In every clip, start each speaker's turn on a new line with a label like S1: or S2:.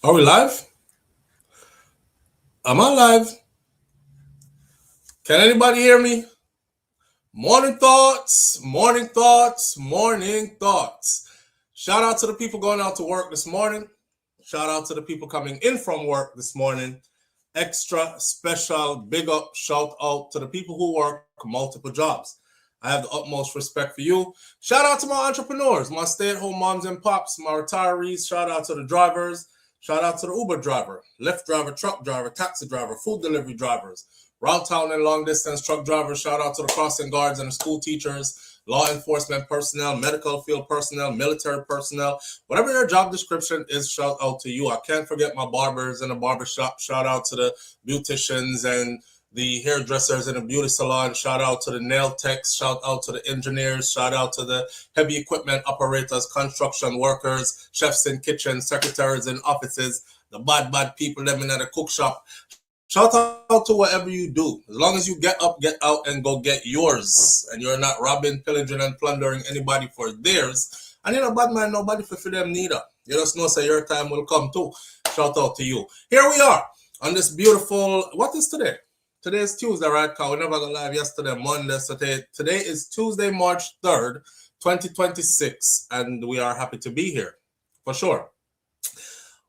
S1: Are we live? Am I live? Can anybody hear me? Morning thoughts, morning thoughts, morning thoughts. Shout out to the people going out to work this morning. Shout out to the people coming in from work this morning. Extra special big up shout out to the people who work multiple jobs. I have the utmost respect for you. Shout out to my entrepreneurs, my stay-at-home moms and pops, my retirees. Shout out to the drivers. Shout out to the Uber driver, Lyft driver, truck driver, taxi driver, food delivery drivers, route town and long distance truck drivers. Shout out to the crossing guards and the school teachers, law enforcement personnel, medical field personnel, military personnel. Whatever your job description is, shout out to you. I can't forget my barbers in the barbershop. Shout out to the beauticians and the hairdressers in the beauty salon. Shout out to the nail techs. Shout out to the engineers. Shout out to the heavy equipment operators, construction workers, chefs in kitchens, secretaries in offices, the bad people living at a cook shop. Shout out to whatever you do. As long as you get up, get out, and go get yours, and you're not robbing, pillaging, and plundering anybody for theirs, and you're not bad man nobody for them neither. You just know say your time will come too. Shout out to you. Here we are on this beautiful, what is today? Today is Tuesday, right? Because we never got live yesterday, Monday. So today is Tuesday, March 3rd, 2026. And we are happy to be here, for sure.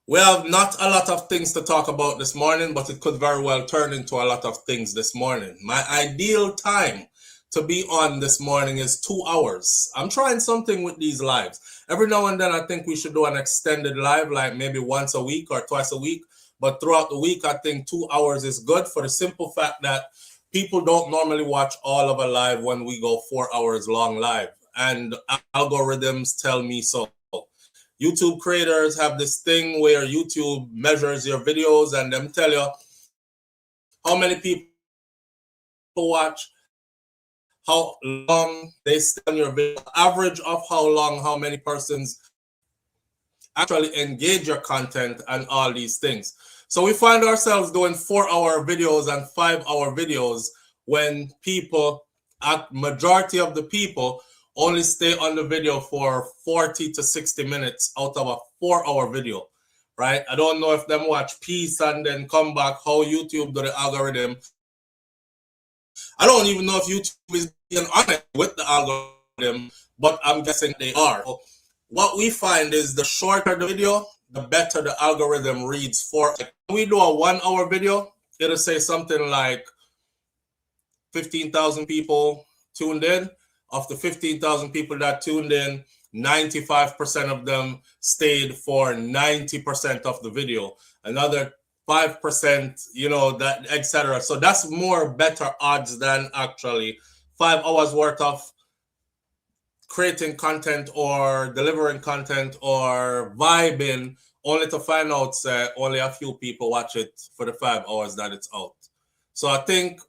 S1: We have not a lot of things to talk about this morning, but it could very well turn into a lot of things this morning. My ideal time to be on this morning is 2 hours. I'm trying something with these lives. Every now and then I think we should do an extended live, like maybe once a week or twice a week. But throughout the week, I think 2 hours is good for the simple fact that people don't normally watch all of a live when we go 4 hours long live. And algorithms tell me so. YouTube creators have this thing where YouTube measures your videos and them tell you how many people watch, how long they stay on your video, average of how long, how many persons actually engage your content and all these things. So we find ourselves doing 4-hour videos and 5-hour videos when people, at majority of the people, only stay on the video for 40 to 60 minutes out of a 4-hour video, right? I don't know if them watch peace and then come back, how YouTube do the algorithm. I don't even know if YouTube is being honest with the algorithm, but I'm guessing they are. So what we find is the shorter the video, the better the algorithm reads for it. When we do a 1-hour video, it'll say something like 15,000 people tuned in. Of the 15,000 people that tuned in, 95% of them stayed for 90% of the video. Another 5%, that, etc. So that's more better odds than actually 5 hours worth of creating content or delivering content or vibing, only to find out only a few people watch it for the 5 hours that it's out. So I think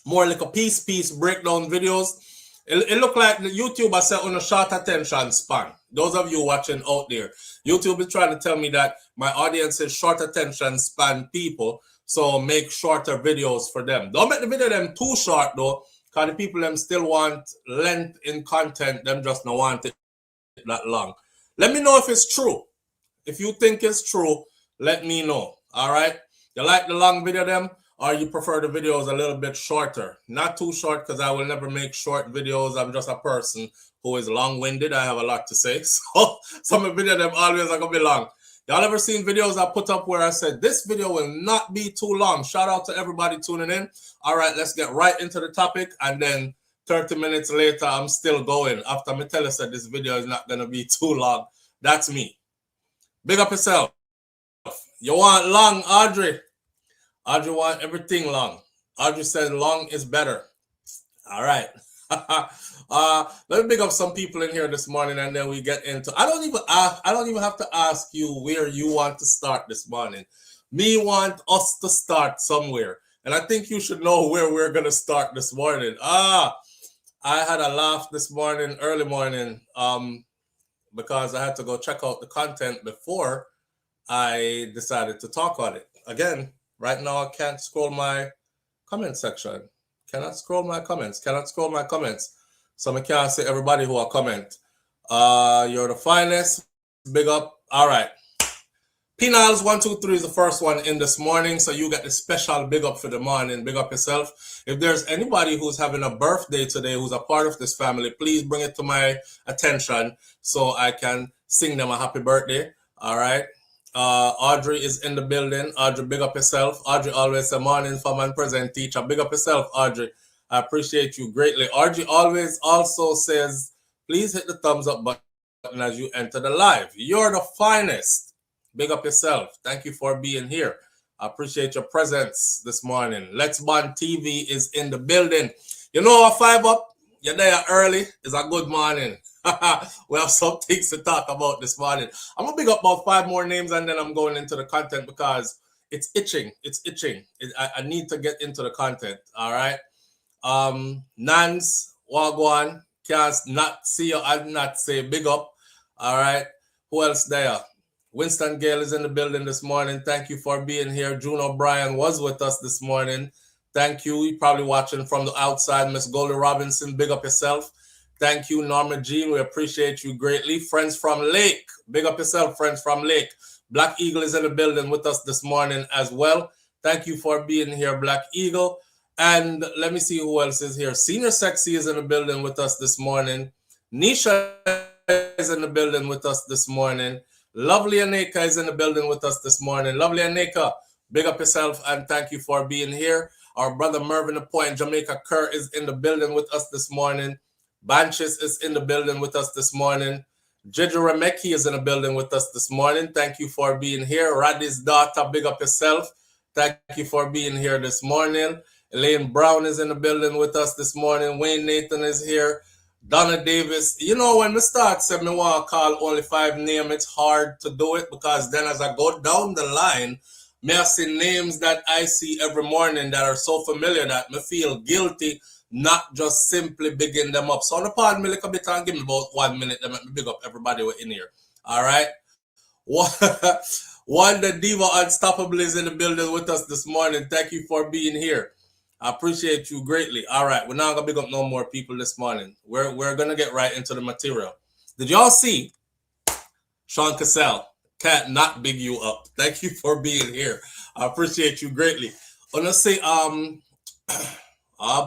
S1: more like a piece breakdown videos. It look like the YouTube I said on a short attention span. Those of you watching out there, YouTube is trying to tell me that my audience is short attention span people, so make shorter videos for them. Don't make the video them too short though, because the people them still want length in content. Them just don't want it that long. Let me know if it's true. If you think it's true, let me know. All right. You like the long video them? Or you prefer the videos a little bit shorter? Not too short, because I will never make short videos. I'm just a person who is long-winded. I have a lot to say. So some of the videos them always are going to be long. Y'all ever seen videos I put up where I said, this video will not be too long? Shout out to everybody tuning in. All right, let's get right into the topic. And then 30 minutes later, I'm still going. After I tell us that this video is not going to be too long. That's me. Big up yourself. You want long, Audrey? Audrey want everything long. Audrey said long is better. All right. Let me pick up some people in here this morning, and then we get into. I don't even have to ask you where you want to start this morning. Me want us to start somewhere, and I think you should know where we're gonna start this morning. I had a laugh this morning, early morning, because I had to go check out the content before I decided to talk on it again. Right now, I can't scroll my comment section. Cannot scroll my comments. So I can't say everybody who will comment. You're the finest. Big up. All right. Penals 123 is the first one in this morning, so you get the special big up for the morning. Big up yourself. If there's anybody who's having a birthday today who's a part of this family, please bring it to my attention so I can sing them a happy birthday. All right. Audrey is in the building. Audrey, big up yourself. Audrey always a morning farm and present teacher. Big up yourself, Audrey. I appreciate you greatly. Audrey always also says, please hit the thumbs up button as you enter the live. You're the finest. Big up yourself. Thank you for being here. I appreciate your presence this morning. Let's Bond TV is in the building. You know, a 5 up, you're there early. It's a good morning. We have some things to talk about this morning. I'm going to pick up about 5 more names and then I'm going into the content because it's itching. It's itching. I need to get into the content. All right. Nans, Wagwan, can't not see you and not say big up. All right. Who else there? Winston Gale is in the building this morning. Thank you for being here. June O'Brien was with us this morning. Thank you. You're probably watching from the outside. Miss Goldie Robinson, big up yourself. Thank you, Norma Jean. We appreciate you greatly. Friends from Lake, big up yourself, friends from Lake. Black Eagle is in the building with us this morning as well. Thank you for being here, Black Eagle. And let me see who else is here. Senior Sexy is in the building with us this morning. Nisha is in the building with us this morning. Lovely Aneka is in the building with us this morning. Lovely Aneka, big up yourself and thank you for being here. Our brother Mervyn the Point, Jamaica Kerr is in the building with us this morning. Banches is in the building with us this morning. Gigi Remeki is in the building with us this morning. Thank you for being here. Raddy's daughter, big up yourself. Thank you for being here this morning. Elaine Brown is in the building with us this morning. Wayne Nathan is here. Donna Davis. You know, when we start saying me want to call only 5 names, it's hard to do it because then as I go down the line, may I see names that I see every morning that are so familiar that me feel guilty not just simply bigging them up. So on the pardon me a little bit and give me about 1 minute to make me big up everybody in here. All right. One the Diva Unstoppable is in the building with us this morning. Thank you for being here. I appreciate you greatly. All right, we're not gonna big up no more people this morning. We're gonna get right into the material. Did y'all see Sean Cassell? Can't not big you up. Thank you for being here. I appreciate you greatly. I'm gonna say, oh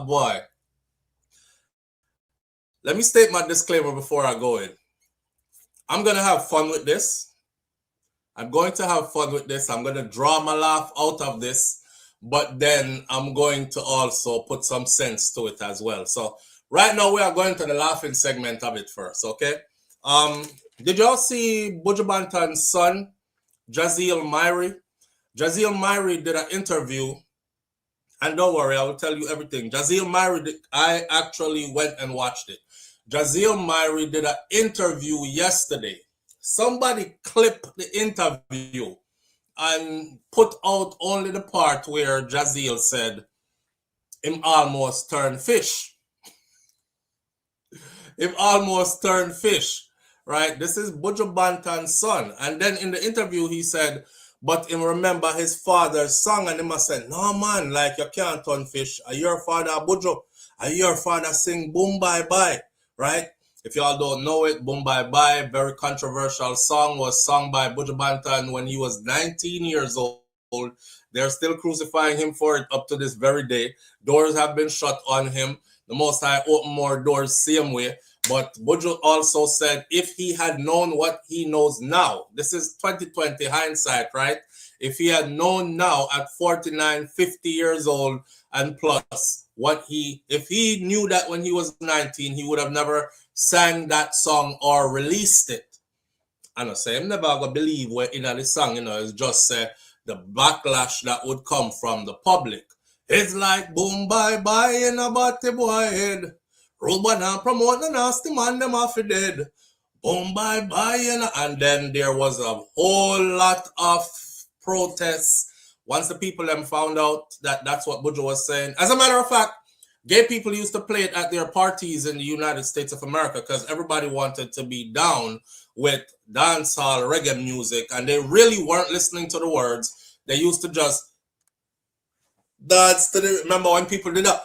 S1: boy. Let me state my disclaimer before I go in. I'm gonna have fun with this. I'm going to have fun with this. I'm gonna draw my laugh out of this. But then I'm going to also put some sense to it as well. So right now we are going to the laughing segment of it first, okay? Did y'all see Buju Banton's son, Jaziel Myrie? Jaziel Myrie did an interview, and don't worry, I will tell you everything. Jaziel Myrie, I actually went and watched it. Jaziel Myrie did an interview yesterday. Somebody clipped the interview and put out only the part where Jaziel said him almost turned fish. Him almost turned fish, right? This is Buju Banton's son. And then in the interview, he said, but him remember his father's song. And him said, no, man, like you can't turn fish. Are your father Buju? Are your father sing Boom Bye Bye, right? If y'all don't know it, Boom Bye Bye, very controversial song, was sung by Buju Banton when he was 19 years old. They're still crucifying him for it up to this very day. Doors have been shut on him. The Most High open more doors same way. But Buju also said if he had known what he knows now, this is 2020 hindsight, right? If he had known now at 49, 50 years old and plus, if he knew that when he was 19, he would have never sang that song or released it. And I say, I'm never gonna believe what in the song, it's just the backlash that would come from the public. It's like boom bye bye in a body boy head. Robot and promote the nasty man, them off dead. Boom bye bye and then there was a whole lot of protests once the people them found out that that's what Buju was saying. As a matter of fact, gay people used to play it at their parties in the United States of America because everybody wanted to be down with dancehall reggae music and they really weren't listening to the words. They used to just dance to the, remember when people did a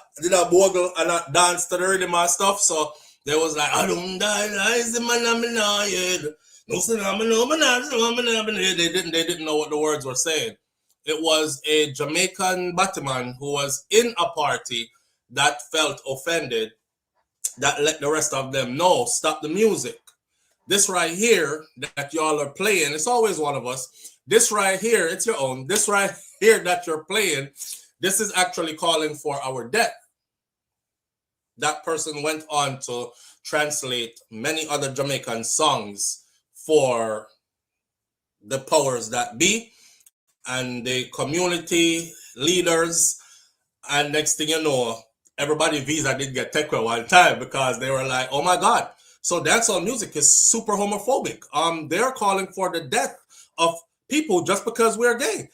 S1: bogle and dance to the rhythm and stuff? So there was like, I don't die, the man I'm in head. They didn't know what the words were saying. It was a Jamaican Batman who was in a party that felt offended, that let the rest of them know, stop the music. This right here that y'all are playing, it's always one of us. This right here, it's your own. This right here that you're playing, this is actually calling for our death. That person went on to translate many other Jamaican songs for the powers that be and the community leaders. And next thing you know, everybody visa did get taken one time because they were like, oh my God. So dancehall music is super homophobic. They're calling for the death of people just because we're gay.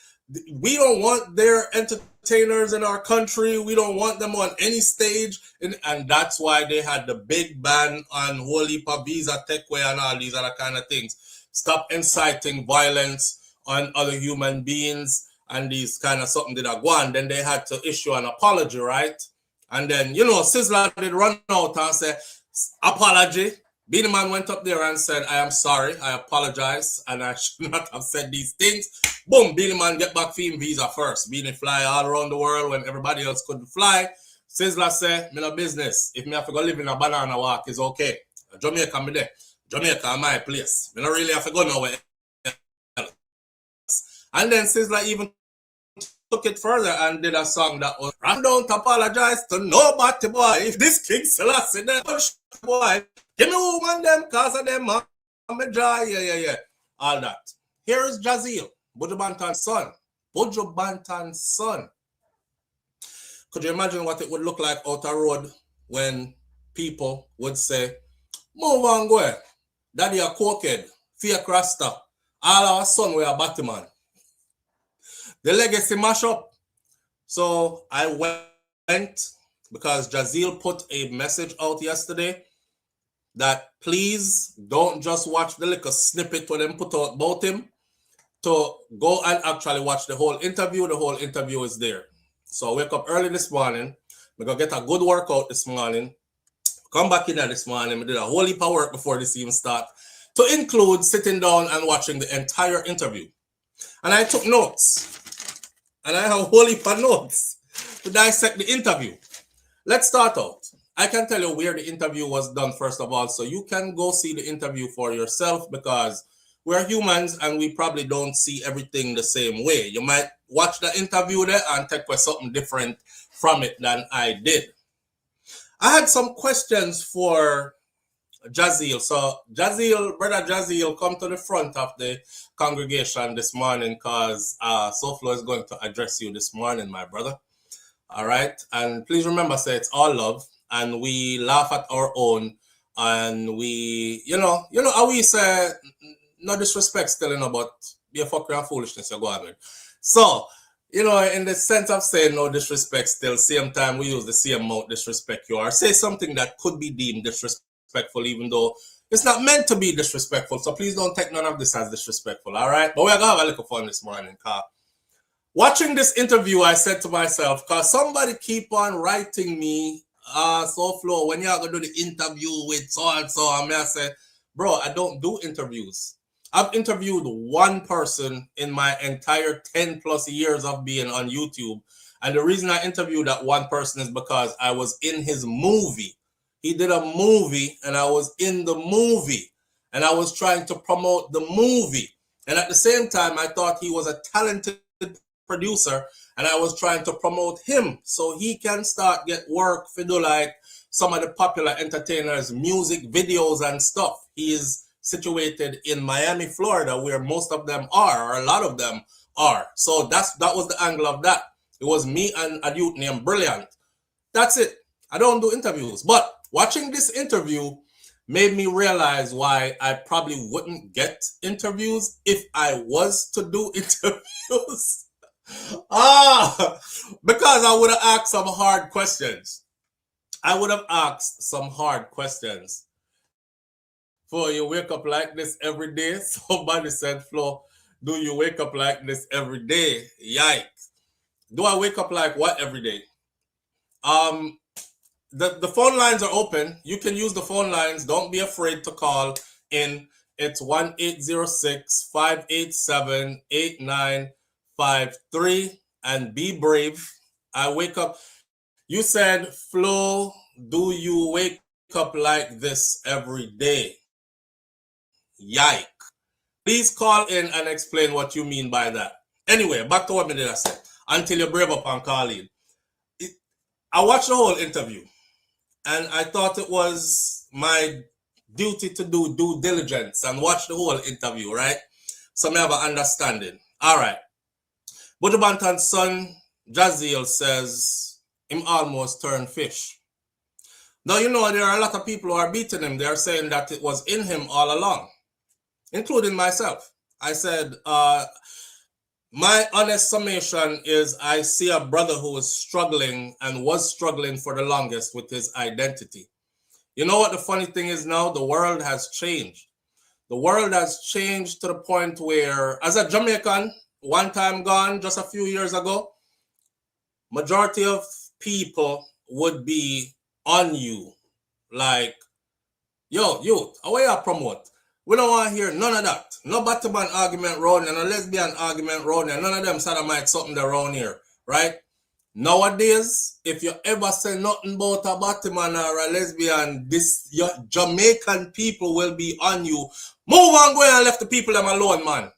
S1: We don't want their entertainers in our country. We don't want them on any stage. And that's why they had the big ban on Holy Visa, Tekwe, and all these other kind of things. Stop inciting violence on other human beings and these kind of something did go on. Then they had to issue an apology, right? And then, Sizzla did run out and say, apology. Beenie Man went up there and said, I am sorry, I apologize, and I should not have said these things. Boom, Beenie Man get back for visa first. Beenie fly all around the world when everybody else couldn't fly. Sizzla said, me no business. If me have to go live in a banana walk, it's okay. Jamaica me there. Jamaica my place. Me not really have to go nowhere else. And then Sizzla even took it further and did a song that was, I don't apologize to nobody, boy. If this King Selassie, then boy, give me woman them, cause of them, I'm a dry, yeah. All that. Here is Jazeel, Buju Banton's son. Buju Banton's son. Could you imagine what it would look like out the road when people would say, move on, go ahead. Daddy a cokehead, fake rasta. All our son were a Batman. The legacy mash up. So I went because Jazeel put a message out yesterday that please don't just watch the little snippet when them put out about him, to go and actually watch the whole interview. The whole interview is there. So I wake up early this morning. We're going to get a good workout this morning. Come back in there this morning. We did a whole heap of work before this even start, to include sitting down and watching the entire interview. And I took notes. And I have a whole heap of notes to dissect the interview. Let's start out. I can tell you where the interview was done first of all, so you can go see the interview for yourself, because we're humans and we probably don't see everything the same way. You might watch the interview there and take something different from it than I did. I had some questions for Jazeel. So brother Jazeel, come to the front of the congregation this morning, because SouFlo is going to address you this morning, my brother. All right. And please remember, say it's all love, and we laugh at our own, and we, how we say, no disrespect still, but be a fucker and foolishness you go on with. So, in the sense of saying no disrespect still, same time we use the same amount disrespect you are. Say something that could be deemed disrespectful, even though it's not meant to be disrespectful. So please don't take none of this as disrespectful, all right? But we're going to have a little fun this morning, Carl. Watching this interview, I said to myself, because somebody keep on writing me, SouFlo, when you're going to do the interview with so-and-so, I say, bro, I don't do interviews. I've interviewed one person in my entire 10 plus years of being on YouTube. And the reason I interviewed that one person is because I was in his movie. He did a movie and I was in the movie, and I was trying to promote the movie. And at the same time, I thought he was a talented producer, and I was trying to promote him so he can start get work for do like some of the popular entertainers, music videos and stuff. He is situated in Miami, Florida, where most of them are, or a lot of them are. So that was the angle of that. It was me and a dude named Brilliant. That's it. I don't do interviews. But watching this interview made me realize why I probably wouldn't get interviews if I was to do interviews. Because I would have asked some hard questions. For you wake up like this every day? Somebody said, Flo, do you wake up like this every day? Yikes. Do I wake up like what every day? The phone lines are open. You can use the phone lines. Don't be afraid to call in. It's 1-806-587-8953. And be brave. I wake up. You said, Flo, do you wake up like this every day? Yike. Please call in and explain what you mean by that. Anyway, back to what did I say? Until you're brave up and call in. I watched the whole interview, and I thought it was my duty to do due diligence and watch the whole interview, right? So I have an understanding. All right. Buju Banton's son, Jaziel, says him almost turned fish. Now, you know, there are a lot of people who are beating him. They're saying that it was in him all along, including myself. I said, my honest summation is I see a brother who is struggling and was struggling for the longest with his identity. You know what the funny thing is now? The world has changed. The world has changed to the point where, as a Jamaican, one time gone, just a few years ago, majority of people would be on you. Like, yo, youth, how you promote? We don't want to hear none of that. No Batman argument around here, no lesbian argument around here. None of them sodomite something around here, right? Nowadays, if you ever say nothing about a Batman or a lesbian, your Jamaican people will be on you. Move on, go and left the people them alone, man.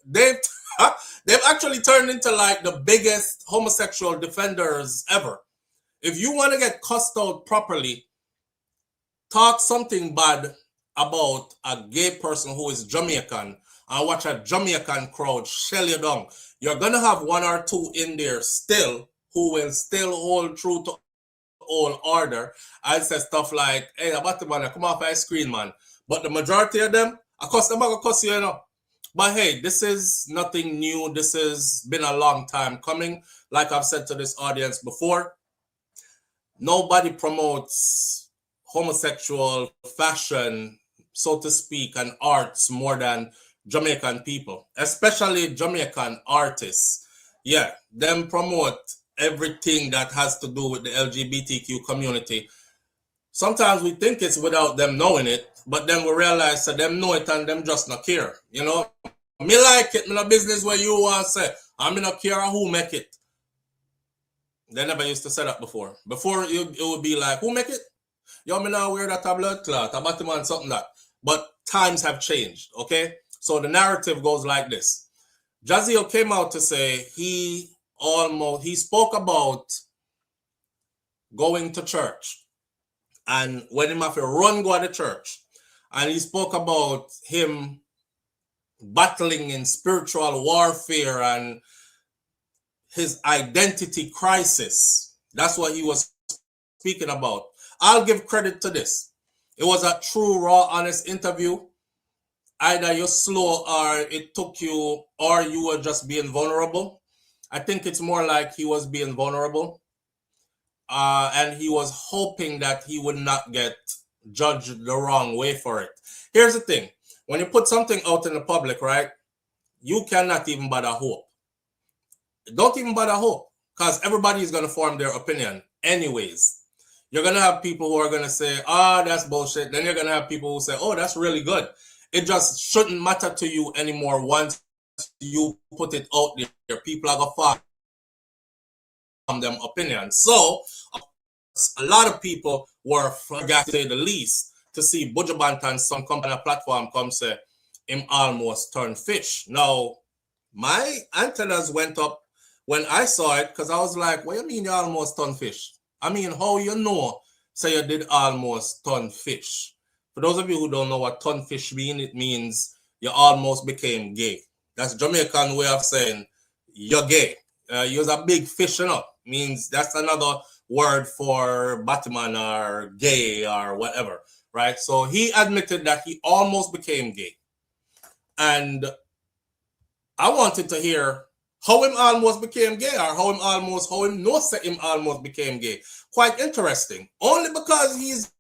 S1: They've actually turned into like the biggest homosexual defenders ever. If you want to get cussed out properly, talk something bad about a gay person who is Jamaican and watch a Jamaican crowd shell you down. You're going to have one or two in there still who will still hold true to all order and say stuff like, hey, about the man, come off my screen, man. But the majority of them, of course, they're going to cuss you, you know. But hey, this is nothing new. This has been a long time coming. Like I've said to this audience before, nobody promotes homosexual fashion, so to speak, and arts more than Jamaican people, especially Jamaican artists. Yeah, them promote everything that has to do with the LGBTQ community. Sometimes we think it's without them knowing it, but then we realize that them know it and them just not care. You know, me like it, me no business where you want to say, I me not care who make it. They never used to say that before. Before it would be like, who make it? Yo, me now wear that a blood clot, a Batman, something that. But times have changed, okay? So the narrative goes like this. Jaziel came out to say he spoke about going to church and when him have to run go to church. And he spoke about him battling in spiritual warfare and his identity crisis. That's what he was speaking about. I'll give credit to this. It was a true, raw, honest interview. Either you're slow or it took you, or you were just being vulnerable. I think it's more like he was being vulnerable. And he was hoping that he would not get judged the wrong way for it. Here's the thing. When you put something out in the public, right, you cannot even bother hope. Don't even bother hope, because everybody is going to form their opinion anyways. You're going to have people who are going to say, that's bullshit. Then you're going to have people who say, oh, that's really good. It just shouldn't matter to you anymore once you put it out there. People are going to form them opinions. So a lot of people were forgot to say the least to see Buju Banton, some company platform come say him almost turned fish. Now, my antennas went up when I saw it, because I was like, what do you mean you almost turned fish? I mean, how you know say you did almost turn fish? For those of you who don't know what turn fish mean, it means you almost became gay. That's Jamaican way of saying you're gay. You're a big fish, you know. Means that's another word for Batman or gay or whatever, right? So he admitted that he almost became gay. And I wanted to hear how him almost became gay, or how him knows that him almost became gay. Quite interesting. Only because he's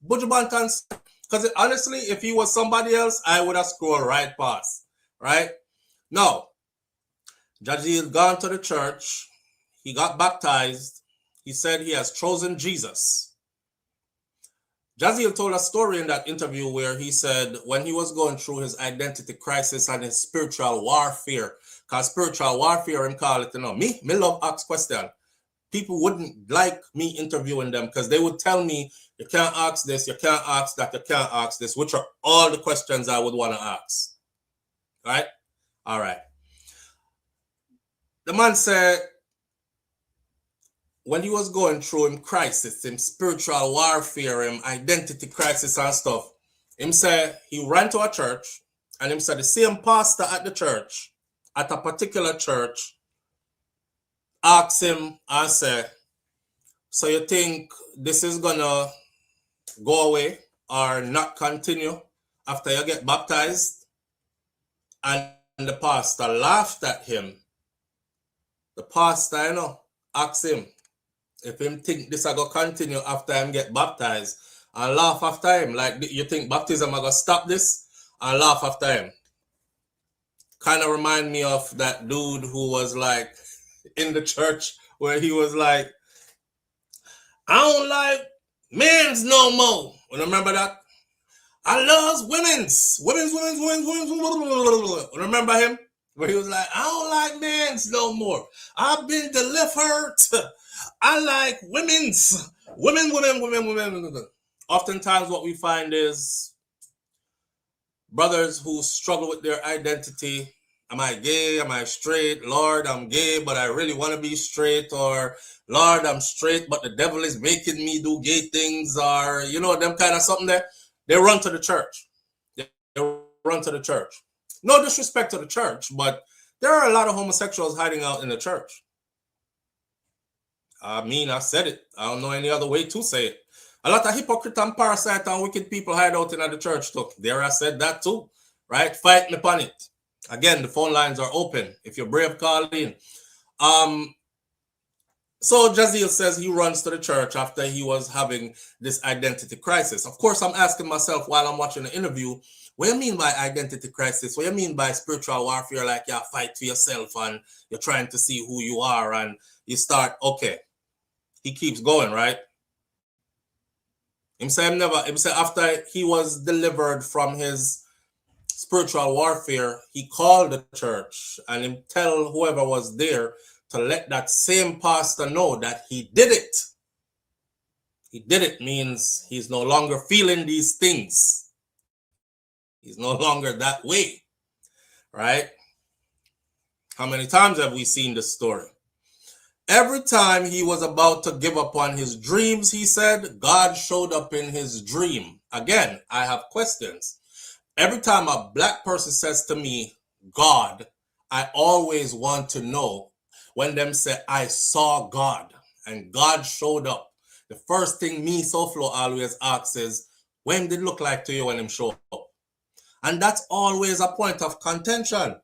S1: Buju Banton's. Because honestly, if he was somebody else, I would have scrolled right past. Right? Now, Jaziel gone to the church. He got baptized. He said he has chosen Jesus. Jaziel told a story in that interview where he said when he was going through his identity crisis and his spiritual warfare, because spiritual warfare, him call it, me love ask question. People wouldn't like me interviewing them because they would tell me, you can't ask this, you can't ask that, you can't ask this, which are all the questions I would want to ask. Right? All right. The man said, when he was going through him crisis, him spiritual warfare, him identity crisis and stuff, him said he ran to a church and him said the same pastor at the church, at a particular church, asked him and said, so you think this is gonna go away or not continue after you get baptized? And the pastor laughed at him. The pastor, asked him if him think this are gonna continue after him get baptized, and laugh after him. Like, you think baptism are gonna stop this? And laugh after him. Kind of remind me of that dude who was like in the church where he was like, I don't like men's no more. Remember that? I love women's. Remember him? Where he was like, I don't like men's no more. I've been delivered. I like women's. Women. Oftentimes what we find is brothers who struggle with their identity. Am I gay? Am I straight? Lord, I'm gay, but I really want to be straight. Or, Lord, I'm straight, but the devil is making me do gay things. Or, them kind of something there. They run to the church. They run to the church. No disrespect to the church, but there are a lot of homosexuals hiding out in the church. I mean, I said it. I don't know any other way to say it. A lot of hypocrite and parasite and wicked people hide out in the church too. There I said that too, right? Fight me upon it. Again, the phone lines are open. If you're brave, call in. So Jaziel says he runs to the church after he was having this identity crisis. Of course, I'm asking myself while I'm watching the interview, what do you mean by identity crisis? What do you mean by spiritual warfare? Like you fight for yourself and you're trying to see who you are and you start, okay. He keeps going, right? Him say after he was delivered from his spiritual warfare, he called the church and him tell whoever was there to let that same pastor know that he did it. He did it means he's no longer feeling these things. He's no longer that way, right? How many times have we seen this story? Every time he was about to give up on his dreams, he said, God showed up in his dream. Again, I have questions. Every time a black person says to me, God, I always want to know when them say, I saw God and God showed up. The first thing me, SouFLo, always asks is, when did it look like to you when him show up? And that's always a point of contention.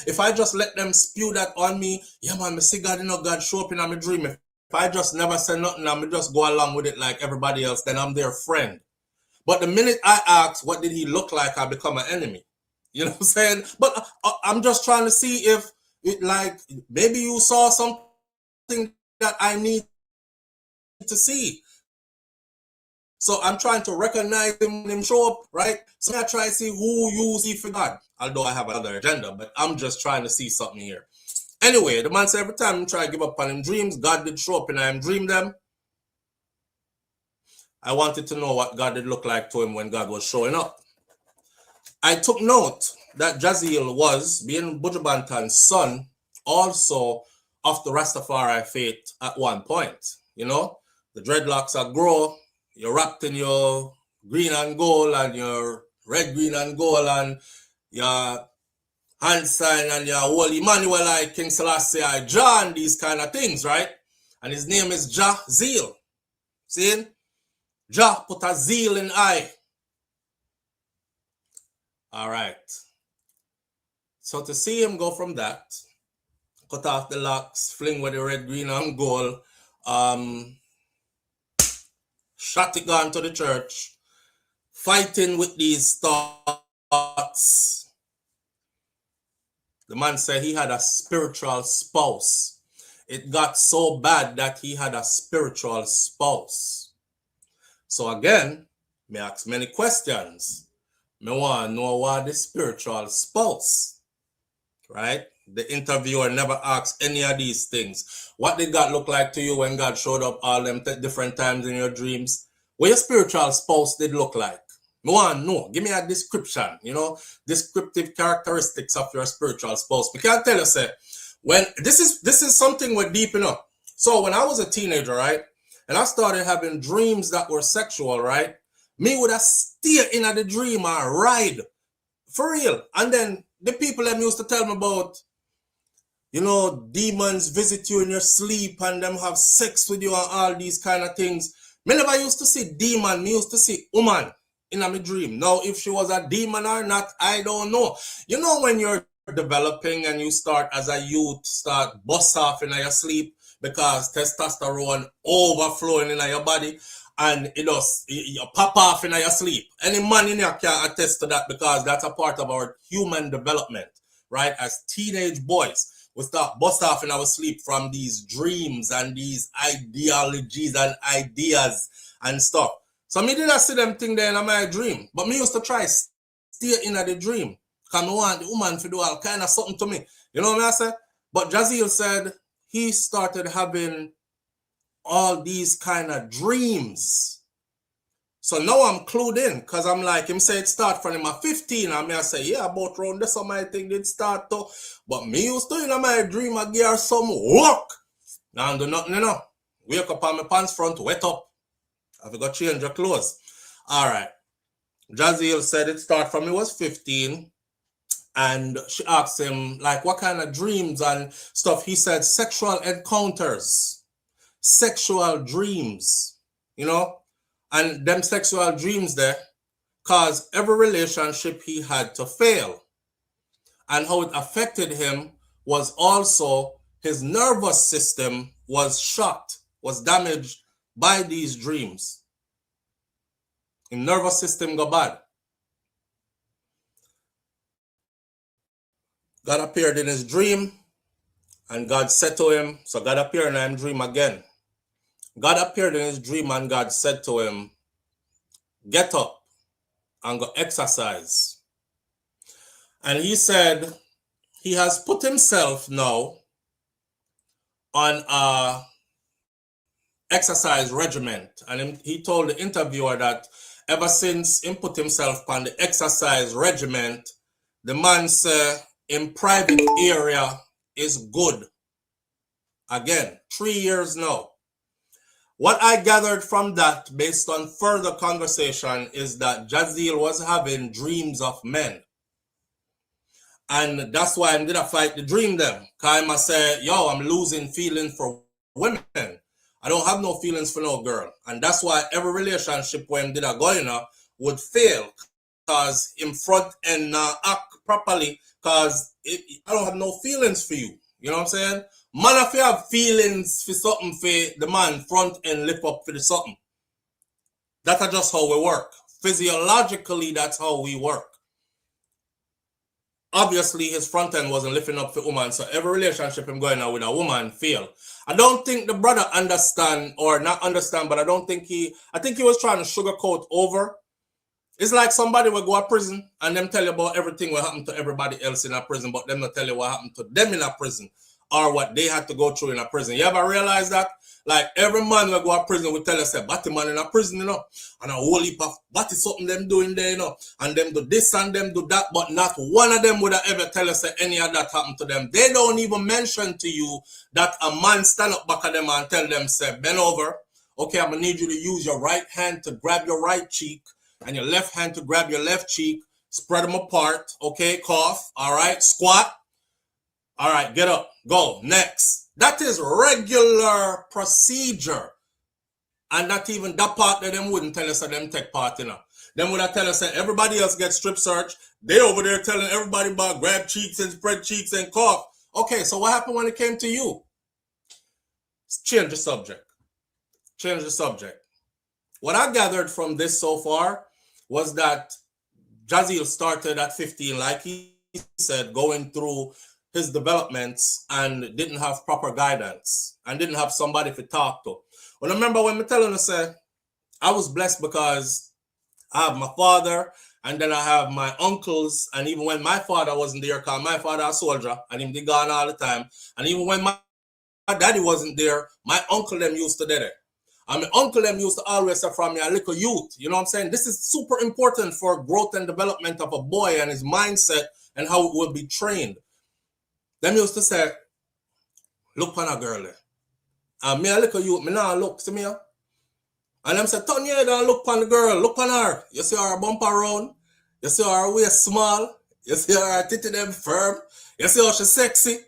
S1: If I just let them spew that on me, yeah, man, I see God, God show up in my dream. If I just never say nothing, I'm just go along with it like everybody else, then I'm their friend. But the minute I ask, what did he look like, I become an enemy. You know what I'm saying? But I'm just trying to see if, maybe you saw something that I need to see. So I'm trying to recognize him when him show up, right? So I try to see who you see for God. Although I have another agenda, but I'm just trying to see something here. Anyway, the man said every time I try to give up on him dreams, God did show up and I dream them. I wanted to know what God did look like to him when God was showing up. I took note that Jaziel was, being Buju Banton's son, also of the Rastafari faith at one point. The dreadlocks are grow. You're wrapped in your green and gold and your red, green and gold and your hand sign and your Holy Emmanuel, like King Selassie, John, these kind of things, right? And his name is Jaziel. See? Jah put a zeal in I. All right. So to see him go from that, cut off the locks, fling with the red, green, and gold, shotgun to the church, fighting with these thoughts. The man said he had a spiritual spouse. It got so bad that he had a spiritual spouse. So again, me ask many questions. Me want to know what the spiritual spouse, right? The interviewer never asks any of these things. What did God look like to you when God showed up all them different times in your dreams? What your spiritual spouse did look like? Me want to know. Give me a description, descriptive characteristics of your spiritual spouse. We can't tell you, say, when this is something we're deep enough. So when I was a teenager, right, and I started having dreams that were sexual, right, me would have steer in at the dream and ride for real. And then the people that used to tell me about, demons visit you in your sleep and them have sex with you and all these kind of things. Me never used to see demon. Me used to see woman in my dream. Now, if she was a demon or not, I don't know. When you're developing and you start as a youth, start bust off in your sleep because testosterone overflowing in your body, and you pop off in your sleep. Any man in here can attest to that because that's a part of our human development, right? As teenage boys, we start bust off in our sleep from these dreams and these ideologies and ideas and stuff. So me didn't see them thing there in my dream, but me used to try stay in the dream because I want the woman to do all kind of something to me. You know what I say? But Jaziel said he started having all these kind of dreams. So now I'm clued in because I'm like, him say it start from him at 15. And I say, yeah, about around this my thing did start to. But me used to in my dream, I give her some work. Now I do nothing, Wake up on my pants front, wet up. I forgot to change your clothes. All right. Jaziel said it start from he was 15. And she asked him, like, what kind of dreams and stuff. He said, sexual encounters, sexual dreams, and them sexual dreams there caused every relationship he had to fail. And how it affected him was also his nervous system was shocked, was damaged by these dreams. His nervous system go bad. God appeared in his dream, and God said to him, so God appeared in his dream again. God appeared in his dream, and God said to him, get up and go exercise. And he said he has put himself now on a exercise regimen. And he told the interviewer that ever since he put himself on the exercise regimen, the man said in private area is good. Again, 3 years now. What I gathered from that, based on further conversation, is that Jaziel was having dreams of men. And that's why I did fight the dream them. Because I say, yo, I'm losing feeling for women. I don't have no feelings for no girl. And that's why every relationship when did I go in would fail. Because in front and act properly. Because I don't have no feelings for you. You know what I'm saying? Man, if you have feelings for something for the man, front and lip up for the something. That's just how we work. Physiologically, that's how we work. Obviously, his front end wasn't lifting up for woman, so every relationship him going on with a woman failed. I don't think the brother understand, or not understand, but I think he was trying to sugarcoat over. It's like somebody will go to prison and them tell you about everything what happened to everybody else in a prison, but them not tell you what happened to them in a prison or what they had to go through in a prison. You ever realize that? Like every man will go to prison will tell you, say, Batty man in a prison, and a whole heap of Batty something them doing there, and them do this and them do that, but not one of them would have ever tell us that any of that happened to them. They don't even mention to you that a man stand up back of them and tell them, say, bend over. Okay, I'm gonna need you to use your right hand to grab your right cheek and your left hand to grab your left cheek, spread them apart, okay, cough, all right, squat, all right, get up, go, next. That is regular procedure. And not even that part that them wouldn't tell us that them take part in. Them would have tell us that everybody else gets strip search. They over there telling everybody about grab cheeks and spread cheeks and cough. Okay, so what happened when it came to you? Change the subject. Change the subject. What I gathered from this so far was that Jaziel started at 15, like he said, going through his developments and didn't have proper guidance and didn't have somebody to talk to. Well, remember when me telling you, say, I was blessed because I have my father, and then I have my uncles, and even when my father wasn't there, because my father a soldier, and him be gone all the time, and even when my daddy wasn't there, my uncle them used to do it. And my uncle them used to always say from me a little youth. You know what I'm saying? This is super important for growth and development of a boy and his mindset and how it will be trained. Them used to say, look on a girl there. And me a little youth, me now look, see me here? And them say, turn your head and look on the girl, look on her. You see her bumper round, you see her waist small, you see her titty them firm, you see how she sexy.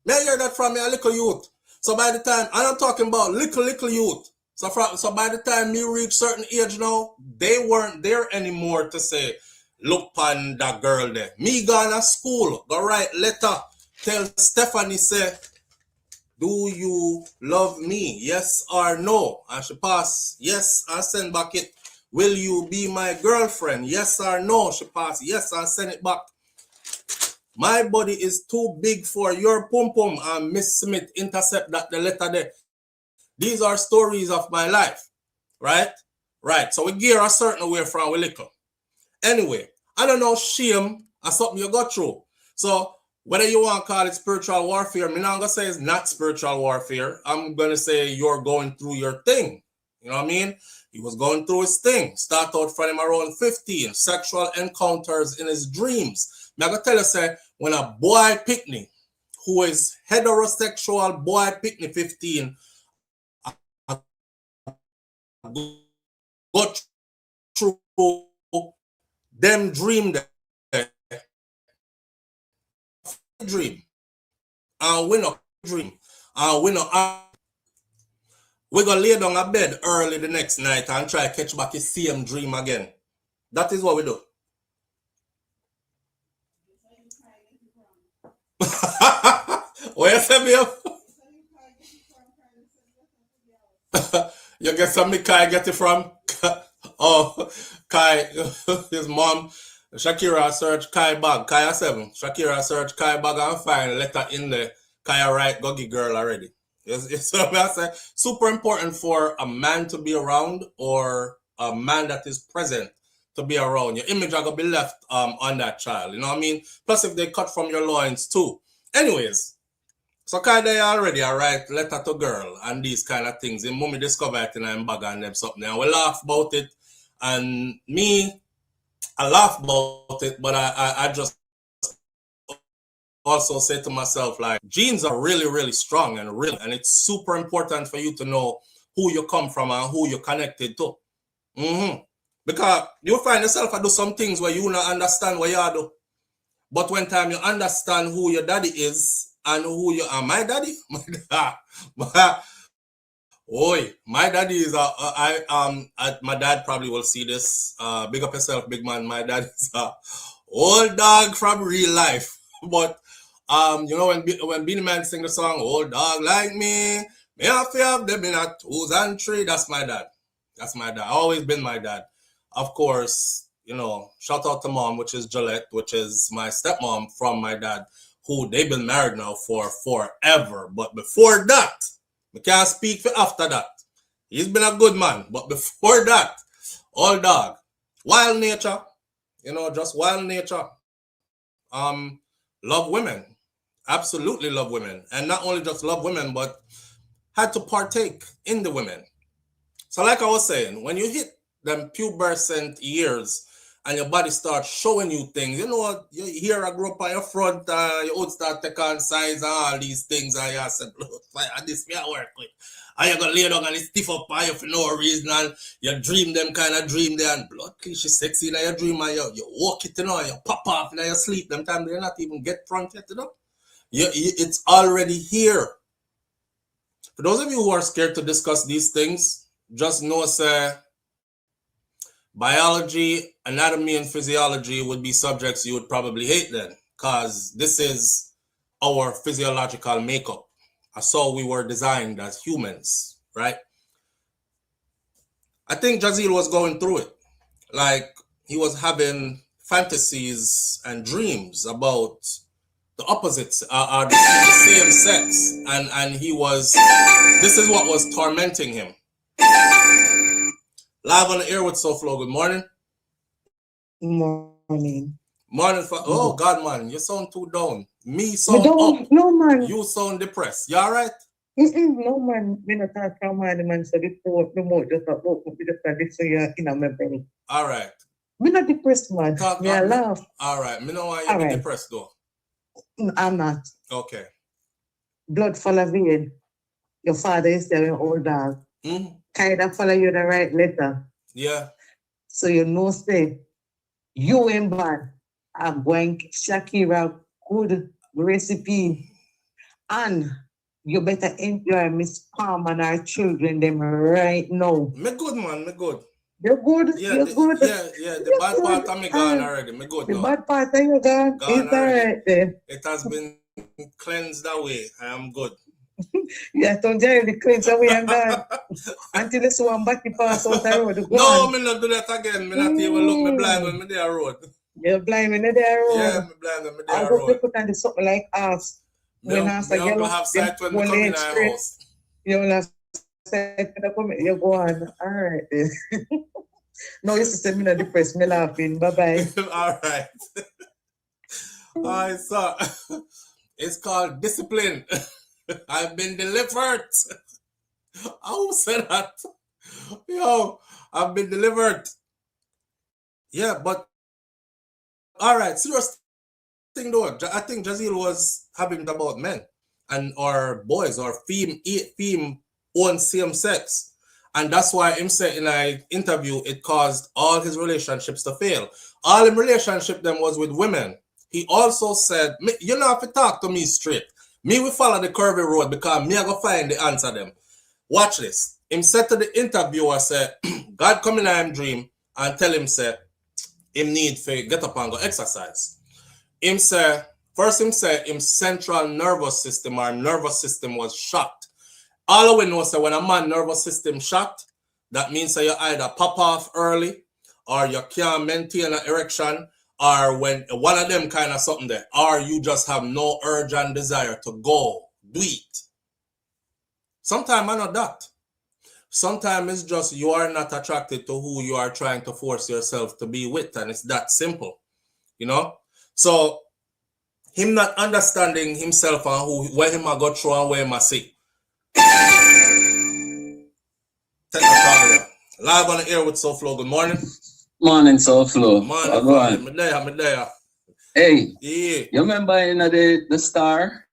S1: Me hear that from me a little youth. So by the time, and I'm talking about little youth. So by the time me reach certain age now, they weren't there anymore to say, look on that girl there. Me gone to school, go write letter, tell Stephanie say, do you love me? Yes or no? And she pass, yes, and send back it. Will you be my girlfriend? Yes or no? She pass, yes, and send it back. My body is too big for your pum pum, and Miss Smith intercept that the letter there. These are stories of my life, right? Right. So we gear a certain way from we little. Anyway, I don't know, shame or something you got through. So whether you want to call it spiritual warfare, I'm not going to say it's not spiritual warfare. I'm going to say you're going through your thing. You know what I mean? He was going through his thing. Start out from him around 15, sexual encounters in his dreams. I'm going to tell you, say, when a boy picnic, who is heterosexual boy picnic 15, go through them dream dream and we not dream and we not we gonna lay down a bed early the next night and try to catch back the same dream again. That is what we do. What you say, babe? You get some me Kai get it from? Oh, Kai, his mom, Shakira search Kai bag, Kai 7. Shakira search Kai bag and find letter in the Kai right goggy girl already. It's so I say super important for a man to be around or a man that is present to be around. Your image are gonna be left on that child. You know what I mean? Plus if they cut from your loins too. Anyways, so kind of already I write letter to girl and these kind of things. And mommy discover it in her bag and them something. And we laugh about it. And me, I laugh about it, but I just also say to myself, like, genes are really, really strong and real. And it's super important for you to know who you come from and who you're connected to. Because you find yourself I do some things where you not understand what you do. But when time you understand who your daddy is, and who you are, my daddy, my daddy is my dad probably will see this. Big up yourself, big man. My dad is a old dog from real life. But you know when Beanie Man sing the song "Old Dog Like Me," may have to have them in a 2s and 3. That's my dad. That's my dad. Always been my dad. Of course, you know, shout out to mom, which is Gillette, which is my stepmom from my dad, who they've been married now for forever. But before that, we can't speak for after that. He's been a good man. But before that, old dog, wild nature, you know, just wild nature. Love women. Absolutely love women. And not only just love women, but had to partake in the women. So like I was saying, when you hit them pubescent years, and your body starts showing you things. You know what? You hear I grow up on your front, you would start taking on size and all these things, and you said, this me I work with. And you're going to lay down and stiff up on you for no reason, and you dream them kind of dream there, and blood cliche sexy in your dream, and you walk it, you know, you pop off in your sleep. Them time you're not even get front yet, you know? It's already here. For those of you who are scared to discuss these things, just know, say, biology, anatomy, and physiology would be subjects you would probably hate then, because this is our physiological makeup. That's how we were designed as humans, right? I think Jazeel was going through it. Like, he was having fantasies and dreams about the opposites, the same sex. And he was, this is what was tormenting him. Live on the air with SouFLo. Good morning.
S2: Morning.
S1: Morning. Oh, God, man. You sound too down. Me sound up.
S2: No, man.
S1: You sound depressed. You all right?
S2: No, man. Me not talk from man. So before the more just up, just this so you're in my belly.
S1: All right.
S2: Me not depressed, man. Me I laugh.
S1: All right. Me know why you be depressed, though.
S2: I'm not.
S1: Okay.
S2: Blood follow vein. Your father is there, your old dog. Kind of follow you the right letter.
S1: Yeah.
S2: So you know, say, you ain't bad. I'm going Shakira good recipe. And you better enjoy Miss Palm and our children them right now.
S1: Me good, man. Me good.
S2: You're good?
S1: Yeah,
S2: You're good?
S1: Yeah. The bad part of me gone already. Me good
S2: the
S1: now.
S2: The bad part of you gone? It's all right then.
S1: It has been cleansed away. I am good.
S2: Yeah, don't tell the cleanse away and gone. Until this one body pass out the road.
S1: No, me not do that again. Me not even look me blind when me there road.
S2: You're blind when me there road?
S1: Yeah, me blind when me there
S2: road. I go put on the something like us. When I say yellow,
S1: have sight when me come in our house.
S2: You will have sight when I come in. You go on. All right then. No, you say me not depressed. Me laughing. Bye-bye.
S1: All right. All right, so it's called discipline. I've been delivered. Who said that? Yo, I've been delivered. Yeah, but all right, serious thing though. I think Jazeel was having it about men and or boys or femme own same sex. And that's why him said in an interview it caused all his relationships to fail. All in relationship them was with women. He also said, you know, if you talk to me straight, me will follow the curvy road because me I go find the answer them. Watch this. Him said to the interviewer, say, God come in him dream and tell him, say, him need to get up and go exercise. Him say, first him say, him central nervous system or nervous system was shocked. All we know, say, when a man nervous system shocked, that means that you either pop off early or you can't maintain an erection or when one of them kind of something there, or you just have no urge and desire to go do it. Sometimes I'm not that. Sometimes it's just you are not attracted to who you are trying to force yourself to be with, and it's that simple, you know? So him not understanding himself and who where him I go through and where him I see. Live on the air with SouFLo. Good morning.
S3: Morning, SouFLo.
S1: Morning. Me there.
S3: Hey,
S1: yeah.
S3: You remember in the Star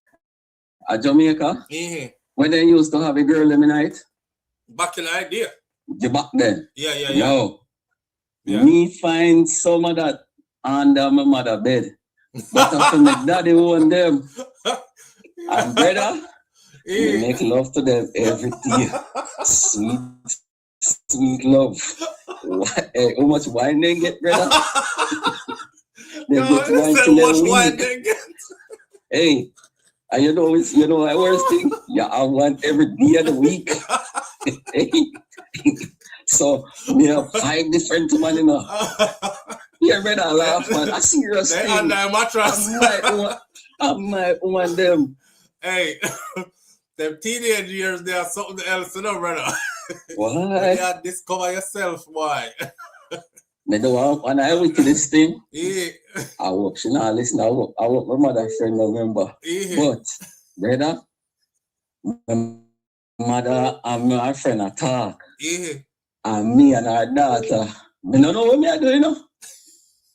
S3: at Jamaica?
S1: Mm-hmm.
S3: When they used to have a girl every night?
S1: Back in the idea.
S3: You back then?
S1: Yeah.
S3: Yo, me find some of that under my mother bed. But after my daddy own them. And brother, we make love to them every day. Sweet love. How much wine they get, brother? They get wine till they weak. Hey, and you know the worst thing? Yeah, I want every day of the week. So we have 5 different women, you know. Yeah, brother, laugh, man. I serious thing.
S1: They under a mattress.
S3: I might want them.
S1: Hey, them teenage years, they are something else, you know, brother.
S3: Why?
S1: You discover yourself, why?
S3: Me don't want when I went to this thing.
S1: Yeah.
S3: I work, she not listen. I work my mother friend November.
S1: Yeah.
S3: But brother, my mother and my friend are talk.
S1: Yeah.
S3: And me and our daughter, me don't know what me I do, you know.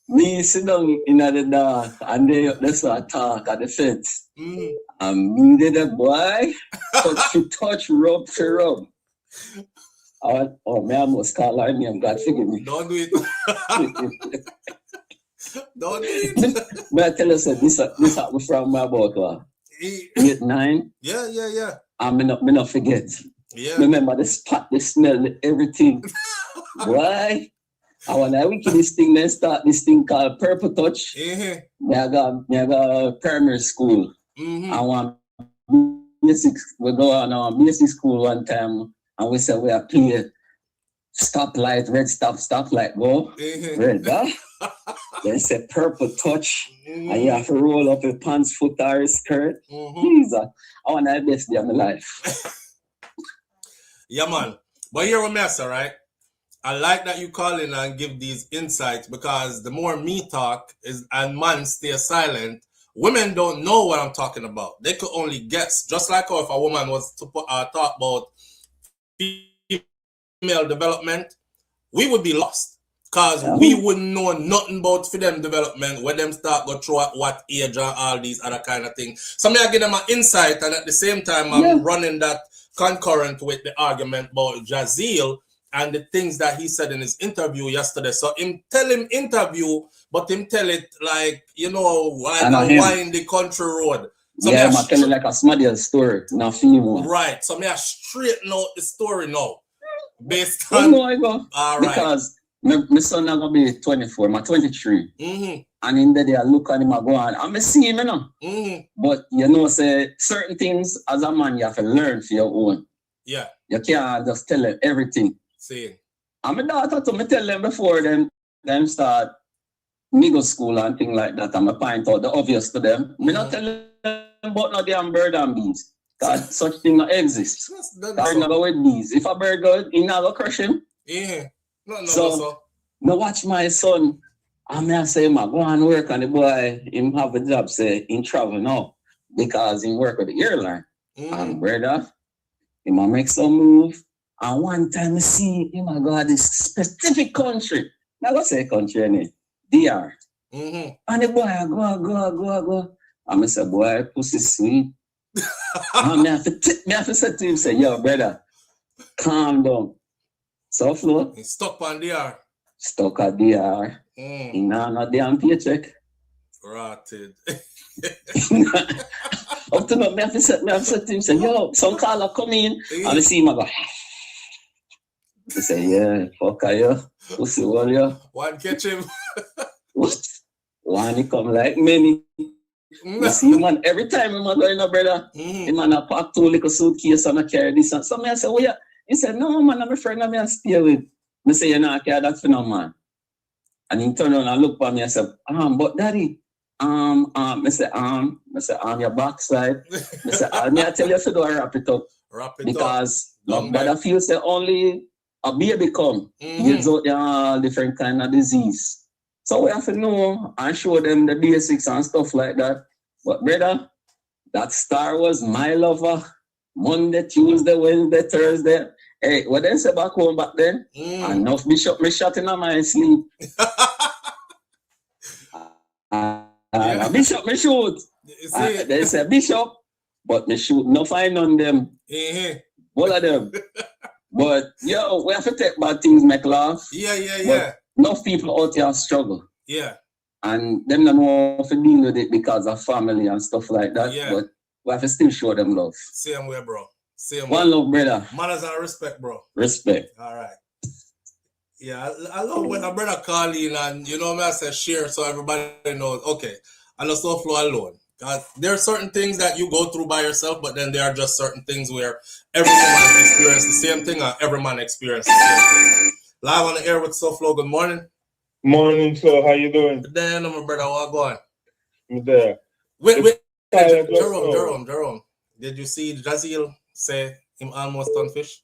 S3: Me sit down in the dark and they start talk at the fence.
S1: Mm.
S3: And me did a boy touch, rub for rub. Me almost call her name, God forgive me.
S1: Don't do it. Don't do it.
S3: But I tell you, this happened from my about 8, 9.
S1: Yeah.
S3: And me not forget.
S1: Yeah.
S3: Remember the spot, the smell, everything. Why? I want to wiki this thing, then start this thing called Purple Touch.
S1: Mm-hmm.
S3: I got primary school.
S1: Mm-hmm.
S3: I want basic, we go on our basic school one time and we said we are playing stoplight, red stoplight, go.
S1: Mm-hmm.
S3: Red, Then say Purple Touch. Mm-hmm. And you have to roll up your pants, foot, or skirt.
S1: Mm-hmm.
S3: Jesus, I want the best day of my life.
S1: Yeah, man. But here we mess, all right? I like that you call in and give these insights, because the more me talk is and man stay silent, women don't know what I'm talking about. They could only guess. Just like how if a woman was to talk about female development, we would be lost. Because we wouldn't know nothing about for them development when them start go through at what age and all these other kind of things. So I give them an insight, and at the same time I'm running that concurrent with the argument about Jazeel and the things that he said in his interview yesterday. So him tell him interview, but him tell it like, you know, like a wind the country road. So
S3: yeah, I'm telling like a smart story, not female.
S1: Right. So I straighten out the story now. Based on
S3: all right. Because my son is gonna be 24, I'm 23.
S1: Mm-hmm.
S3: And in the day I look at him, I go on, I'm see him, you know.
S1: Mm-hmm.
S3: But you know, say certain things as a man you have to learn for your own.
S1: Yeah.
S3: You can't just tell them everything.
S1: See.
S3: And my daughter to me tell them before them start middle school and things like that. And I point out the obvious to them. Me not tell them about no damn bird and bees. Because such thing not exist. Bird not go with bees. If a bird go, he not go crush him.
S1: Yeah. No,
S3: so me watch my son. And I say, go and work, and the boy, him have a job, say, in travel now. Because he work with the airline. And brother, he might make some move. And one time I see him go to this specific country. Now go say country, any DR. And the boy go. And I say, boy, pussy sweet. And I have to say to him, say, yo, brother, calm down. SouFLo.
S1: He's stuck on DR.
S3: Stuck at DR. He not damn paycheck.
S1: Rotted.
S3: Up to now, I have to say to him, say, yo, some caller come in. And I see him go, I say, yeah, fuck you. Pussy warrior.
S1: One catch him.
S3: What? One he come like many. You see, man, every time I'm going to brother, the man I pack 2 little suitcase and I carry this. And so I say, well, yeah. He said, no, man, I'm a friend of me, I stay with. I say, you know, I carry that for no man. And he turned around and looked at me and said, but daddy, I say, your backside. I say, may I tell you to do wrap it up. Because brother feels that only a baby come, gives out different kind of disease. So we have to know and show them the basics and stuff like that. But brother, that star was my lover. Monday, Tuesday, Wednesday, Thursday. Hey, what they say back home back then? Enough bishop me shot in my sleep. Bishop me shoot. They say bishop, but me shoot no fine on them. All of them. But yo, we have to take bad things make laugh.
S1: Yeah.
S3: Enough people out here struggle.
S1: Yeah.
S3: And them don't know how to deal with it because of family and stuff like that.
S1: Yeah.
S3: But we have to still show them love.
S1: Same way, bro. Same
S3: One
S1: way.
S3: love, brother.
S1: Manners and respect, bro.
S3: Respect.
S1: All right. Yeah, I love when a brother call in and, you know, I say share so everybody knows, okay, I know SouFLo alone. There are certain things that you go through by yourself, but then there are just certain things where every woman experiences the same thing and every man experiences the same thing. Live on the air with SouFLo, good morning.
S4: Morning, so how you doing?
S1: Good day, my brother, what going?
S4: I'm there.
S1: Wait, Jerome, did you see Jazeel say him almost done fish?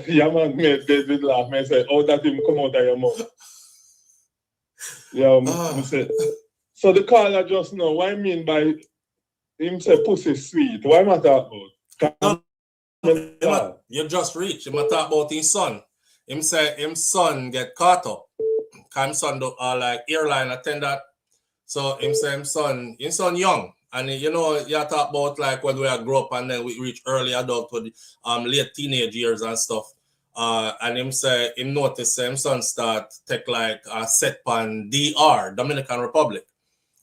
S4: Yeah, man, me David laugh. Me say, oh, that him come out of your mouth. Yeah, me say. So the caller just know what I mean by him say pussy sweet. What am I talking about?
S1: You just reached. Him talk about his son. Him say his son get caught up. Cause his son do like airline attendant. So him say his son young. And you know, you talk about like when we grow up and then we reach early adulthood, late teenage years and stuff. And him say him notice his son start take like a set pan DR, Dominican Republic.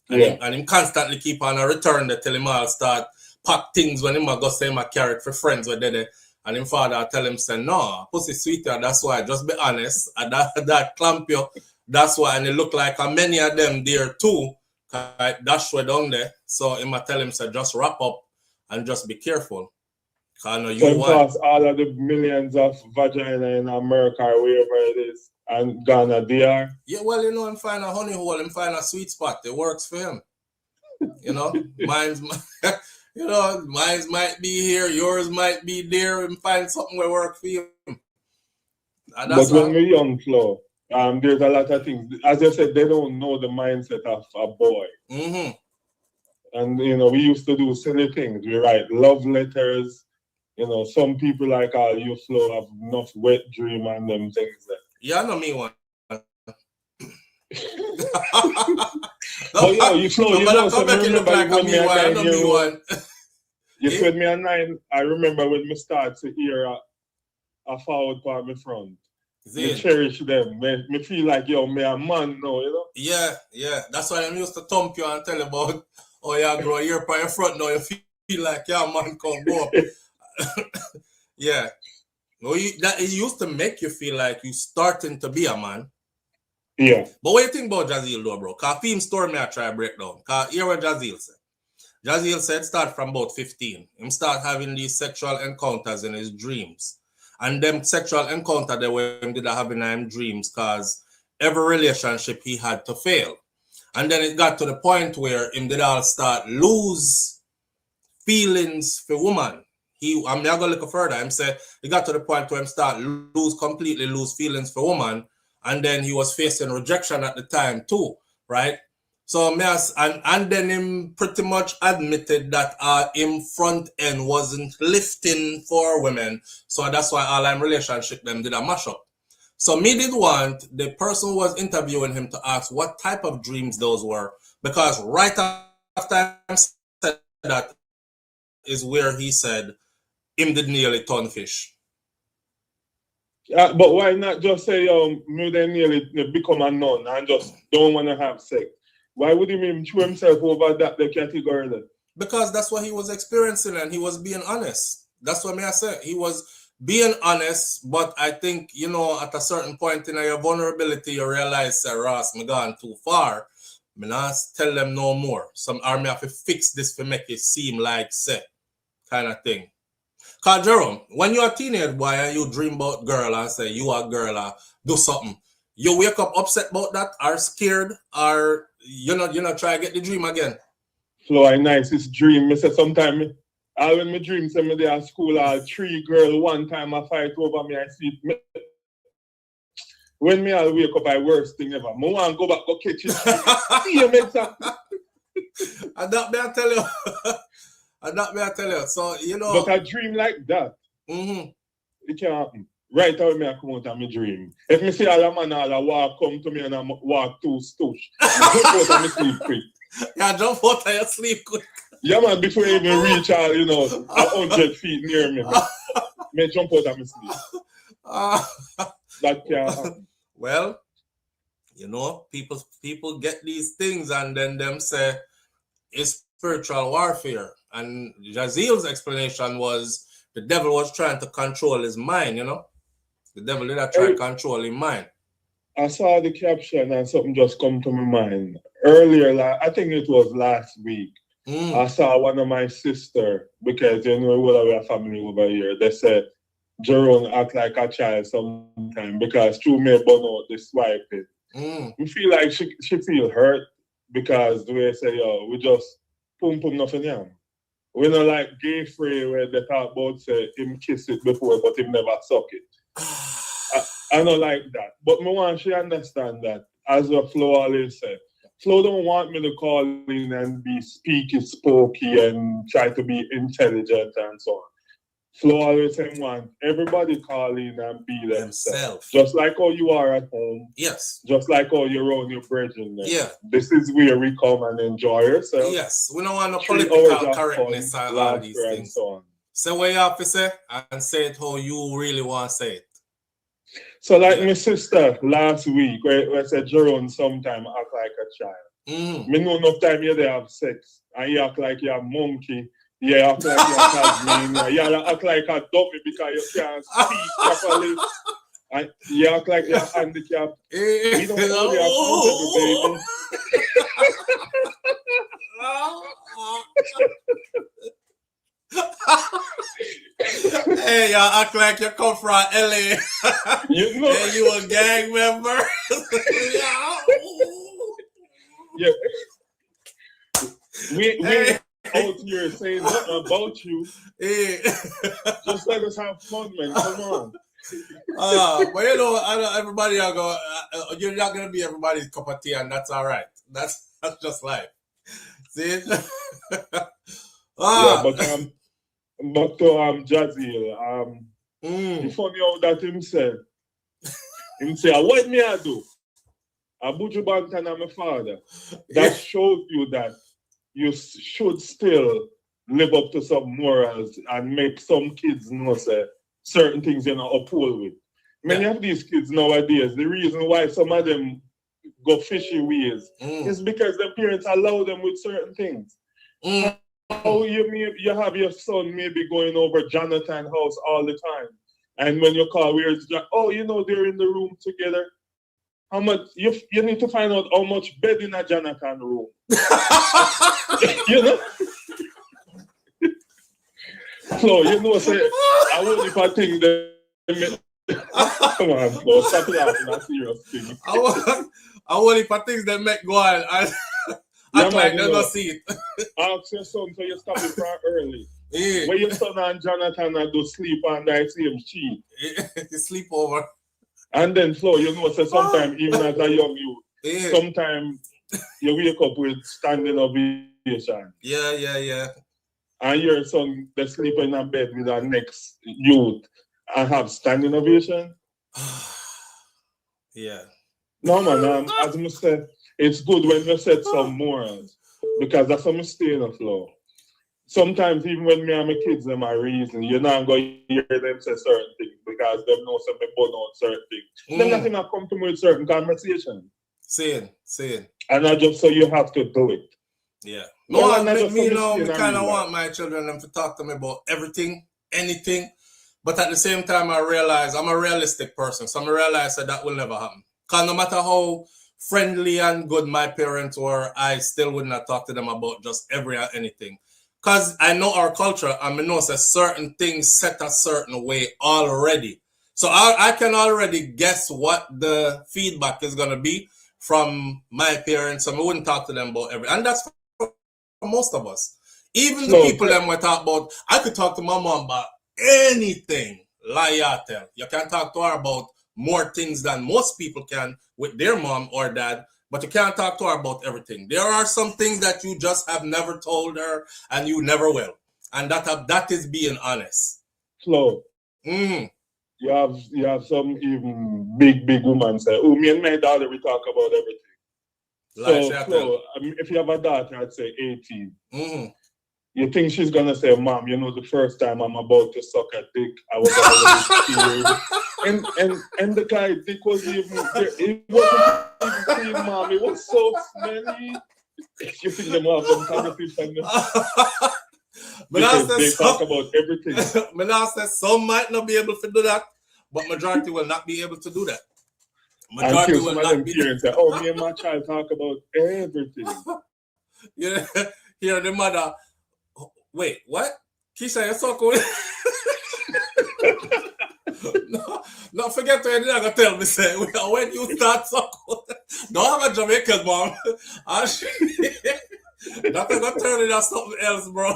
S1: And him constantly keep on a return there till him all start pack things when him go say him a carry it for friends where they and him father tell him say no, pussy sweeter, that's why, just be honest. And that clamp you, that's why, and it look like many of them there too. That's way down there. So him tell him say just wrap up and just be careful. Cause you
S4: pass all of the millions of vagina in America or wherever it is and Ghana DR.
S1: Yeah, well, you know, him find a honey hole, him find a sweet spot. It works for him. You know, mine's might be here, yours might be there, and find something where work for you. that's
S4: But when
S1: all.
S4: we're young, Flo, there's a lot of things. As I said, they don't know the mindset of a boy.
S1: Mm-hmm.
S4: And, we used to do silly things. We write love letters. Some people like you, Flo, have enough wet dream and them things there.
S1: Yeah, I know me one.
S4: But yo, you Flo, so
S1: come back and look
S4: remember
S1: like a
S4: when
S1: me
S4: me a
S1: one. I know me
S4: 9-year-old.
S1: one.
S4: You said me a 9. I remember when me start to hear a forward part of my front. Me cherish them. Me feel like, yo, me a man now,
S1: Yeah. That's why I used to thump you and tell you about, oh, yeah, grow a ear by your front now. You feel like, yeah, man, come go up. Yeah. No, it used to make you feel like you starting to be a man.
S4: Yeah.
S1: But what do you think about Jazeel though, bro? Because film story me I try to break down. Because here what Jazeel said. Jazeel said start from about 15. Him start having these sexual encounters in his dreams. And them sexual encounter they were him did have in his dreams because every relationship he had to fail. And then it got to the point where him did all start lose feelings for woman. I'm not gonna look further. Him say it got to the point where him start completely lose feelings for woman. And then he was facing rejection at the time too, right? So and then him pretty much admitted that him front end wasn't lifting for women. So that's why all I'm relationship them did a mash up. So me did want the person who was interviewing him to ask what type of dreams those were. Because right after I said that is where he said him did nearly ton fish.
S4: But why not just say, me then nearly become a nun and just don't want to have sex? Why would he even throw himself over that the category then?
S1: Because that's what he was experiencing and he was being honest. That's what I said. He was being honest, but I think, at a certain point in your vulnerability, you realize, Ross, me gone too far. Me not tell them no more. Some army have to fix this to make it seem like set kind of thing. Cause Jerome, when you're a teenage boy and you dream about girl and say you are a girl or do something, you wake up upset about that or scared or you're not try to get the dream again.
S4: Flo, I nice this dream. Me say sometime when me dream say me there at school, 3 girl one time I fight over me, I see it. When me I'll wake up, I worst thing ever. Me want to go back go catch it. See you make something.
S1: And that may I tell you. So
S4: But a dream like that, it can happen. Right away, me I come out of my dream. If me see all a man all a walk come to me and I walk too stoosh, I jump out of my sleep quick.
S1: Yeah, jump out of your sleep quick.
S4: Yeah, man, before you even reach all, 100 feet near me, me jump out of my sleep. That can happen.
S1: Well, people get these things and then them say it's spiritual warfare. And Jazeel's explanation was the devil was trying to control his mind, The devil did try to control his mind.
S4: I saw the caption and something just come to my mind. Earlier, I think it was last week, I saw one of my sister, because we have a family over here, they said, Jerome act like a child sometimes because through me burn out the swipe it. We feel like she feel hurt because the way I say, we just pum nothing yam. We not like gay free where they talk about say him kiss it before but him never suck it. I don't like that. But me want she understand that, as a Flo always said, Flo don't want me to call in and be spooky and try to be intelligent and so on. Flo always want everybody call in and be themselves. Just like how you are at home.
S1: Yes.
S4: Just like how you run your bridging.
S1: Yeah.
S4: This is where we come and enjoy yourself.
S1: Yes. We don't want no political correctness and all these things. So what you have to say and say it how you really want to say it.
S4: So like my sister last week, where I said Jerome sometime act like a child. Me know enough time you they have sex and you act like you're a monkey. You act like you're a Tasmania. You act like a dummy because you can't speak properly. And you act like you're handicapped. We don't know you're accountable, baby.
S1: Hey, y'all act like you come from LA. Hey, you a gang member?
S4: Yeah. We out here saying nothing about you.
S1: Hey.
S4: Just let us have fun, man. Come on.
S1: But you know, I know everybody are go. You're not gonna be everybody's cup of tea, and that's all right. That's just life. See?
S4: Yeah, but to Jazzy, the funny how that him say, what me I do? A Buju Banton and my father. That shows you that you should still live up to some morals and make some kids know say certain things you're not uphold with. Many of these kids nowadays, the reason why some of them go fishy ways is because their parents allow them with certain things. How you have your son maybe going over Jonathan's house all the time, and when you call, they're in the room together. How much you need to find out how much bed in a Jonathan room. You know? So say I won't if I think that come on, Flo, stop laughing, that's serious thing.
S1: I won't if I think that make go on. I might never see it.
S4: Ask your son so you stop it from early.
S1: Yeah.
S4: When your son and Jonathan do sleep and I see him cheat.
S1: Sleep over.
S4: And then Flo, so sometimes even as a young youth, sometimes you wake up with standing ovation.
S1: Yeah.
S4: And your son they sleep in a bed with our next youth and have standing ovation.
S1: Yeah.
S4: No man, as I said, it's good when you set some morals because that's a mistake in the flow. Sometimes even when me and my kids them are reason, you're not going to hear them say certain things because they know something about on certain things. Then nothing will come to me with certain conversation.
S1: Saying.
S4: And I just so you have to do it.
S1: Yeah.
S4: I
S1: kind of want my children them to talk to me about everything, anything. But at the same time, I realize I'm a realistic person. So I realize that will never happen. Because no matter how friendly and good my parents were, I still would not talk to them about just anything. Because I know our culture and I know that certain things set a certain way already. So I can already guess what the feedback is going to be from my parents. So I wouldn't talk to them about everything. And that's for most of us. Even the people that we talk about, I could talk to my mom about anything. Tell. You can talk to her about more things than most people can with their mom or dad, but you can't talk to her about everything. There are some things that you just have never told her and you never will. And that is being honest.
S4: Flo, you have some even big women say, me and my daughter, we talk about everything. So, Flo, if you have a daughter, I'd say 18. You think she's going to say, Mom, the first time I'm about to suck a dick, I was a little bit scared. And the guy, dick was even there. It wasn't even clean, Mom. It was so smelly. You think them have them conversation. They talk about everything.
S1: But said some might not be able to do that, but majority will not be able to do that. Majority will not be able to
S4: say, me and my child talk about everything.
S1: Hear the mother. Wait, what? Keisha, you're so cool. No, forget to you're gonna tell me, say, when you start so cool. Don't have a Jamaican mom. That's gonna turn into something else, bro.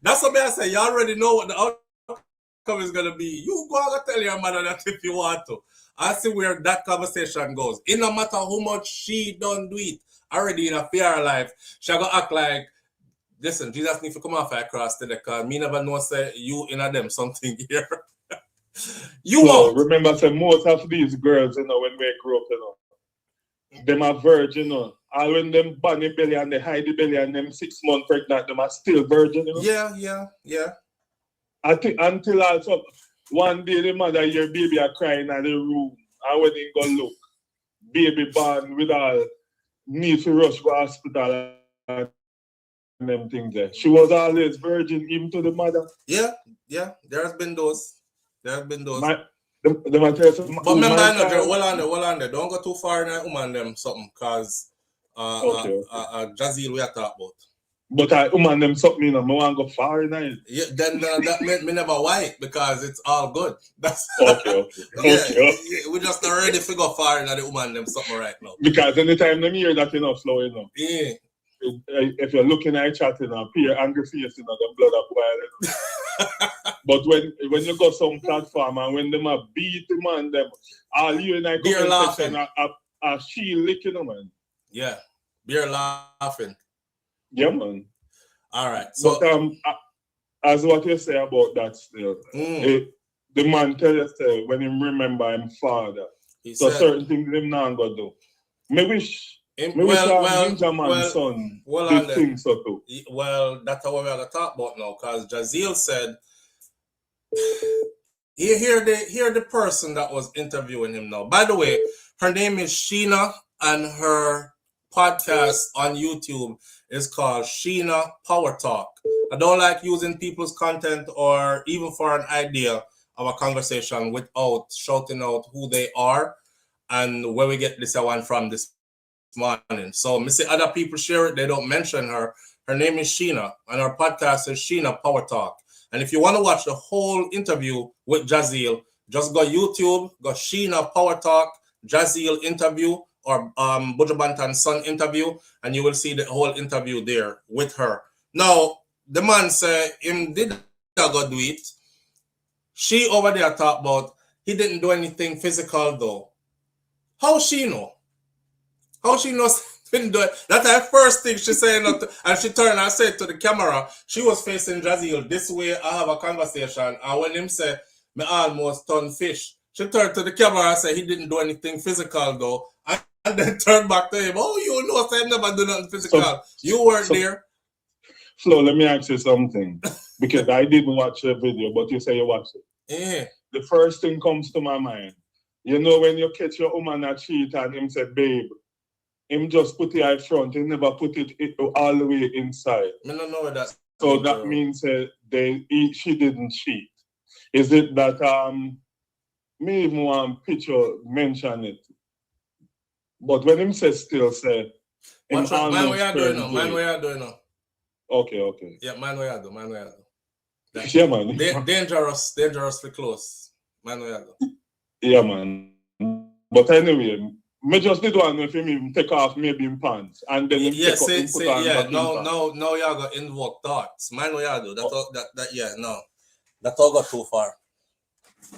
S1: That's what I say. You already know what the outcome is gonna be. You go and tell your mother that if you want to. I see where that conversation goes. It no matter how much she don't do it already in a fair life, she gonna act like, listen, Jesus need to come off across to the car. Me never know say you in a them something here.
S4: Remember, say most of these girls, when they grow up, them are virgin, all when them bunny belly and they hide the belly and them 6 months pregnant, them are still virgin,
S1: Yeah.
S4: I think until also one day the mother your baby are crying in the room, and when they go look, baby born with all need to rush to hospital and them things there. She was always virgin even to the mother.
S1: Yeah. There has been those.
S4: But
S1: remember, well on there. Don't go too far in that woman them something, cause Jazzy we are talking about.
S4: But woman them something, I want to go far in it.
S1: Yeah, then that meant me never white because it's all good. That's
S4: okay.
S1: We just not ready to go far in the woman them something right now.
S4: Because anytime them hear that Flow,
S1: Yeah.
S4: if you're looking at chat, you know, appear angry face, you know, the blood up wild. But when you got some platform and when them are beat the man, them all you in a comment section are she licking them, man.
S1: Yeah, beer laughing.
S4: Yeah, man.
S1: All right. So
S4: but as what you say about that still, the man tell us when he remember him father, so said, certain things him not gonna do. Me wish Ninja Man's son did things so too.
S1: Well, that's what we're gonna talk about now, because Jazeel said you hear the person that was interviewing him now. By the way, her name is Sheena, and her podcast on YouTube is called Sheena Power Talk. I don't like using people's content or even for an idea of a conversation without shouting out who they are and where we get this one from this morning. So I see other people share it, they don't mention her. Her name is Sheena, and her podcast is Sheena Power Talk. And if you want to watch the whole interview with Jazeel, just go YouTube, go Sheena Power Talk, Jazeel interview, or Buju Banton's son interview, and you will see the whole interview there with her. Now, the man say him did go do it. She over there talk about he didn't do anything physical though. How she know? How she knows didn't do it? That's her first thing she saying, and she turned and said to the camera, she was facing Jazeel this way. I have a conversation, and when him say, me almost turn fish, she turned to the camera and said he didn't do anything physical though, and then turned back to him. Oh, you know, I never do nothing physical. You weren't there.
S4: Flo, let me ask you something, because I didn't watch the video, but you say you watched it.
S1: Yeah.
S4: The first thing comes to my mind. You know when you catch your woman a cheat and him say, babe, him just put it out front, he never put it all the way inside.
S1: I don't know that.
S4: So that means she didn't cheat. Is it that me even one picture mention it? But when him still say,
S1: man, what you doing now? Man, what you doing now?
S4: Okay.
S1: Yeah, man, what you do?
S4: Yeah, man.
S1: Dangerously close. Man, what you do?
S4: Yeah, man. But anyway, me just did one if him even take off maybe in pants and then
S1: no, y'all got invoke thoughts. Man, what you do? That all got too far.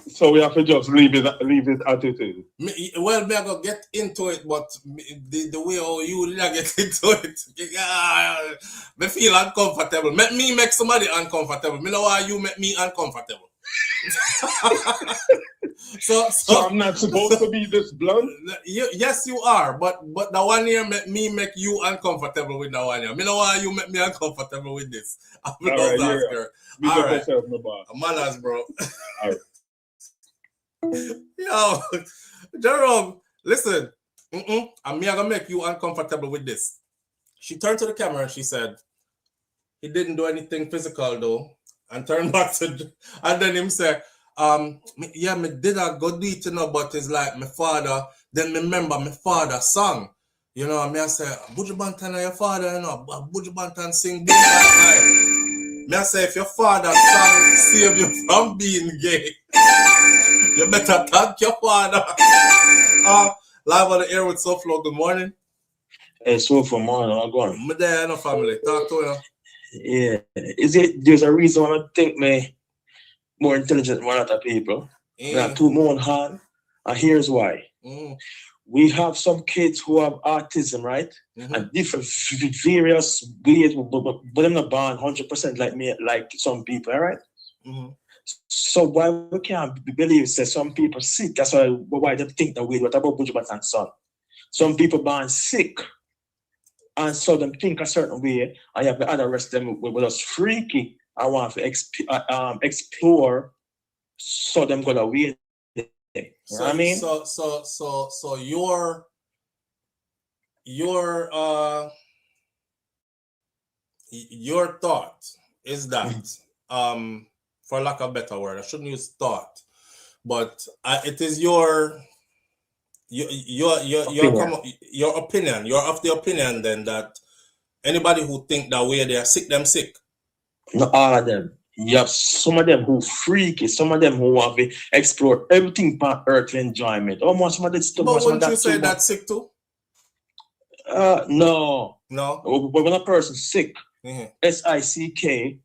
S4: So we have to just leave it at it is.
S1: Well, me I go get into it, but the way how you get into it, me feel uncomfortable. Make somebody uncomfortable. Me know why you make me uncomfortable. So
S4: I'm not supposed to be this blunt?
S1: Yes, you are, but the one here make you uncomfortable with the one here. Me know why you make me uncomfortable with this. I'm all right. Manners, bro. All right. Yo, Jerome, listen. I'm gonna make you uncomfortable with this. She turned to the camera and she said, he didn't do anything physical though, and turned back to, and then him say, me did a good do it, you know, but it's like my father, then remember my father song. You know, I say, Buju Banton and your father, you know, Buju Banton sing Be Like I say, if your father song save you from being gay, you better thank your father. Live on the air with SouFLo. Good morning.
S5: Hey, SouFLo, morning. I'm going.
S1: I'm there, no family. Talk to you.
S5: Yeah. There's a reason why I think me more intelligent than other people. Not too more hard. And here's why. We have some kids who have autism, right? And different various ways, but they're not born 100% like me, like some people, all right? So why we can't believe that some people sick? That's why they think that way. What about Buju Banton's son? Some people born sick, and so them think a certain way. I have the other rest of them with us freaky. I want to explore, so them go away. You know what I mean?
S1: So your thought is that for lack of a better word, I shouldn't use thought, but it is your opinion. You're of the opinion then that anybody who think that way they are sick, them sick.
S5: Not all of them. You have some of them who freaky, some of them who want to explore everything on earth for enjoyment. Almost some of this stuff.
S1: But wouldn't you say that's sick too?
S5: No.
S1: No.
S5: When a person's sick, SICK,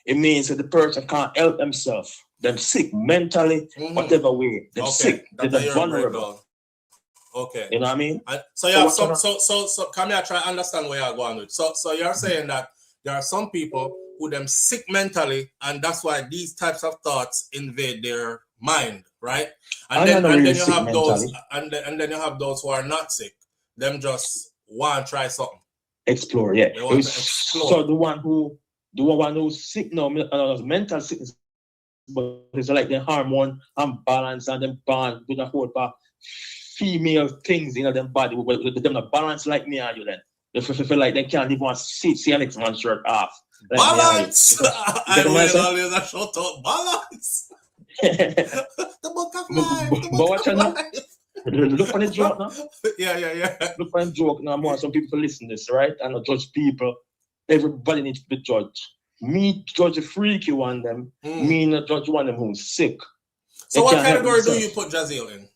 S5: it means that the person can't help themselves. They're sick mentally, whatever way. They're sick. They're vulnerable.
S1: Okay.
S5: You know what I mean?
S1: So yeah, so come here, try to understand where you're going with. So you're saying that there are some people who them sick mentally, and that's why these types of thoughts invade their mind, right? And then you have those, and then you have those who are not sick. Them just want to try something.
S5: Explore, yeah.
S1: They want to explore.
S5: So the one who's sick, no, mental sickness, but it's like the hormone unbalance and them bond with a whole part female things in them body, with them not balance like me and you then. They feel like they can't even see an next man's shirt off. Like
S1: balance! I will always a shout out balance! The book of life!
S5: Look for the joke now.
S1: Yeah.
S5: Look for the joke now. More some people listen to this, right? And not judge people. Everybody needs to be judged. Me judge a freaky one them. Me not judge one them who's sick.
S1: So what category do you put Jazeel in?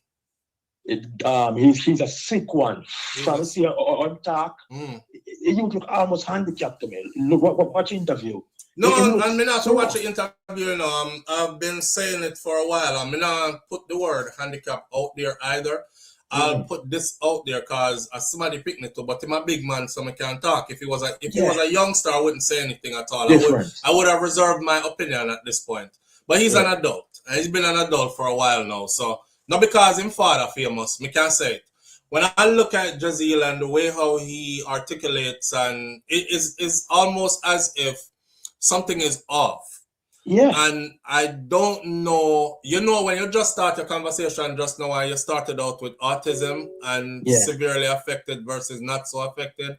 S5: He's a sick one. From see on talk, you look almost handicapped to me. Look, watch interview.
S1: No, I'm not to watch the interview. You know, I've been saying it for a while. I'm not put the word handicap out there either. I'll put this out there because somebody picked me too. But I'm a big man, so I can't talk. If he was a youngster, I wouldn't say anything at all. I would have reserved my opinion at this point. But he's an adult, and he's been an adult for a while now. So. Not because him father famous, me can't say it. When I look at Jazeel and the way how he articulates, and it is almost as if something is off.
S5: Yeah.
S1: And I don't know, when you just start your conversation just now, and you started out with autism and severely affected versus not so affected.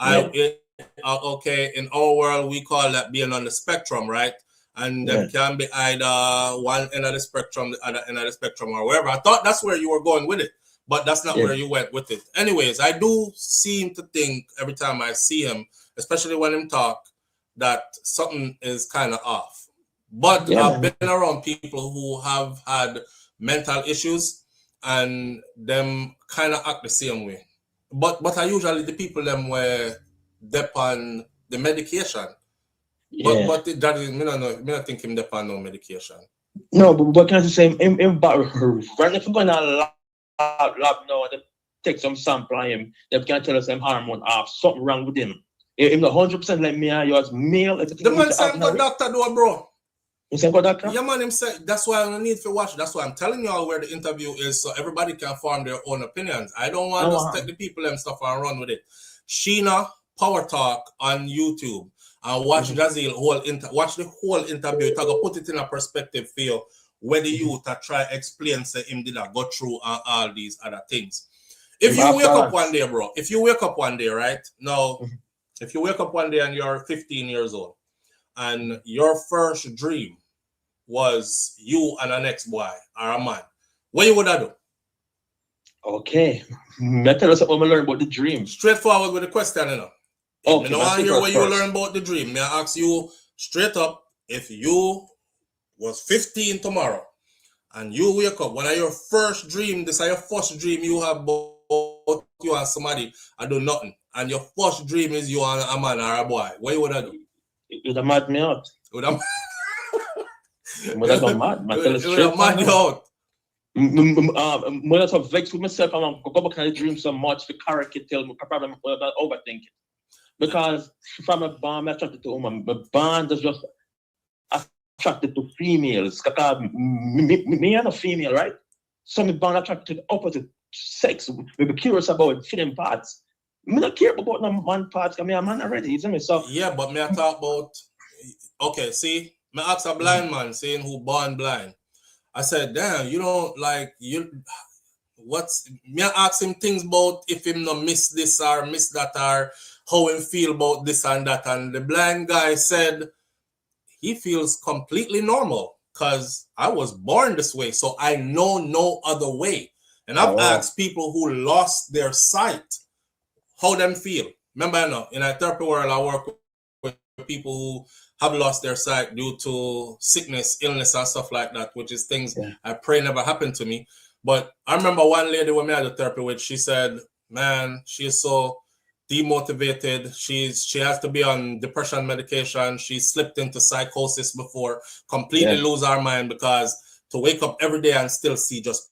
S1: Okay, in our world, we call that being on the spectrum, right? And them can be either one end of the spectrum, the other end of the spectrum, or wherever. I thought that's where you were going with it, but that's not where you went with it. Anyways, I do seem to think every time I see him, especially when him talk, that something is kind of off. But I've been around people who have had mental issues, and them kind of act the same way. But I usually the people them were depend the medication.
S5: Yeah.
S1: But that is, me not think him depend on medication.
S5: No, but can I say him right if you're going to lab now and take some sample on him, they can tell us some hormone off, something wrong with him. If not 100% like me and you as male,
S1: the man say I'm good doctor though, bro.
S5: You say good doctor?
S1: Yeah, man, him say that's why I don't need to watch. That's why I'm telling you all where the interview is, so everybody can form their own opinions. I don't want to take the people and stuff and run with it. Sheena Power Talk on YouTube. And watch Jazeel watch the whole interview. To put it in a perspective for you, where the youth try explain say him did go through all these other things. If you wake up one day, bro, right now, if you wake up one day and you're 15 years old, and your first dream was you and an ex-boy or a man, what you would I do?
S5: Okay, tell us what we learn about the dream.
S1: Straightforward with the question, you know.
S5: Okay,
S1: I don't want to hear what you learn about the dream. May I ask you straight up, if you was 15 tomorrow and you wake up, one of your first dream, this is your first dream you have about you and somebody and do nothing, and your first dream is you and a man or a boy, what you would I do?
S5: It would have mad me out.
S1: It would have
S5: mad.
S1: It would have mad you out.
S5: When I was vexed with myself, I'm going to go back and dream so much, the character tell me, probably overthinking. Because from a band, I'm attracted to women. The band is just attracted to females. Because me and a female, right? So my band attracted to the opposite sex. We be curious about feeling parts. I don't care about no man parts. I mean, I'm a man already, isn't it? So
S1: yeah, but me I talk about. Okay, see, me ask a blind man saying who born blind. I said, damn, you don't like you. What's me? I ask him things about if him no miss this or miss that or how him feel about this and that, and the blind guy said he feels completely normal because I was born this way, so I know no other way. And I've asked people who lost their sight how them feel. Remember, I know in a therapy world, I work with people who have lost their sight due to sickness, illness, and stuff like that, which is things I pray never happened to me. But I remember one lady when I had a therapy with, she said, man, she is so demotivated. She has to be on depression medication. She slipped into psychosis before, completely lose her mind, because to wake up every day and still see just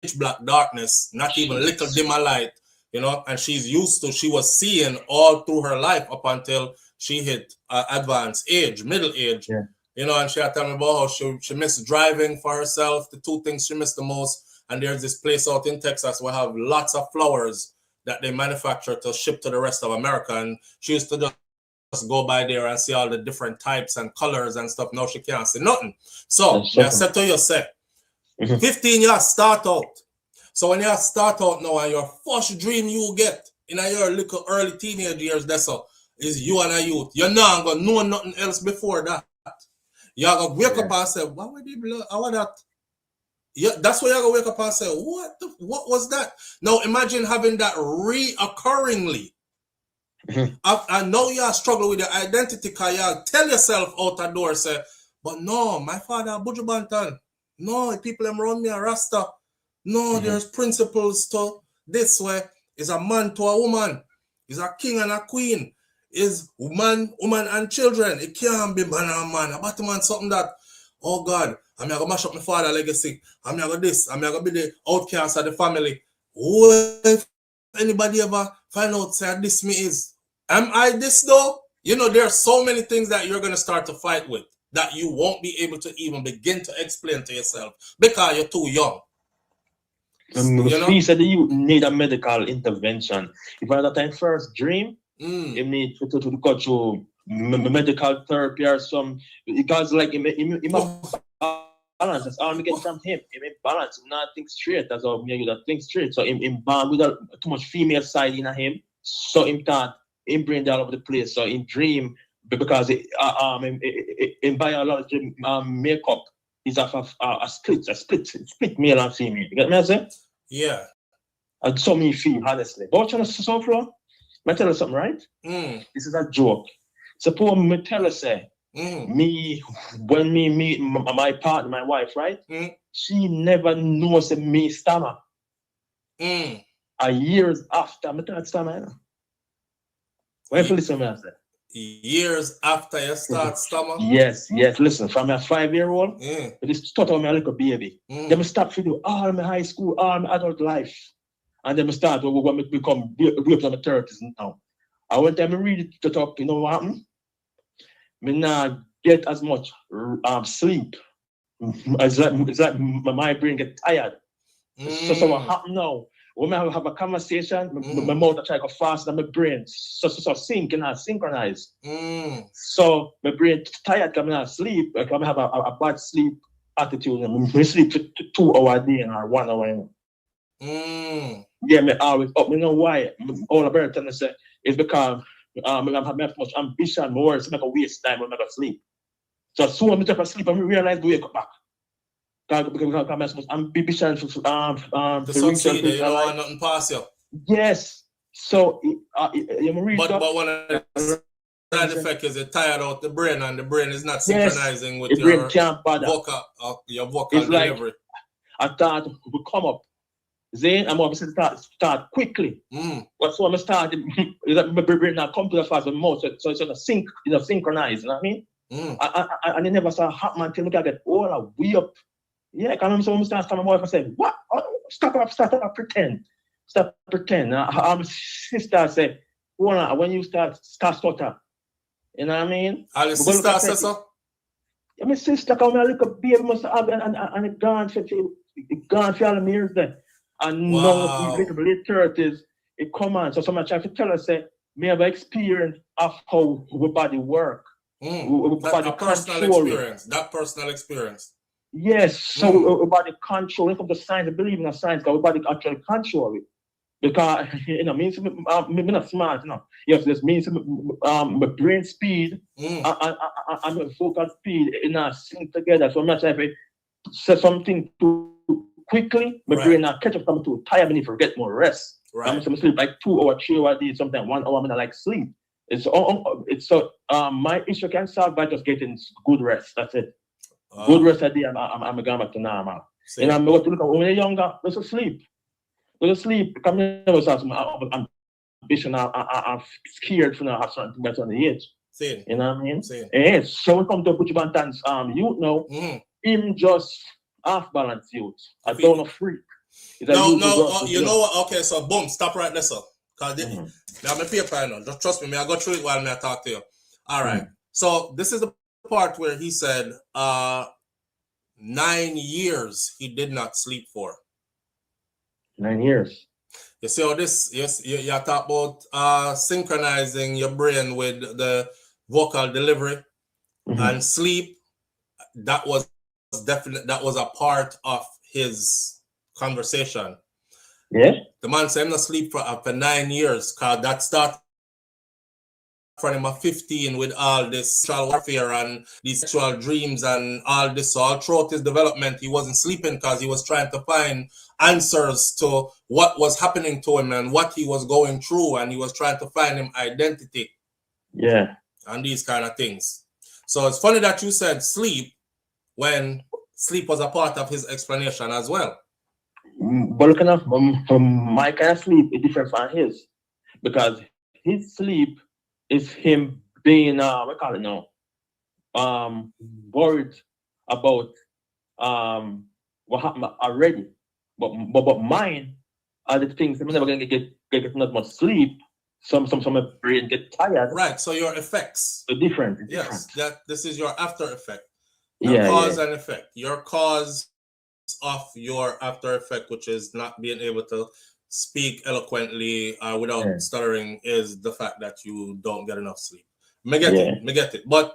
S1: pitch black darkness, not even little dimmer light, you know, and she was seeing all through her life up until she hit advanced age, middle age, you know, and she had told me about how she missed driving for herself, the two things she missed the most. And there's this place out in Texas where have lots of flowers that they manufacture to ship to the rest of America. And she used to just go by there and see all the different types and colors and stuff. Now she can't see nothing. So I said to you, 15 years start out. So when you start out now and your first dream you get in your little early teenage years, that's all, is you and a youth. You're not going to know nothing else before that. You're going to wake up and say, what would you blood? I want that. Yeah, that's why you're going to wake up and say, what was that? Now imagine having that reoccurringly. I know you struggle with your identity because you tell yourself out the door, say, but no, my father, Buju Banton. No, people around me are Rasta. No, there's principles to this way. Is a man to a woman. Is a king and a queen. Is woman and children. It can't be man and man. About man something that, oh God, I'm going to mash up my father's legacy. I'm going to this. I'm going to be the outcast of the family. If anybody ever find out, say this me is, am I this though? You know, there are so many things that you're going to start to fight with that you won't be able to even begin to explain to yourself because you're too young.
S5: You know? He said that you need a medical intervention. If I had that first dream, you need to go through medical therapy or some, because like it balance. That's all I get from him. He may balance, not think straight. That's all me that think straight. So him born with too much female side in him. So him can't brain all over the place. So in dream, because in biology, makeup is a split male and female. You get me? I say?
S1: Yeah.
S5: And so me feel honestly. But what you know, SouFLo? I tell you something, right? This is a joke. Suppose me tell you say, me when me meet my partner, my wife, right? She never knows me stammer. A years after me start stammer, you know. When you listen to me, I say.
S1: Years after you start stammer?
S5: Yes. Listen, from a 5-year-old, it is taught me a little baby. Then I start to do all my high school, all my adult life. And then I start when I become grew up in my 30s now. I went there, I read it up, you know what happened? I now get as much sleep. It's like my brain get tired. So what happened now? When I have a conversation, my mouth try to go faster than my brain. So sync and not synchronize. So my brain tired because I sleep. I have a bad sleep attitude. I sleep for 2 hours a day or 1 hour. Yeah, me always up. You know why? All the better than I say is because I have much ambition, more. It's like a waste time when I sleep. So as soon as I take a sleep, I realize to wake up back. Because I have much ambition to
S1: succeed. You don't want nothing past you.
S5: Yes. So you read
S1: but one of the side effects is you're tired out the brain, and the brain is not synchronizing with your vocal delivery.
S5: I thought would come up. Then I'm obviously start quickly. But so I'm starting my brain not come to the fast more, so it's gonna synchronize, you know what I mean? And it never saw happen until I get all way up. Yeah, I remember someone starts coming wife and say, what? Stop pretend. Stop pretend. My sister said, when you start stutter. You know what I mean?
S1: All your sister says so?
S5: Yeah, my sister come and look a baby must have and it gone for all the years then. And now in the late 30s, it come on. So someone try to tell us say, me have experience of how our body work.
S1: That personal experience.
S5: Yes, so our body control. When it comes to science, I believe in science, because our body actually control it. Because, you know, means I'm not smart, you know. Yes, this means my brain speed and my vocal speed sync together. So I'm not trying to say something too quickly, my brain not catch up, something too tired, I need to get more rest. I'm sleep like 2 or 3 hours a day, sometimes 1 hour, I like sleep. My issue can solve by just getting good rest. That's it. Good rest a day, I'm going back to normal. And I'm going to look at when you're younger, go to sleep. Come here, I'm ambition are scared for not have something better on the edge.
S1: Same.
S5: You know what I mean?
S1: Same.
S5: Yes. So when it comes to Buju Banton's youth now, him just half balance youth. I don't know freak.
S1: No, you know what? Okay, so boom, stop right there, sir. Cause now my paper, now. Just trust me, I go through it while I talk to you. All right. So this is the part where he said 9 years he did not sleep for.
S5: 9 years.
S1: You see how this? Yes, you talk about synchronizing your brain with the vocal delivery and sleep. That was definitely a part of his conversation.
S5: Yeah.
S1: The man said I'm not sleep for 9 years, cause that started from him at 15 with all this sexual warfare and these sexual dreams and all this. So all throughout his development, he wasn't sleeping because he was trying to find answers to what was happening to him and what he was going through, and he was trying to find him identity.
S5: Yeah.
S1: And these kind of things. So it's funny that you said sleep when sleep was a part of his explanation as well.
S5: But looking at my kind of sleep is different from his, because his sleep is him being what call it now, worried about what happened already. But mine are the things I'm never gonna get not much sleep. Some my brain get tired.
S1: Right. So your effects.
S5: So different.
S1: Yes.
S5: Different.
S1: This is your after effect.
S5: Yeah.
S1: Cause and effect. Your cause of your after effect, which is not being able to speak eloquently without stuttering, is the fact that you don't get enough sleep. Me get it. But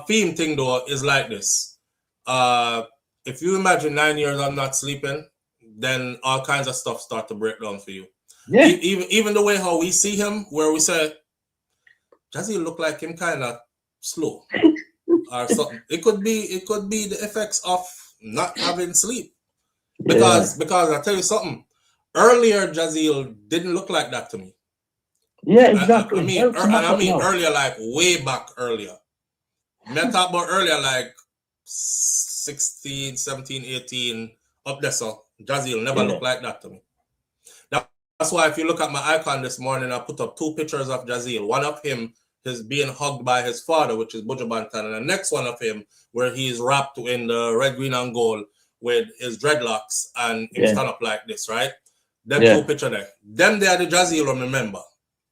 S1: theme thing though is like this. If you imagine 9 years I'm not sleeping, then all kinds of stuff start to break down for you.
S5: Yeah.
S1: Even the way how we see him, where we say, does he look like him kind of slow or something? It could be the effects of not having sleep. Because I tell you something, earlier Jazeel didn't look like that to me.
S5: Yeah, exactly.
S1: I mean earlier, like way back earlier. I talk about earlier, like 16, 17, 18, up there. So Jazeel never looked like that to me. That's why if you look at my icon this morning, I put up 2 pictures of Jazeel. One of him is being hugged by his father, which is Buju Banton, and the next one of him where he's wrapped in the red, green, and gold with his dreadlocks and him stand up like this, right? Them 2 pictures there. Them they are the Jazeel I remember.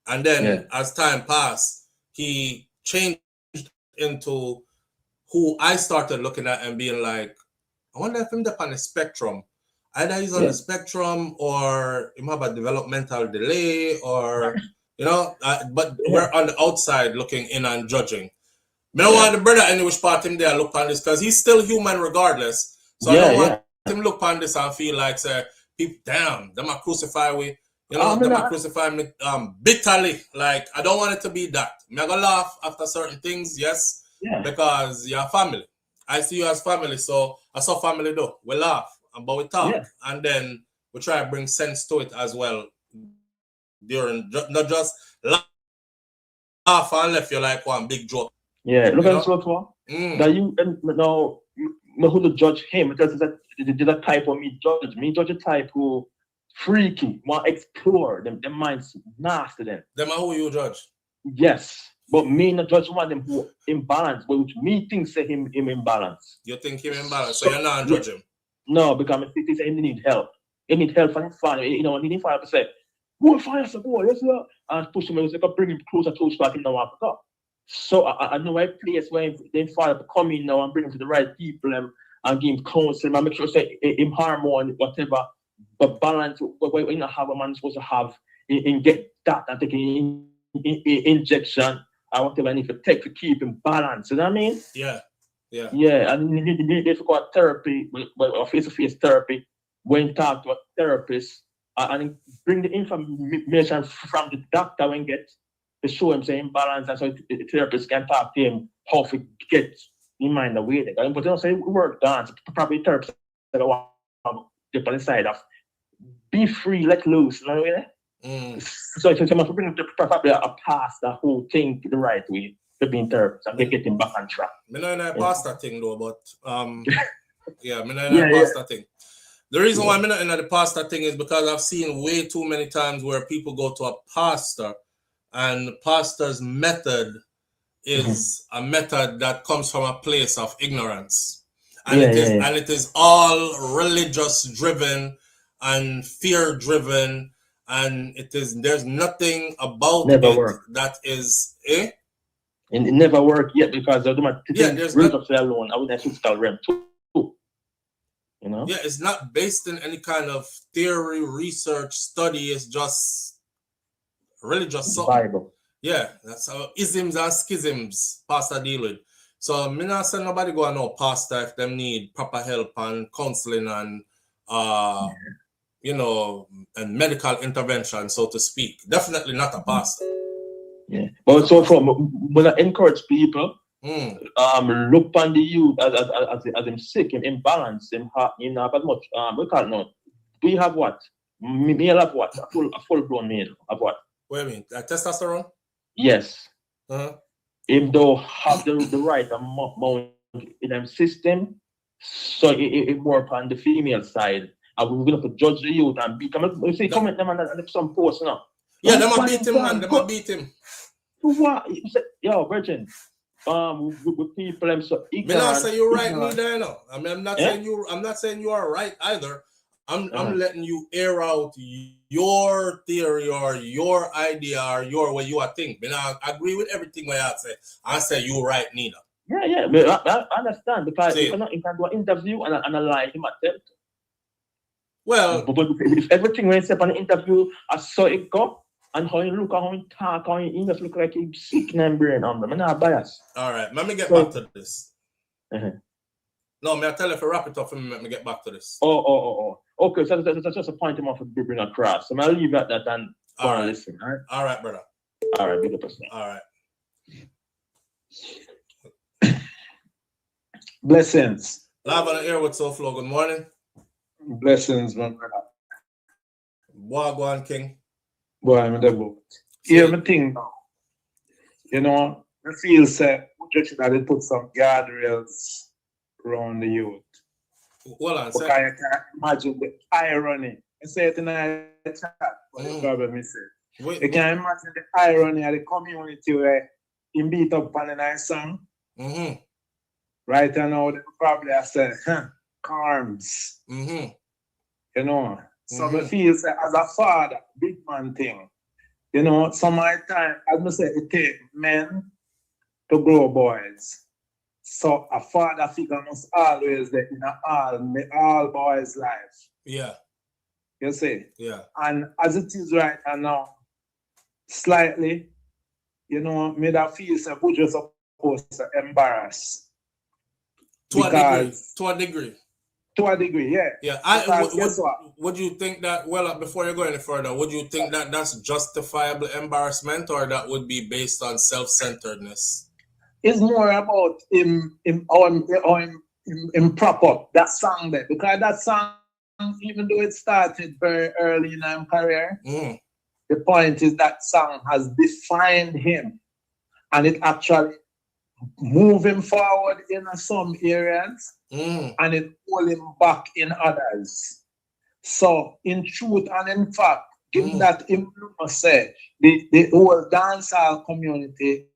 S1: And then as time passed, he changed into who I started looking at and being like, I wonder if he's on the spectrum. Either he's on the spectrum or he have a developmental delay or, you know, but we're on the outside looking in and judging. I don't want the brother any which part him there look on this because he's still human regardless. So I don't want him look on this and feel like, say, people, damn, them are crucify me. You know, them are crucify me bitterly. Like, I don't want it to be that. I'm going to laugh after certain things, yes, because you're family. I see you as family, so I saw family do. We laugh. But we talk, and then we try to bring sense to it as well. During not just laugh and left you like one big joke.
S5: Yeah, look at SouFLoTV. Now you now who to judge him because it's a type of me judge. Me judge a type who freaky, want to explore them. Their minds nasty them.
S1: Them are who you judge.
S5: Yes. But me not judge one of them who imbalance, but which me think say him imbalance.
S1: You think him imbalance, so you're not judge him. No,
S5: because he say he need help. He need help from his father. You know, he need father to say, "Go find us a boy, yes sir," and push him. Like, bring him closer to his spot. He don't want to go. So I know a place where they father to come in now and bring him to the right people and give him counsel and make sure say him hormone whatever, but balance what you know have a man supposed to have in get that and take an injection or whatever I need to take to keep him balanced. You know what I mean?
S1: Yeah.
S5: Yeah, and you need to go to therapy, face-to-face therapy, when you talk to a therapist, and bring the information from the doctor and get to show him saying balance, and so the therapist can talk to him how to get in mind the way they got. But they don't say work dance, probably therapist that I want to dip on the side of be free, let loose, you know what I mean? So you must bring him to probably a pass the whole thing the right way. Being therapist and get him back on track.
S1: Me know a pasta thing though, but me know a pasta thing. The reason why I'm not in the pastor thing is because I've seen way too many times where people go to a pastor and the pastor's method is a method that comes from a place of ignorance. And it is all religious driven and fear driven, and there's nothing about it that is
S5: And it never worked yet because they're doing alone. I wouldn't physical realm too. You know?
S1: Yeah, it's not based in any kind of theory, research, study. It's just religious something.
S5: Bible.
S1: Yeah, that's how isms and schisms pastor deal with. So me not say nobody go and know pastor if them need proper help and counseling and and medical intervention, so to speak. Definitely not a pastor.
S5: Yeah. But so when I encourage people, look upon the youth as them sick, him imbalanced, him but much we can't know. We have what? Male of what? A full blown male of what?
S1: What do you mean? Testosterone?
S5: Yes. Him though have the right amount in them system, so it work on the female side. And we're gonna judge the youth and beat them. You see, comment them and some posts now.
S1: Yeah, they might beat him, man. They might beat him.
S5: What? Yo, Virgin. With people, I'm so ignorant.
S1: Me not say you're right neither, you know. I mean, I'm not saying you are right either. I'm letting you air out your theory or your idea or your way you are think. I agree with everything what I say. I say you're right neither.
S5: Yeah. But I understand because you can do an interview and lie him attempt.
S1: Well,
S5: but if everything when you say on the interview, I saw it go. And how you look, how you talk, how you just look like you sick in brain. I'm not biased.
S1: All right, let me get back to this. No, may I tell you if you wrap it up and let me get back to this.
S5: Oh. Okay, so that's just a point him off of bring across. So I'll leave at that and go and listen. All right?
S1: All right, brother.
S5: All right, big up.
S1: All
S6: right. Blessings.
S1: Live on the air with SouFLo. Good morning.
S6: Blessings, my brother.
S1: Wagwan King.
S6: Boy, I'm in the boat. Hear me thing now. You know, I feel that they put some guardrails around the youth.
S1: Hold on,
S6: because I can't imagine the irony. I say it in a chat, but the problem is it. You can imagine the irony of the community where you beat up on a nice song. Right now, they probably have said, Carms. You know. So I feel that as a father, big man thing, you know, some of the time, as I say, it takes men to grow boys. So a father figure must always be in all boys' life.
S1: Yeah.
S6: You see?
S1: Yeah.
S6: And as it is right now, slightly, you know, me that feel that Buju supposed to embarrass.
S1: To a degree.
S6: To a degree, yeah.
S1: Yeah. Would you think that, well, before you go any further, would you think that that's justifiable embarrassment or that would be based on self-centeredness?
S6: It's more about him prop up that song there. Because that song, even though it started very early in his career, the point is that song has defined him. And it actually moved him forward in some areas. And it pulled him back in others. So, in truth and in fact, given that him said, the whole dancehall community,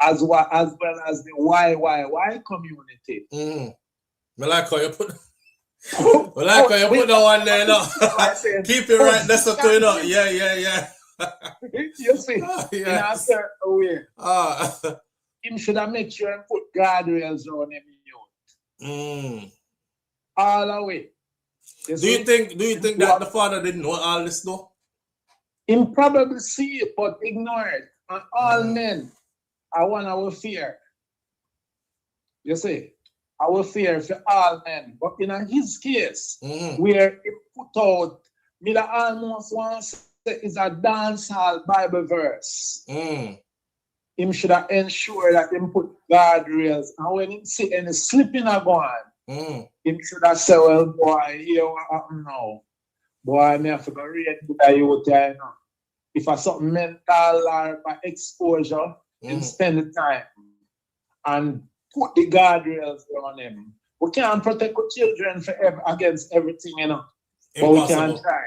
S6: as well as the YYY community.
S1: I like how you put. I like how you put that one there, no. Keep it right next to it, no. Yeah.
S6: You see, in a certain way, him should have made sure and put guardrails on him. All the way.
S1: Do you think that the father didn't know all this though?
S6: Him probably see it but ignore it. And all men are one our fear. You see, our fear for all men. But in his case, where he put out, me that almost want to say is a dancehall Bible verse. Him should have ensured that him put guardrails. And when he see any slipping a gone, him should have said, well, boy, here what happened now? Boy, I have to go read that you know. If I something mental or exposure, him spend the time and put the guardrails on him. We can't protect our children forever against everything, you know. But we can try.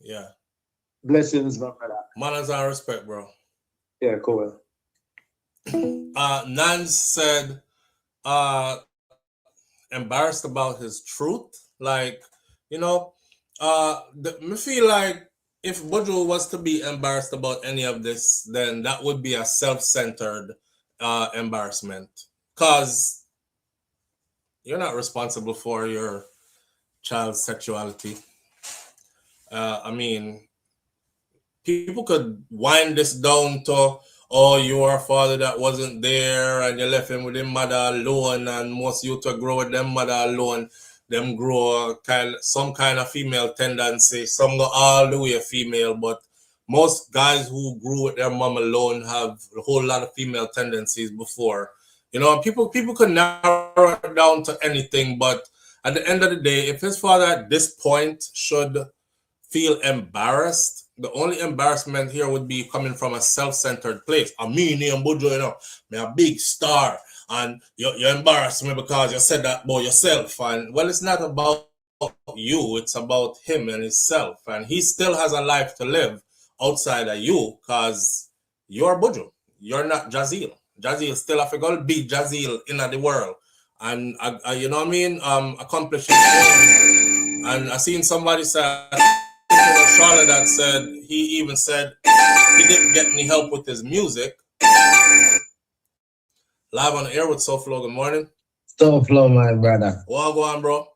S1: Yeah.
S6: Blessings, my brother.
S1: Manners and respect, bro.
S6: Yeah, cool.
S1: Nance said, embarrassed about his truth. Like, you know, me feel like if Buju was to be embarrassed about any of this, then that would be a self-centered embarrassment. Because you're not responsible for your child's sexuality. I mean, people could wind this down to, oh, you are a father that wasn't there and you left him with his mother alone, and most youth to grow with them mother alone. Them grow some kind of female tendency. Some go all the way female, but most guys who grew with their mom alone have a whole lot of female tendencies before. You know, people could narrow it down to anything, but at the end of the day, if his father at this point should feel embarrassed, the only embarrassment here would be coming from a self-centered place. I mean, Buju, you know, me a big star, and you embarrass me because you said that about yourself. And well, it's not about you, it's about him and himself. And he still has a life to live outside of you, because you're Buju. You're not Jazeel. Jazeel still have to go be Jazeel in the world. And you know what I mean? Accomplishing things. And I seen somebody say, Charlotte, that said, he even said he didn't get any help with his music. Live on the air with SouFLo, good morning.
S7: SouFLo, my brother.
S1: What go on, bro?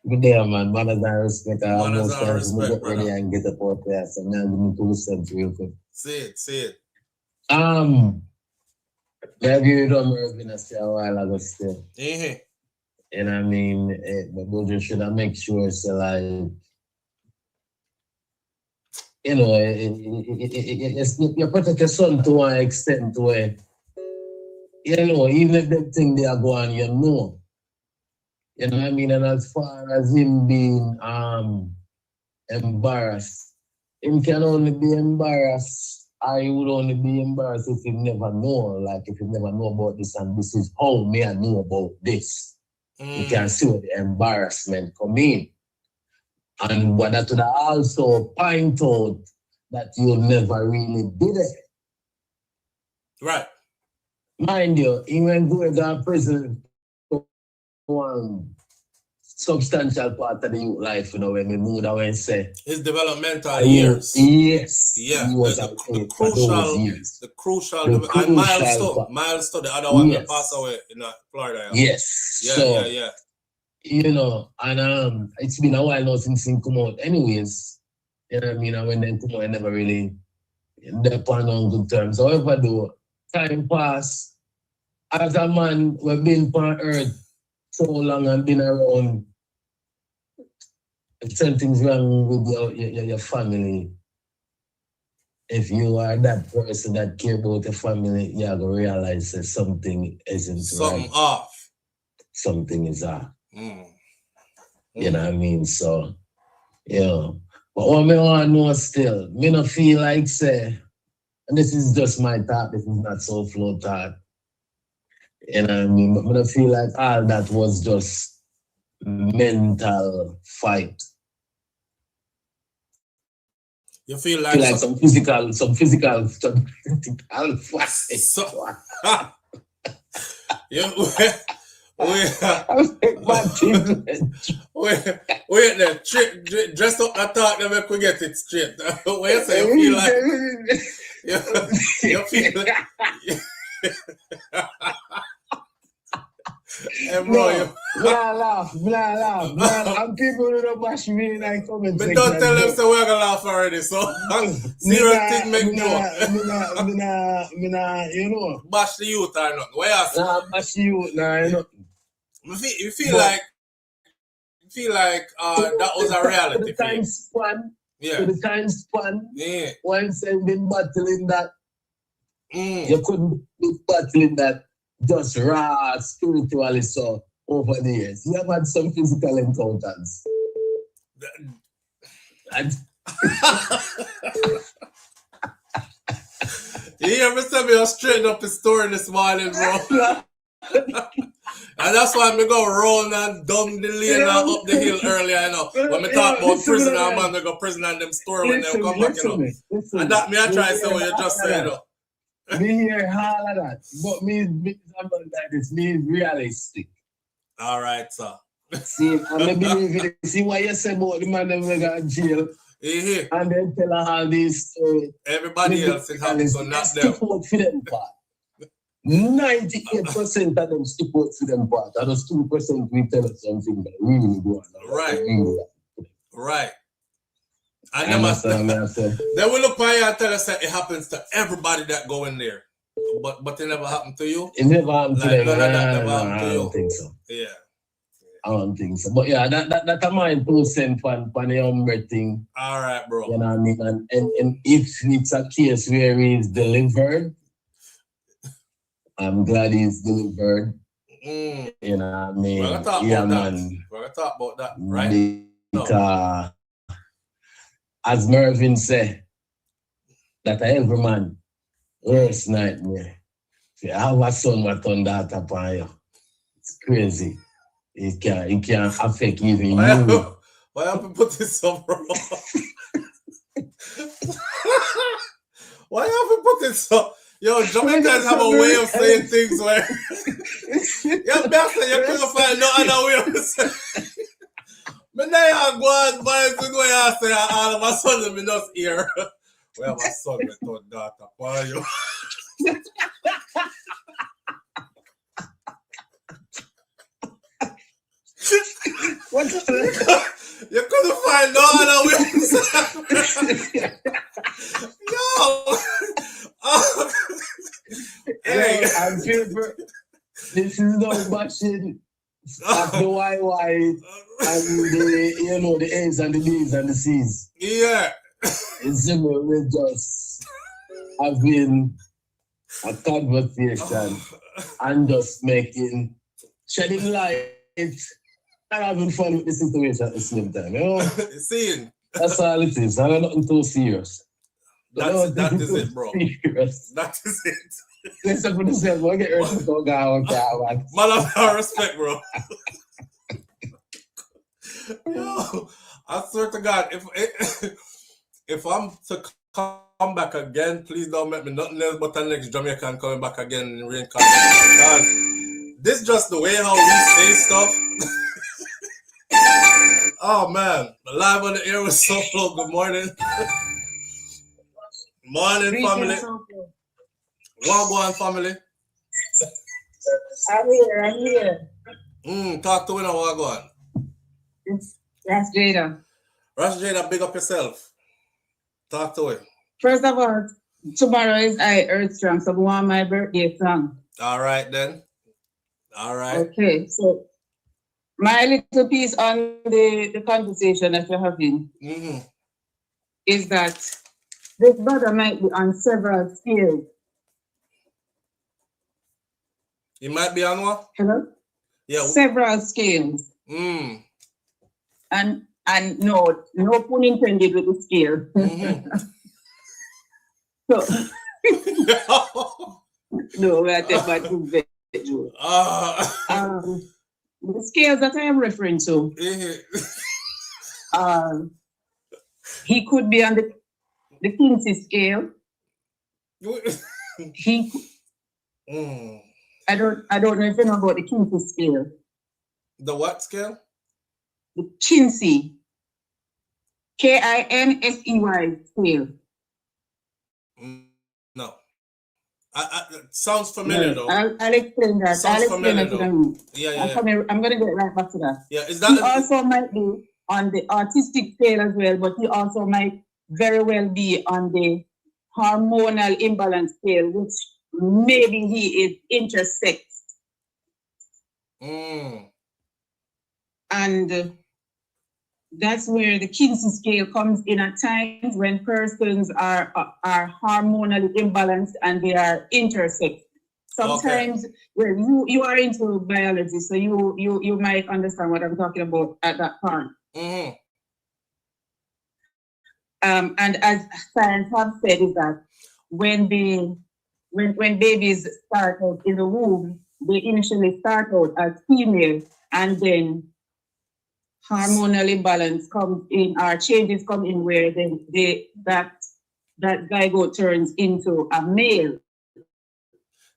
S7: Good day, man. Manners and respect.
S1: Manners and respect,
S7: get ready and get up out there. So now give me 2 cents real quick.
S1: Say it.
S7: Maybe you don't remember I say a while ago still.
S1: Mm-hmm.
S7: And I mean, but Buju should have make sure so like, you know, you protect your son to an extent where, you know, even if them thing they are going, you know. You know what I mean? And as far as him being embarrassed, him can only be embarrassed. I would only be embarrassed if he never know, like if he never know about this and this is how me I know about this. You can see where the embarrassment come in. And what that would also point out that you never really did it.
S1: Right.
S7: Mind you, even going to prison for one substantial part of the youth life, you know, when we moved away and say.
S1: His developmental years.
S7: Yes.
S1: Yeah.
S7: He was
S1: the crucial milestone, the other one that passed away in Florida. Yeah.
S7: Yes.
S1: Yeah.
S7: You know, and it's been a while now since he come out anyways. You know what I mean? And when they come out, I never really they're on good terms. However, though, time pass. As a man, we've been on earth so long and been around. If something's wrong with your family, if you are that person that care about your family, you're going to realize that something isn't
S1: something
S7: right.
S1: Off.
S7: Something is off. You know what I mean? So, you know. But what I want to know still, me not feel like say, and this is just my thought, this is not SouFLo thought. You know what I mean? But I don't feel like all that was just mental fight.
S1: You feel like
S7: some physical fight.
S1: Wait there, dress up that thought that make we get it straight. What you say? You feel like you feel like hey, bro,
S7: blah laugh. And people who don't bash me in the comment section.
S1: But don't tell them so we're gonna laugh already. So zero thing make no.
S7: You know.
S1: Bash the youth or not? Why you say?
S7: Nah, bash the youth, you know.
S1: You feel like that was a reality.
S7: The time span.
S1: Yeah.
S7: To the time span.
S1: Yeah.
S7: Once I've been battling that, you couldn't be battling that just raw spiritually so over the years. You have had some physical encounters.
S1: You hear me say me straighten up the story this morning, bro. And that's why me go roll and down the lane and up the hill earlier, you know. When me talk about prison and man, they go prison and them store when they come back, you know. And that me I try to say what you just said, you know.
S7: Me hear all of that, but me something like this, me realistic.
S1: All right, sir.
S7: See, I believe it. See what you say about the man that we got in jail. And then tell her all this story.
S1: Everybody else is happy, so not them.
S7: Stick out for them part. 98% of them stick out for them part. And just 2% we tell us something that really go on.
S1: Right. Right. And
S7: they
S1: will look by you and tell us that it happens to everybody that go in there. But it never happened to you?
S7: It never happened to them.
S1: None of that never happened to you.
S7: I don't think so.
S1: Yeah.
S7: I don't think so. But yeah, that a mine 2% for the Umbre thing.
S1: All right, bro.
S7: You know what I mean? And if it's a case where he's delivered, I'm glad he's delivered. You know what I mean?
S1: We're gonna talk about that. We're gonna talk about that, right?
S7: Because as Mervyn said, that every man worst nightmare. If you have a son what turn that upon you, it's crazy. It can affect even you.
S1: Why have you put this up, bro? Why have you put this up? Yo, Jamaicans have a way of saying things where you're better, you couldn't find no other way of saying. But now you go and buy it to go and say, all of a sudden, we just hear. We have a son with no daughter. Why are you?
S2: What's up?
S1: You couldn't find no other way to say. Yo! Hey!
S7: And people, this is no bashing of the YY and the A's and the B's and the C's.
S1: Yeah.
S7: It's simple, we just having a conversation and just shedding light and having fun with the situation at the same time. You know?
S1: Seeing.
S7: That's all it is. I'm nothing too serious.
S1: That is it, bro.
S7: Serious.
S1: That is it.
S7: Listen for yourself, we'll get ready to go down.
S1: Man, I have respect, bro. Yo, I swear to God, if I'm to come back again, please don't make me nothing else but the next Jamaican coming back again in reincarnation. Because this just the way how we say stuff. Oh man, live on the air with SouFLo. Good morning. Morning, family. What going, family?
S8: I'm here.
S1: Talk to me now, what going?
S8: That's Jada.
S1: Jada, big up yourself. Talk to it.
S8: First of all, tomorrow is Earth Strong, so I want my birthday song.
S1: All right, then. All right.
S8: Okay, so my little piece on the conversation that you're having is that this brother might be on several scales.
S1: He might be on what?
S8: Hello?
S1: Yeah.
S8: Several scales. And no pun intended with the scale. So no, I take my two the scales that I am referring to. He could be on the Kinsey scale. I don't know if you know about the Kinsey scale.
S1: The what scale?
S8: The Kinsey. Kinsey scale.
S1: No. It sounds familiar though.
S8: I'll explain that.
S1: Sounds familiar though. Yeah.
S8: I'm gonna get right back to that.
S1: Yeah, is that
S8: he also might be on the artistic scale as well, but he also might very well be on the hormonal imbalance scale, which maybe he is intersex. And that's where the Kinsey scale comes in at times when persons are hormonally imbalanced and they are intersex. Sometimes, well, you are into biology, so you might understand what I'm talking about at that point. And as science have said, is that when babies start out in the womb, they initially start out as female, and then hormonal imbalance comes in, or changes come in, where that zygote turns into a male.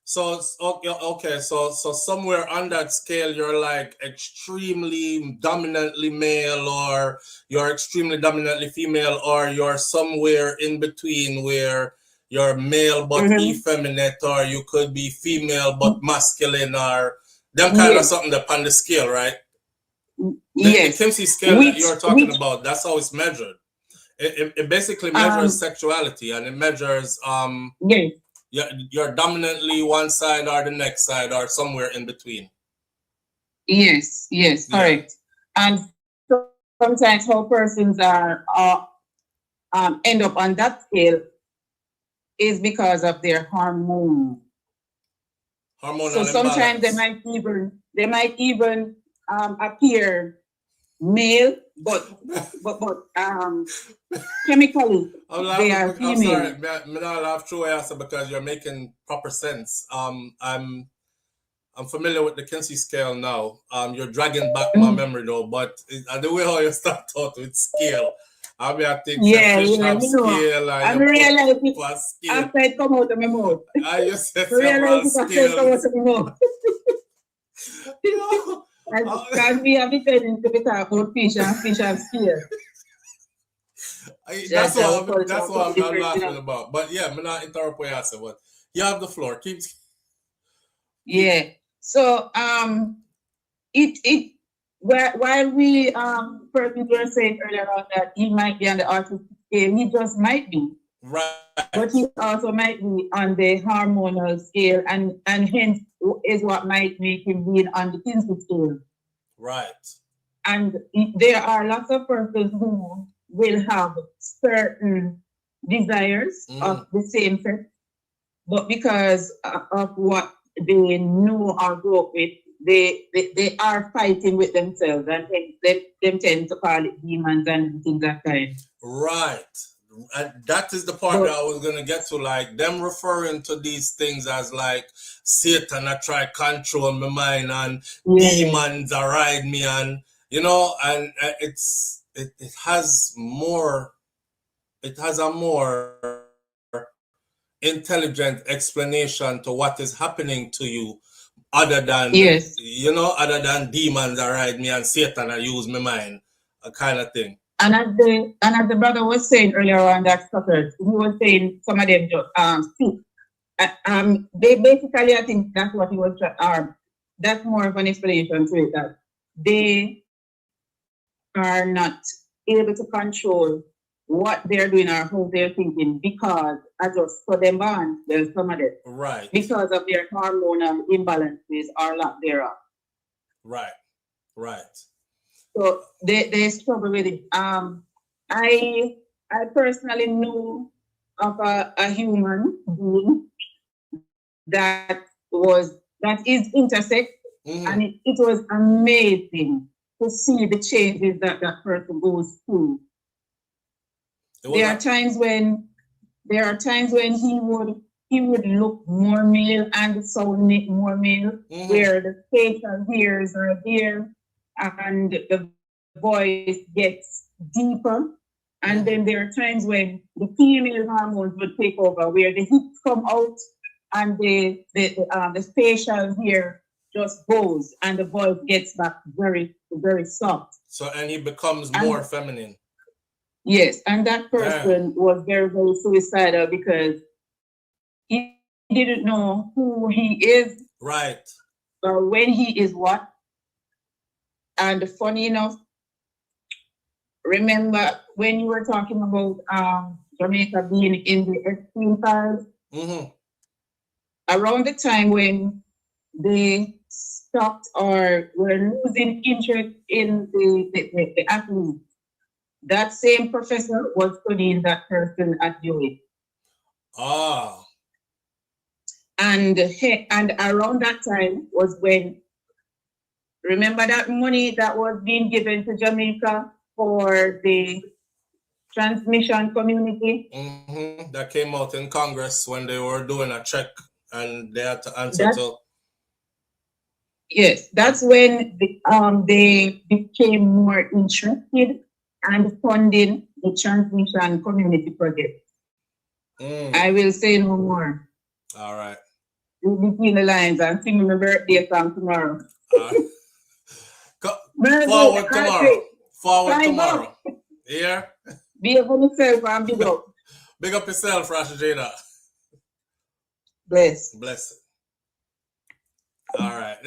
S1: So okay. So somewhere on that scale, you're like extremely dominantly male, or you're extremely dominantly female, or you're somewhere in between where you're male but effeminate, or you could be female but masculine, or them kind of something that on the scale, right?
S8: Yes.
S1: The Kinsey scale that you're talking about, that's how it's measured. It basically measures sexuality, and it measures
S8: yes.
S1: You're dominantly one side or the next side or somewhere in between.
S8: Yes, correct. And so sometimes how persons are end up on that scale is because of their hormonal
S1: So
S8: sometimes
S1: imbalance.
S8: they might even appear male, but chemically they are female.
S1: I'm sorry, I'm not laugh through answer because you're making proper sense. I'm familiar with the Kinsey scale now. You're dragging back my memory though, but the way how you start out with scale, I mean, I think fish have scale, and you
S8: realize
S1: put a scale.
S8: After it come out of my mouth.
S1: I just said
S8: realize
S1: several
S8: it after it come out
S1: scales.
S8: of my mouth. Can we have the tendency to talk about fish and scale?
S1: That's what I'm laughing about. But yeah, I'm not interrupt what you said, but you have the floor. Keep.
S8: Yeah. So while we persons were saying earlier on that he might be on the autistic scale, he just might be.
S1: Right.
S8: But he also might be on the hormonal scale, and hence is what might make him be on the Kinsey scale.
S1: Right.
S8: And there are lots of persons who will have certain desires of the same sex, but because of what they know or grew up with, they are fighting with themselves, and them tend to call it demons and things like that.
S1: Right. And that is the part that I was gonna get to, like them referring to these things as like Satan I try control my mind, and demons are ride me, and and it has a more intelligent explanation to what is happening to you, other than other than demons are ride me and Satan I use my mind, a kind of thing.
S8: And as the brother was saying earlier on that suckers, he was saying some of them sick. They basically, I think that's what he was that's more of an explanation to it, that they are not able to control what they're doing or how they're thinking, because I just saw them born, there's some of them.
S1: Right.
S8: Because of their hormonal imbalances or lack thereof.
S1: Right.
S8: So they struggle with it. I personally know of a human being that is intersex, and it was amazing to see the changes that person goes through. There are times when he would look more male and sound more male, where the facial hairs are there, and the voice gets deeper. And then there are times when the female hormones would take over, where the hips come out and the facial hair just goes, and the voice gets back very, very soft.
S1: So, and he becomes more feminine.
S8: Yes, and that person was very, very suicidal because he didn't know who he is.
S1: Right.
S8: Or when he is what. And funny enough, remember when you were talking about Jamaica being in the extreme files? Around the time when they stopped or were losing interest in the athletes, that same professor was studying that person at UA. And around that time was when, remember that money that was being given to Jamaica for the transmission community?
S1: That came out in Congress when they were doing a check, and they had to answer to.
S8: Yes, that's when they became more interested and funding the transmission community project. I will say no more.
S1: All right.
S8: Between the lines and sing my birthday song tomorrow.
S1: Forward tomorrow. Forward tomorrow. Yeah.
S8: Big up myself and big up.
S1: Big up yourself, Rasha Jada.
S8: Bless.
S1: Bless. All right.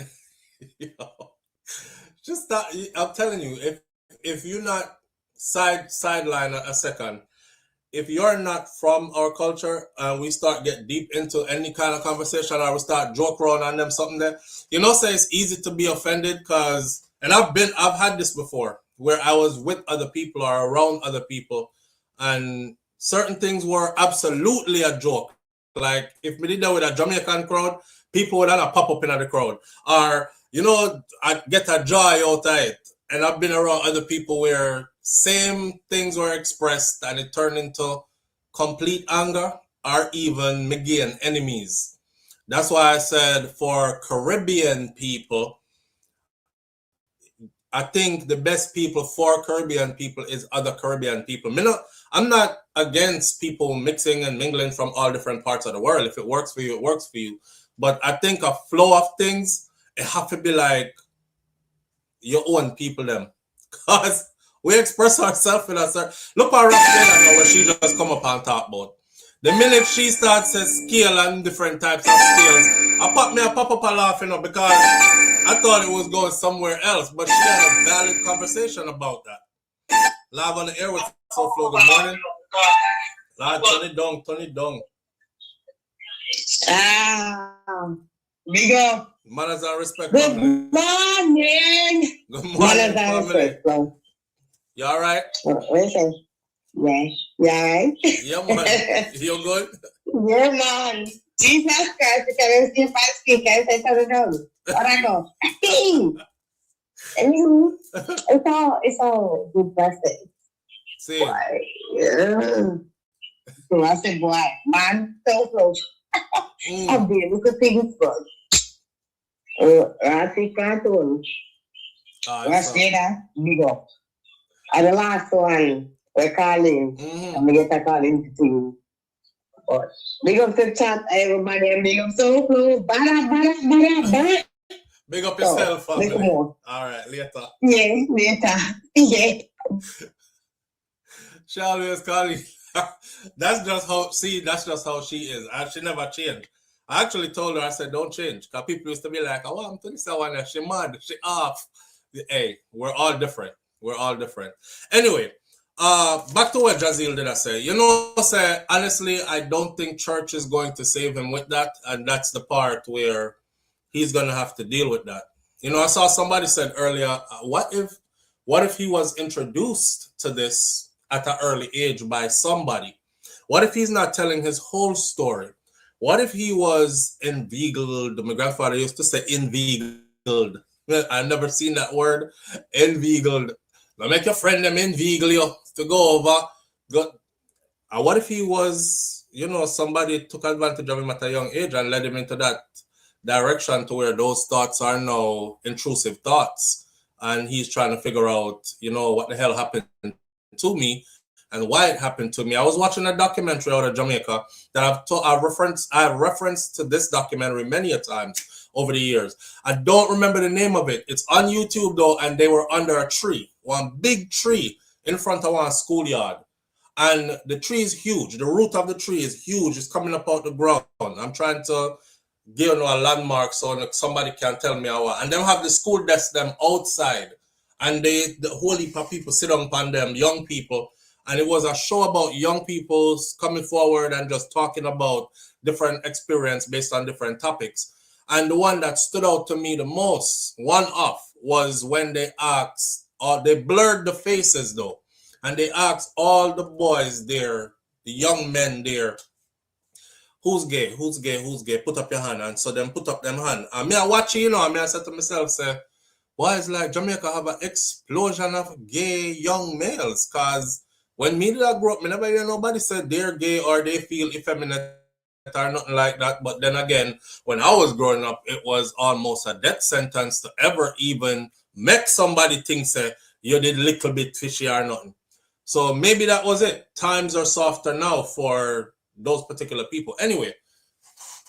S1: Just that, I'm telling you, if you're not sideline a second, if you're not from our culture and we start get deep into any kind of conversation or we start joke around on them something that say it's easy to be offended because I've had this before where I was with other people or around other people and certain things were absolutely a joke. Like if we did that with a Jamaican crowd, people would have pop up in the crowd. Or, I get a joy out of it. And I've been around other people where same things were expressed and it turned into complete anger or even again enemies. That's why I said for Caribbean people, I think the best people for Caribbean people is other Caribbean people. I'm not against people mixing and mingling from all different parts of the world. If it works for you, it works for you. But I think a flow of things, it have to be like your own people them. Because we express ourselves in a certain... Look at Roxana where she just come up and talk about. The minute she starts to scale and different types of scales, I pop up a laughing up because I thought it was going somewhere else, but she had a valid conversation about that. Live on the air with SouFLo. Good morning. Lord, turn it down.
S2: Big up.
S1: Manners and respect.
S2: Good
S1: Family.
S2: morning.
S1: Good morning,
S2: Manners and
S1: family.
S2: respect.
S1: You all right?
S2: Listen. Yeah. Yeah.
S1: Yeah, man. You good?
S2: Yeah, man. Jesus Christ, you can see my skin. I said, I don't know. I know. It's all good birthday.
S1: See.
S2: Yeah. So I said, boy, man, so close. I'll be able to things first. I think I told you. Rashida, big up. And the last one, we're calling. And we get a calling to you. Big up to chat, everybody, and big up SouFLo. Bada.
S1: Big up yourself, family.
S2: All
S1: right, later.
S2: Yeah, later. Yeah.
S1: She always calling. That's just how she is. She never changed. I actually told her, I said, don't change. Because people used to be like, oh, I'm 27 and she mad, she off. Hey, we're all different. Anyway, back to what Jazeel did I say. Honestly, I don't think church is going to save him with that. And that's the part where he's going to have to deal with that. I saw somebody said earlier, what if he was introduced to this at an early age by somebody? What if he's not telling his whole story? What if he was inveigled? My grandfather used to say inveigled. I've never seen that word, inveigled. Now make your friend them inveigle you to go over. What if he was, somebody took advantage of him at a young age and led him into that direction to where those thoughts are now intrusive thoughts, and he's trying to figure out, what the hell happened to me and why it happened to me. I was watching a documentary out of Jamaica that I've referenced to this documentary many a times over the years. I don't remember the name of it. It's on YouTube though, and they were under a tree, one big tree in front of one schoolyard. And the tree is huge. The root of the tree is huge. It's coming up out the ground. I'm trying to give a landmark so somebody can tell me how. And they have the school desk them outside. And the whole heap of people sit on them, young people. And it was a show about young people coming forward and just talking about different experience based on different topics. And the one that stood out to me the most, was when they asked, or they blurred the faces though. And they asked all the boys there, the young men there, who's gay? Put up your hand. And so them put up them hand. And me I watch it, I said to myself, say, why is like Jamaica have an explosion of gay young males? Because when me did I grow up, I never hear nobody say they're gay or they feel effeminate or nothing like that. But then again, when I was growing up, it was almost a death sentence to ever even make somebody think say you did little bit fishy or nothing. So maybe that was it. Times are softer now for those particular people. Anyway,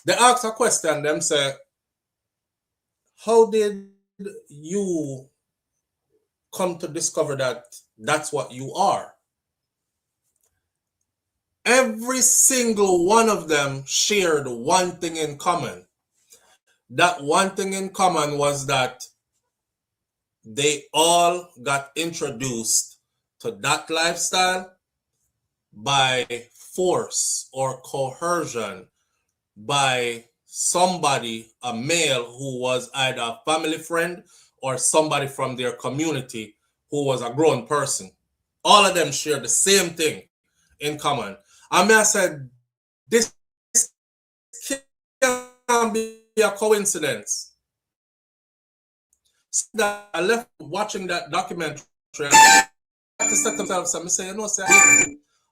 S1: they ask a question, them say, how did you come to discover that that's what you are? Every single one of them shared one thing in common. That one thing in common was that they all got introduced to that lifestyle by force or coercion by somebody, a male who was either a family friend or somebody from their community who was a grown person. All of them shared the same thing in common. I mean, I said, this can't be a coincidence. So that I left watching that documentary. I had to set themselves up and say, you know,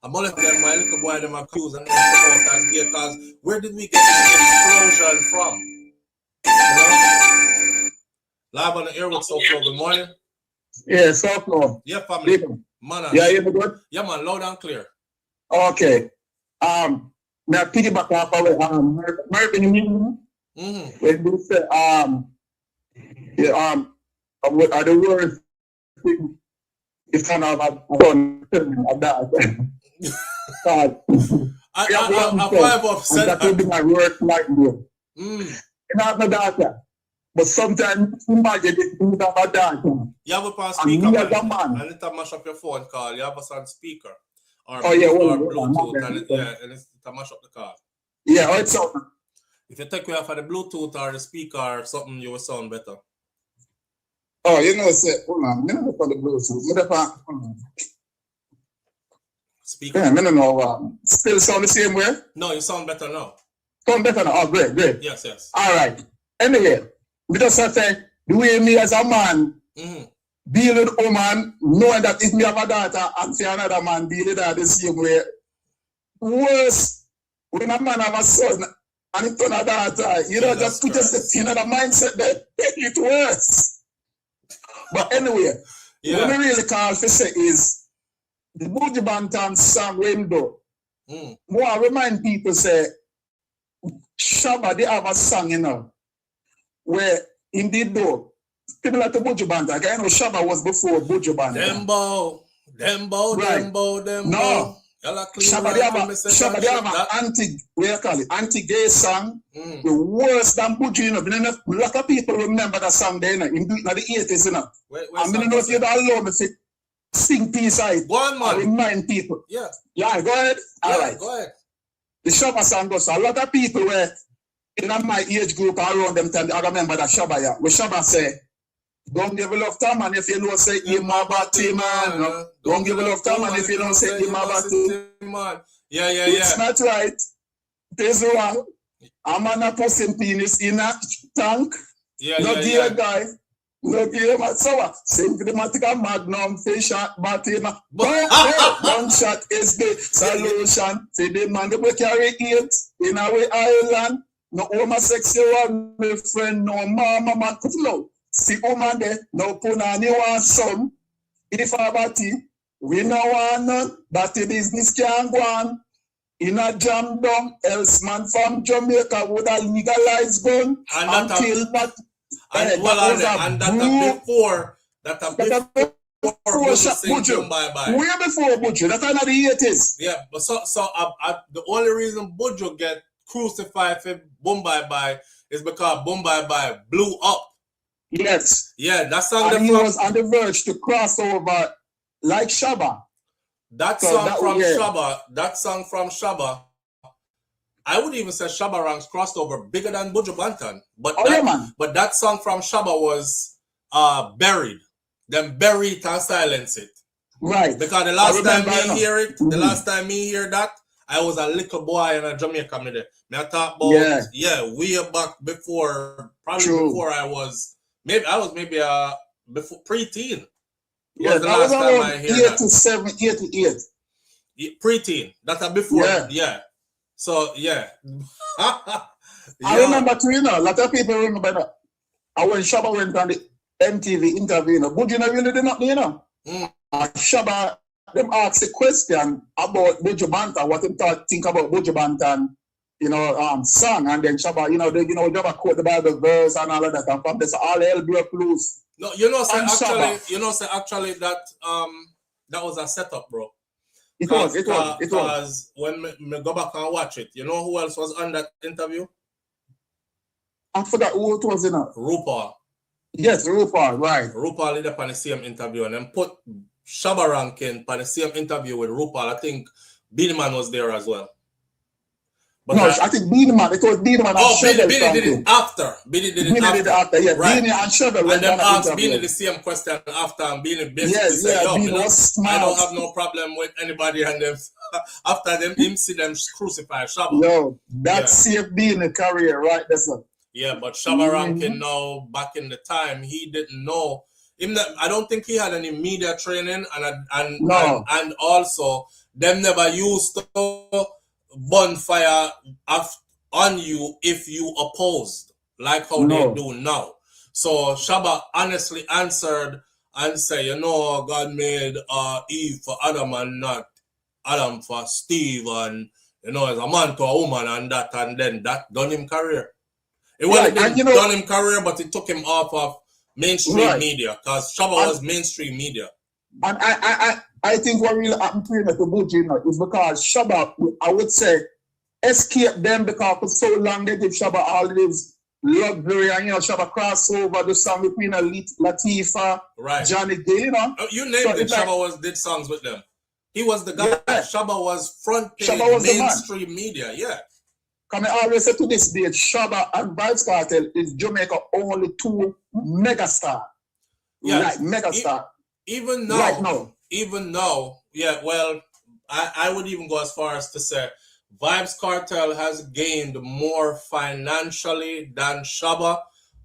S1: I'm only them, my little boy, them accused and as gay, because where did we get this explosion from? You know? Live on the air with SouFLo, good morning.
S6: Yeah, SouFLo.
S1: Yeah, family.
S6: Man, yeah, you good?
S1: Yeah, man, loud and clear.
S6: Okay. Now piggyback off of Mervyn, when you say what are the words if kind of a that.
S1: That
S6: will be my work like you. And I'm not that. But sometimes imagine it do that a dance.
S1: You have a speaker, man. And it'll mash up your phone call. You have a on speaker. Or Bluetooth, and it's to mash up the call.
S6: Yeah, it's so.
S1: If you take me off of the Bluetooth or the speaker or something, you will sound better.
S6: Oh, you know, say, hold on, I never for the Bluetooth.
S1: Speaker.
S6: Yeah, I don't know. Still sound the same way?
S1: No, you sound better now.
S6: Sound better now? Oh, great.
S1: Yes.
S6: All right. Anyway, because I say, the way me as a man, deal with a woman, knowing that if me have a daughter and see another man deal with her the same way. Worse, when a man have a son and he turn a daughter, you know, just put yourself in the mindset that it's worse. But anyway, what we really call to say is the Buju Banton song Window. More remind people say, Shabba, they have a song, you know, where indeed though, similar to Buju Banton. I know Shabba was before Buju Banton.
S1: Dembo.
S6: No. Shabba, they have an anti-gay song. The worse than Buju, you know. A lot of people remember that song there, you know, in the 80s, you know. I don't know if you'd allow me to sing piece out.
S1: Go on, man.
S6: Remind people.
S1: Yeah,
S6: go ahead. All right.
S1: Go ahead.
S6: The Shabba song goes, a lot of people were in my age group around them time, I remember that Shabba, yeah. Where Shabba say, don't give a love to man if you don't say him a batty man. Don't give a love to man if you don't say him a batty
S1: man. Yeah.
S6: It's not right. It's wrong. A man a pussing penis in a tank. No gear guy. No gear man. So what? Symptomatic magnum fish shot batty man. One shot is the solution. See the man that carry it in our island. No homosexual, my friend, no mama man to flow. See woman there, no punani want some. If a batty, we no want none. Batty business can't go on. In a jam down, else man from Jamaica would have legalized gun until that.
S1: And before
S6: Buju. Way before Buju. That's another 80s.
S1: Yeah, but so the only reason Buju get crucified for Boom Bye Bye is because Boom Bye Bye blew up.
S6: Yes.
S1: Yeah, that song.
S6: And he was on the verge to cross over like Shabba.
S1: That song from Shabba, I would even say Shabba ranks crossed over bigger than Buju Banton. But but that song from Shabba was buried. Then bury it and silence it.
S6: Right.
S1: Because the last time me hear that, I was a little boy in a Jamaica. I talk about way back before, before I was maybe before preteen.
S6: Yeah, that was around 8 to 8.
S1: Preteen. That's before. Yeah. So yeah.
S6: I remember too, a lot of people remember that. And when Shabba went on the MTV interview, Buju really did not, And Shabba, them asked a question about Buju Banton, what him think about Buju Banton, song, and then Shabba, Shabba quote the Bible verse and all of that, and from this all hell broke loose.
S1: No, actually that was a setup, bro.
S6: It was.
S1: Because when me go back and watch it, you know who else was on that interview?
S6: I forgot who it was,
S1: RuPaul.
S6: Yes, RuPaul, right.
S1: RuPaul did on the same interview and then put Shabba Rankin on the same interview with RuPaul. I think Beenie Man was there as well. But
S6: no, I think Beenie Man, it was Beenie Man and
S1: Beenie did it after. Beenie did it after.
S6: Yeah.
S1: Right.
S6: Beenie and Shabba.
S1: And then asked Beenie the same question after, and Beenie basically said, yo, I don't have no problem with anybody, and then after them, him see them crucify Shabba.
S6: Yo, that saved Beenie career, right? That's it.
S1: Yeah, but Shabba Rankin now, back in the time, he didn't know. I don't think he had any media training, and also, them never used to bonfire on you if you opposed, like how they do now. So Shabba honestly answered and said, God made Eve for Adam and not Adam for Steve, and as a man to a woman, and then that done him career. It wasn't done him career, but it took him off of mainstream media, because Shabba was mainstream media.
S6: And I think what really happened to him at the Buju is because Shabba, I would say, escaped them because for so long they give Shabba all this luxury, and Shabba crossover, the song with Queen Latifah,
S1: right.
S6: Johnny Day,
S1: You named it, Shabba did songs with them. He was the guy. Yeah. Shabba was front page mainstream media, yeah.
S6: Come I always say to this day, Shabba and Vybz Kartel is Jamaica only two megastar.
S1: Yes.
S6: Right, megastar.
S1: Even now, yeah, well, I would even go as far as to say Vybz Kartel has gained more financially than Shabba.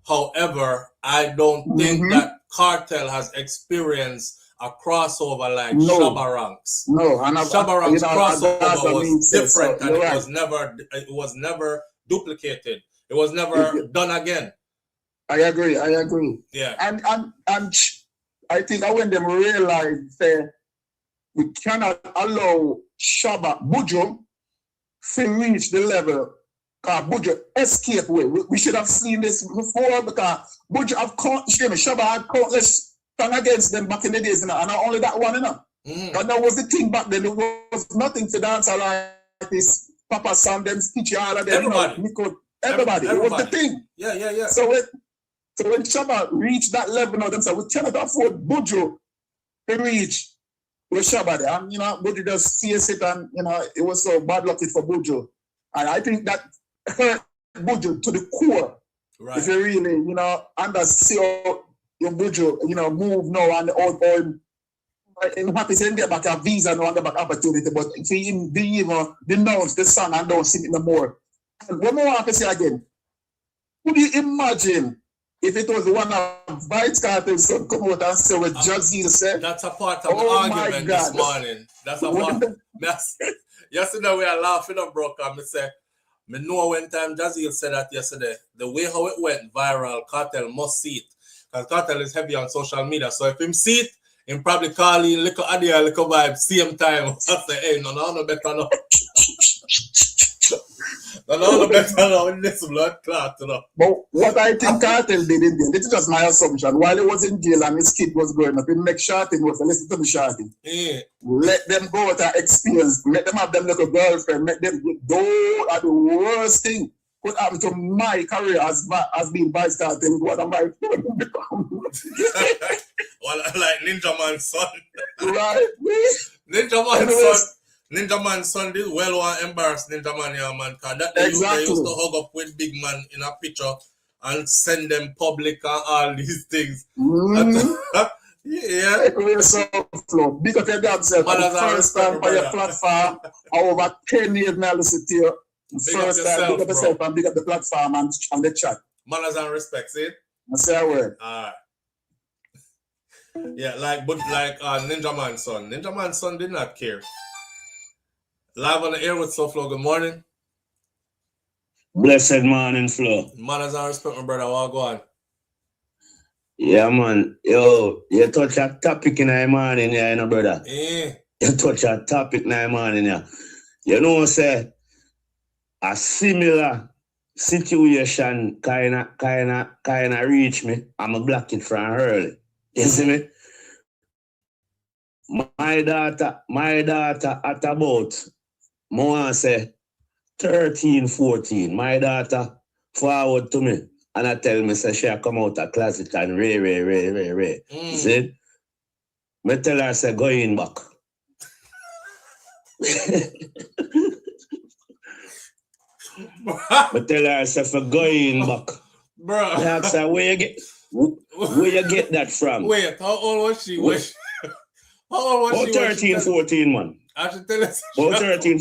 S1: However, I don't think that Kartel has experienced a crossover like Shabba Ranks.
S6: No, and
S1: Shabba Ranks crossover was different, and it was never duplicated. It was never done again.
S6: I agree.
S1: Yeah.
S6: And I think when them realize that we cannot allow Buju to reach the level, because Buju escaped way. We should have seen this before, because Buju Shabba had countless stand against them back in the days, and not only that one, Because that was the thing back then. There was nothing to dance like this. Papa Sam, them teach all of them. Everybody. It was the thing.
S1: Yeah.
S6: So when Shabba reached that level, them said, we cannot afford Buju to reach with Shabba there. And, Buju just sees it, and, it was so bad lucky for Buju. And I think that hurt Buju to the core.
S1: Right.
S6: If you really, understand your Buju, move now and out in happy saying get back a visa no and back opportunity, but if he didn't even denounce the song and don't sing it no more. And one more I can say again, could you imagine if it was one of Vybz Kartel's son come out and say what Jazzy said?
S1: That's a part of the argument this morning. That's a part. Yesterday we are laughing up, bro. I say, me know when time Jazzy said that yesterday, the way how it went viral, Kartel must see it. Because Kartel is heavy on social media. So if him see it, him probably call you little idea, little vibe, same time. I say, hey, no better no. No better no in this blood clot,
S6: But what I think Kartel did in there, this is just my assumption. While he was in jail and his kid was growing up, he make shouting was listen to the shouting.
S1: Yeah.
S6: Let them go with that experience. Let them have them little girlfriend. Make them those are the worst thing could happen to my career as being Vybz Kartel. What am I become?
S1: Well, like Ninja Man's son.
S6: Right.
S1: Ninja Man's son did well want to embarrass Ninja Man, yeah, man. Because they used to hug up with Big Man in a picture and send them public and all these things. Yeah.
S6: SouFLo. Big up your damn self. First time for your platform. Over 10 years now, listen to you. First time, big up yourself and big up the platform and the chat.
S1: Manners and respect, see?
S6: I say a word.
S1: Alright. Yeah, like Ninja Man's son. Ninja Man's son did not care. Live on the air with SouFLo. Good morning.
S9: Blessed morning, Flo.
S1: Manners and respect, my brother. What go on?
S9: Yeah, man. Yo, you touch a topic in the morning, yeah, you know, brother.
S1: Eh.
S9: You touch a topic in the morning, yeah. You know, say, a similar situation kinda reach me. I'm a block it from early. You see me? My daughter at about, more say 13, 14. My daughter forward to me and I tell me say she come out of closet and ray. See? Me tell her say go in back. Me tell her say for go in back.
S1: Bro.
S9: I ask her where you get that from?
S1: Wait, how old was she? How old was she?
S9: 13, 14, man.
S1: I should tell us.
S9: 13.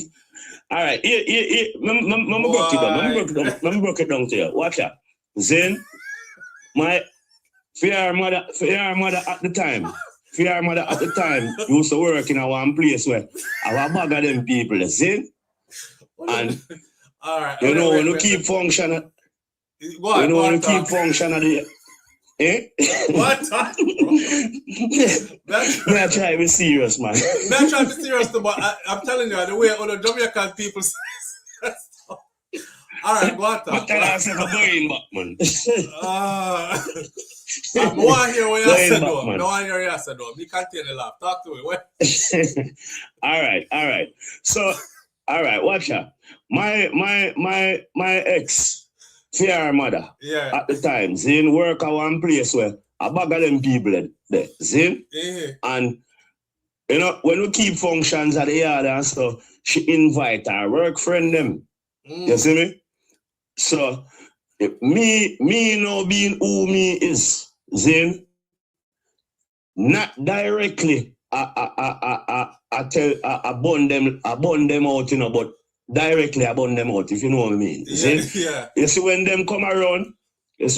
S9: All right, Mama broke it down to you. Watch out. Then, my fair mother at the time used to work in a one place where I was bag of them people, see? And,
S1: all right,
S9: you know, when you keep functioning, keep functioning, eh?
S1: What?
S9: I try to be serious, man.
S1: I'm trying to be serious, but I'm telling you, the way all the Jamaican people say. All right, go on, talk.
S9: Tell us if I'm going back, man.
S1: I want to hear what you said, though. I want to hear what you said, though. Me continue to laugh. Talk to me. What?
S9: All right. So, all right, watch out. My ex, fair mother, at the time, Zin work at one place where a bag of them people there, Zin? And, you know, when we keep functions at the yard and stuff, she invite her work friend them. You see me? So, me now being who me is, Zin, not directly I bond them out, you know, but directly I bond them out, if you know what I mean.
S1: Yeah.
S9: You see when them come around, I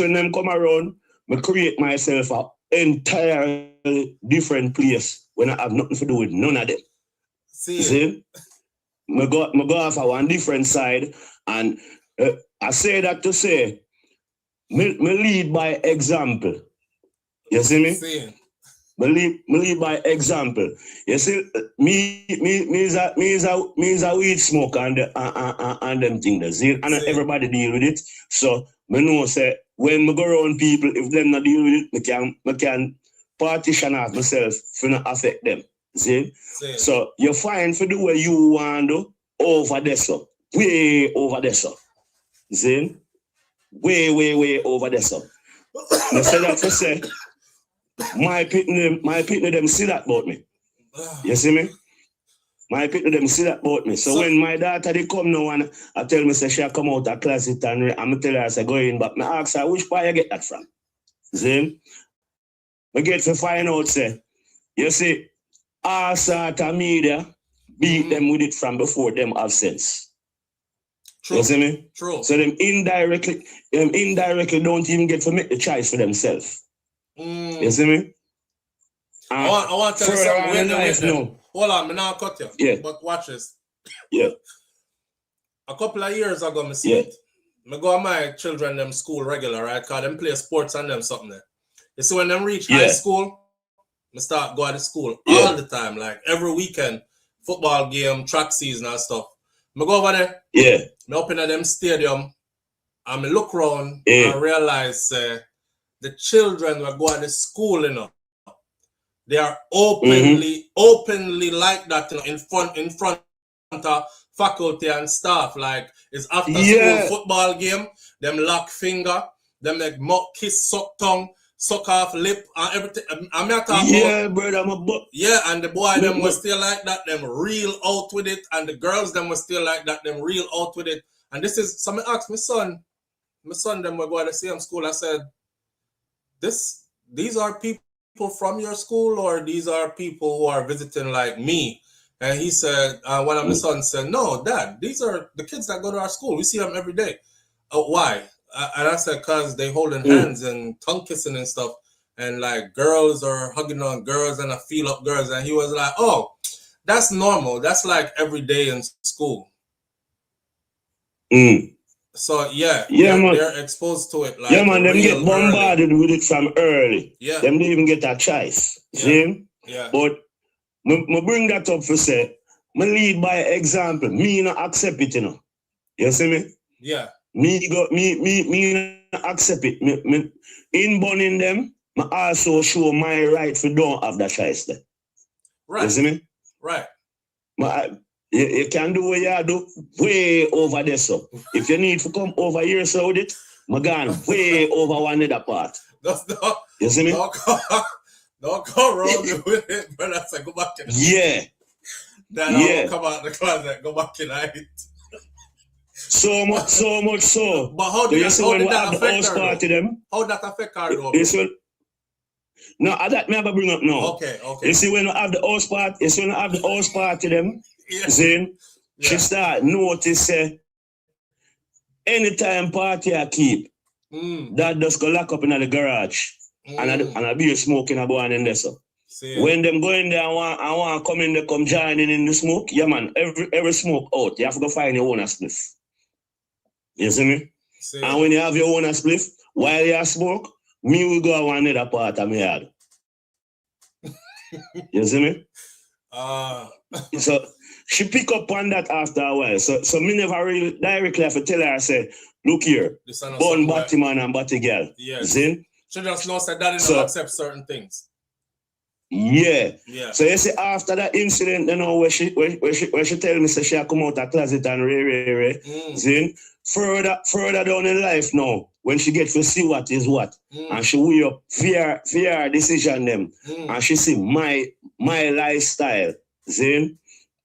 S9: create myself an entirely different place when I have nothing to do with none of them. See? I go off of one different side, and I say that to say, me lead by example. You see me?
S1: See.
S9: Me lead by example. You see, me is a weed smoker and them things. And everybody deal with it. So me know say when me go around people, if them not deal with it, me can partition off myself for not affect them. See? So you find for the way you want to over there, so way over there, so. See? Way over there, so. I say that to say, my people them see that about me. You see me? My people them see that about me. So when my daughter they come now and I tell me say she come out of closet and I'm tell her I say go in, but I ask her which part you get that from. See? I get to find out say, you see, all sort of media beat them with it from before them have sense.
S1: True.
S9: You see me?
S1: True.
S9: So them indirectly don't even get to make the choice for themselves. You see me?
S1: I want to tell you something. Hold on, I'm not cut you.
S9: Yeah.
S1: But watch this.
S9: Yeah.
S1: A couple of years ago, I see it. I go to my children them school regular, right? Because them play sports and them something there. You see when them reach high school, I start going to school all the time, like every weekend, football game, track season and stuff. I go over there.
S9: Yeah.
S1: I open at them stadium and I look around and realize the children were going to school, you know. They are openly like that, you know, in front of faculty and staff. Like it's after school football game, them lock finger, them like kiss, suck tongue, suck off lip and everything. I'm not talking about,
S9: brother,
S1: and the boy them was still like that, them real out with it, and the girls them was still like that, them real out with it. And this is something I asked my son them were going to the same school. I said, these are people from your school, or these are people who are visiting like me? And he said, one of my sons said, no, Dad, these are the kids that go to our school. We see them every day. Why? And I said, because they holding hands and tongue kissing and stuff. And like girls are hugging on girls and I feel up girls. And he was like, oh, that's normal. That's like every day in school. So yeah,
S9: man.
S1: They're exposed to it like
S9: yeah, man, them get
S1: real
S9: bombarded with it from early.
S1: Yeah.
S9: Them don't even get a choice.
S1: Yeah.
S9: See?
S1: Yeah.
S9: But me bring that up for say, me lead by example. Me not accept it, you know. You see me?
S1: Yeah.
S9: Me not accept it. Me in burning them, me also show my right for don't have that choice there.
S1: Right.
S9: You see me?
S1: Right.
S9: You can do what you do way over there, so. If you need to come over here, so with it, I'm gone way over one other part. You see me?
S1: Don't go wrong with it, brother. So go back in the
S9: Yeah.
S1: Then I will come out the closet, go back in it.
S9: So much so.
S1: But how did that affect her?
S9: Party them?
S1: How that affect her though?
S9: No, that me ever bring up now.
S1: Okay.
S9: You see when you have the house party, them, then she start notice anytime party I keep, that just go lock up in the garage and I be smoking a go on in there. So when them go in there, I want to come in there, come join in the smoke. Yeah man, every smoke out, you have to go find your own spliff. You see me? And when you have your own spliff, while you smoke, me will go one other part of my yard. You see me? So she pick up on that after a while. So me never really directly have to tell her, I say, look here, born batty man and batty girl.
S1: Yes.
S9: See?
S1: She just knows that daddy don't accept certain things.
S9: Yeah.
S1: Yeah.
S9: So you see after that incident, you know, where she tell me say she come out of closet and see? Further down in life now, when she get to see what is what, and she weigh up fear decision them, and she see my lifestyle, see?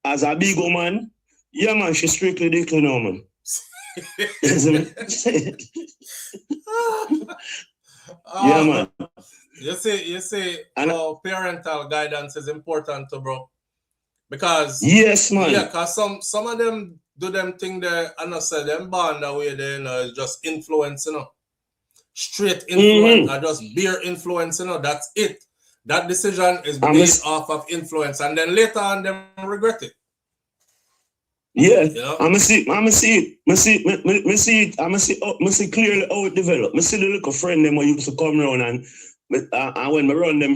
S9: As a big woman, yeah man, she strictly dickly now, man. Yeah man.
S1: You see, parental guidance is important to bro. Because
S9: yes, man.
S1: Yeah, because some of them do them thing there, and I say them born that way, they just influence, straight influence, or just bare influence, that's it. That decision is based off of influence, and then later on them regret it.
S9: Yeah, I'm see clearly how it developed. I see the little friend them who used to come around and when I run them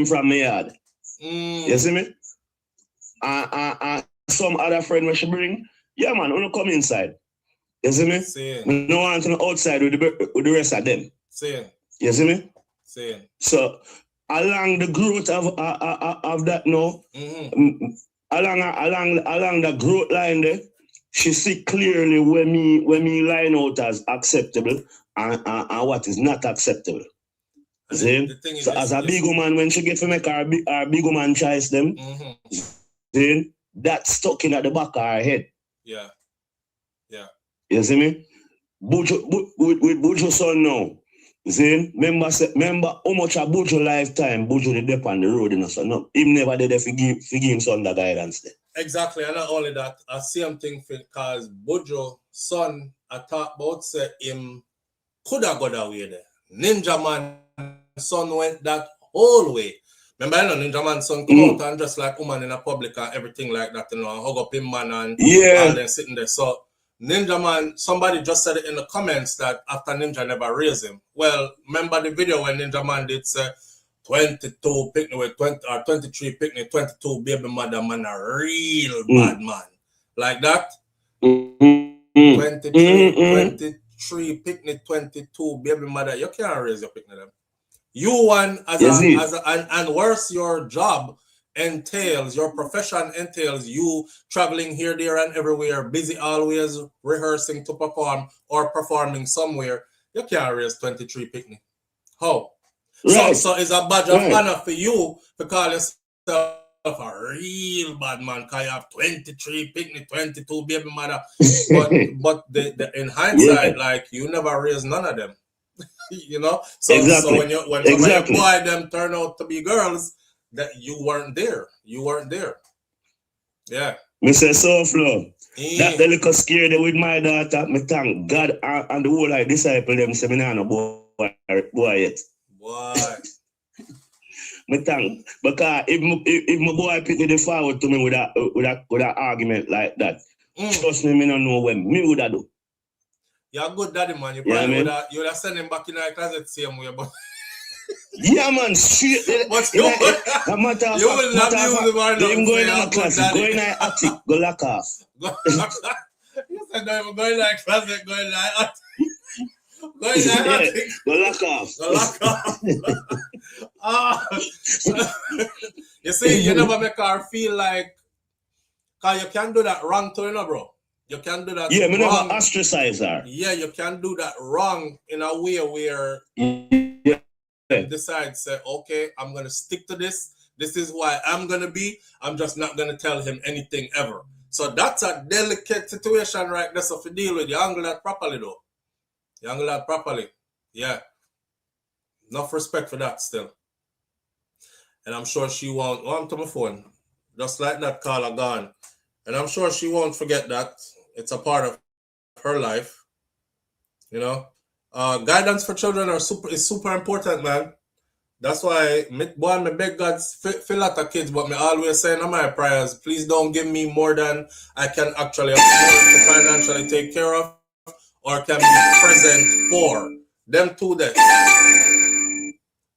S9: from my yard. You see me? Some other friend when she bring, yeah man, wanna come inside. You see me? We don't want to go outside with the rest of them. You see me? So along the growth of that now, along the growth line there, she see clearly when me line out as acceptable and what is not acceptable. See? So as a big woman, when she get to make her big woman choice them, then that's stuck in at the back of her head.
S1: Yeah.
S9: You see me? With Buju son now. See? Remember how much a Buju lifetime Buju did dep on the road, so no, him never did there for give him son the guidance there.
S1: Exactly, and not only that, I same thing because Buju son I talk about say him could have got that way there. Ninja Man son went that whole way. Remember, Ninja Man son come out and just like woman in a public and everything like that, and hug up him man and all them sitting there. So Ninja Man, somebody just said it in the comments that after Ninja never raised him. Well, remember the video when Ninja Man did say 22 picnic with 20 or 23 picnic, 22 baby mother man, a real bad man. Like that. 23 picnic, 22 baby mother. You can't raise your picnic them. You one and worse, your job entails, your profession entails you traveling here, there, and everywhere, busy always rehearsing to perform or performing somewhere. You can't raise 23 picnic. How? Right. So it's a badge of honor for you to call yourself a real bad man because you have 23 picnic, 22 baby mother. But the in hindsight, like you never raised none of them. So when some of your boy them turn out to be girls, that you weren't there. Yeah.
S9: Mr. SouFLo, that the little scared with my daughter, me thank God and the whole disciple them say me nah no boy yet.
S1: Boy.
S9: Me thank because if my boy pick the forward to me with that argument like that, trust me, me don't know when me would have do.
S1: You're a good daddy, man. You
S9: Yeah,
S1: probably
S9: man.
S1: you would have sent him back in the closet same way, but
S9: Yeah, man, straight.
S1: But
S9: You
S1: you
S9: wouldn't abuse him or
S1: not
S9: let him go in
S1: say
S9: my
S1: I'm
S9: closet, go in the attic, go lock off.
S1: You said no, I'm going like closet, going like
S9: Yeah, go lock off.
S1: Go lock off. You see, you never make her feel like, cause you can't do that wrong to her, bro. You can do that.
S9: Yeah, me
S1: wrong.
S9: never ostracize her.
S1: Yeah, you can do that wrong in a way where
S9: Yeah.
S1: decide, say, okay, I'm gonna stick to this. This is who I am gonna be. I'm just not gonna tell him anything ever. So that's a delicate situation right there. So if you deal with, you handle that properly though. You handle that properly. Yeah. Enough respect for that still. And I'm sure she won't. Oh, I'm to my phone. Just like that caller gone. And I'm sure she won't forget that. It's a part of her life. You know? Guidance for children is super important, man. That's why me beg God for a lot of kids, but me always saying in my prayers, please don't give me more than I can actually afford to financially take care of or can be present for. Them two there.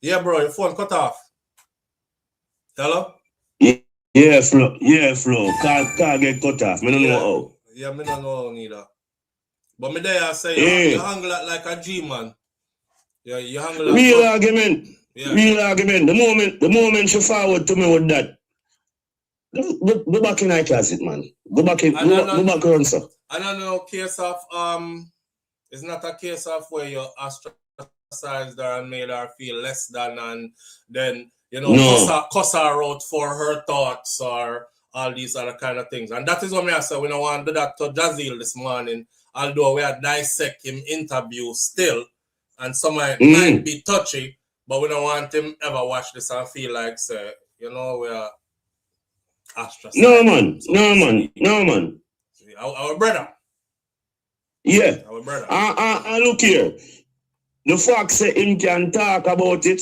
S1: Yeah, bro, your phone cut off. Hello?
S9: Yeah, Flo. Can't get cut off. Me don't know how.
S1: Yeah, me don't know neither. But me there I say you handle that like a G man. Yeah, you handle that.
S9: Real argument.
S1: Yeah.
S9: Real argument. The moment she forward to me with that. Go back in my closet, man. Go back around, sir.
S1: I don't know case of it's not a case of where you ostracized her and made her feel less than and then cuss her out for her thoughts or all these other kind of things. And that is what I say. We don't want to do that to Jazeel this morning, although we are dissect him interview still, and some might be touchy, but we don't want him ever watch this and feel like say, we are ostracized.
S9: No man.
S1: Our brother.
S9: Yeah.
S1: Our brother.
S9: Look here. The fact say him can talk about it.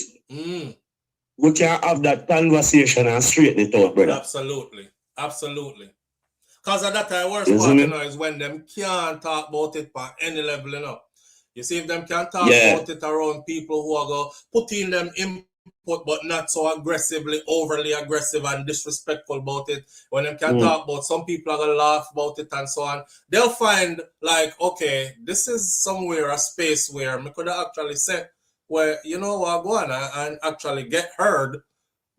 S9: We can have that conversation and straighten it out, brother.
S1: Absolutely. Because of that worst part, is when them can't talk about it on any level, You see, if them can't talk about it around people who are going to put in them input, but not so overly aggressive and disrespectful about it. When them can talk about, some people are going to laugh about it and so on. They'll find like, okay, this is somewhere, a space where I could actually say, where, go on and actually get heard.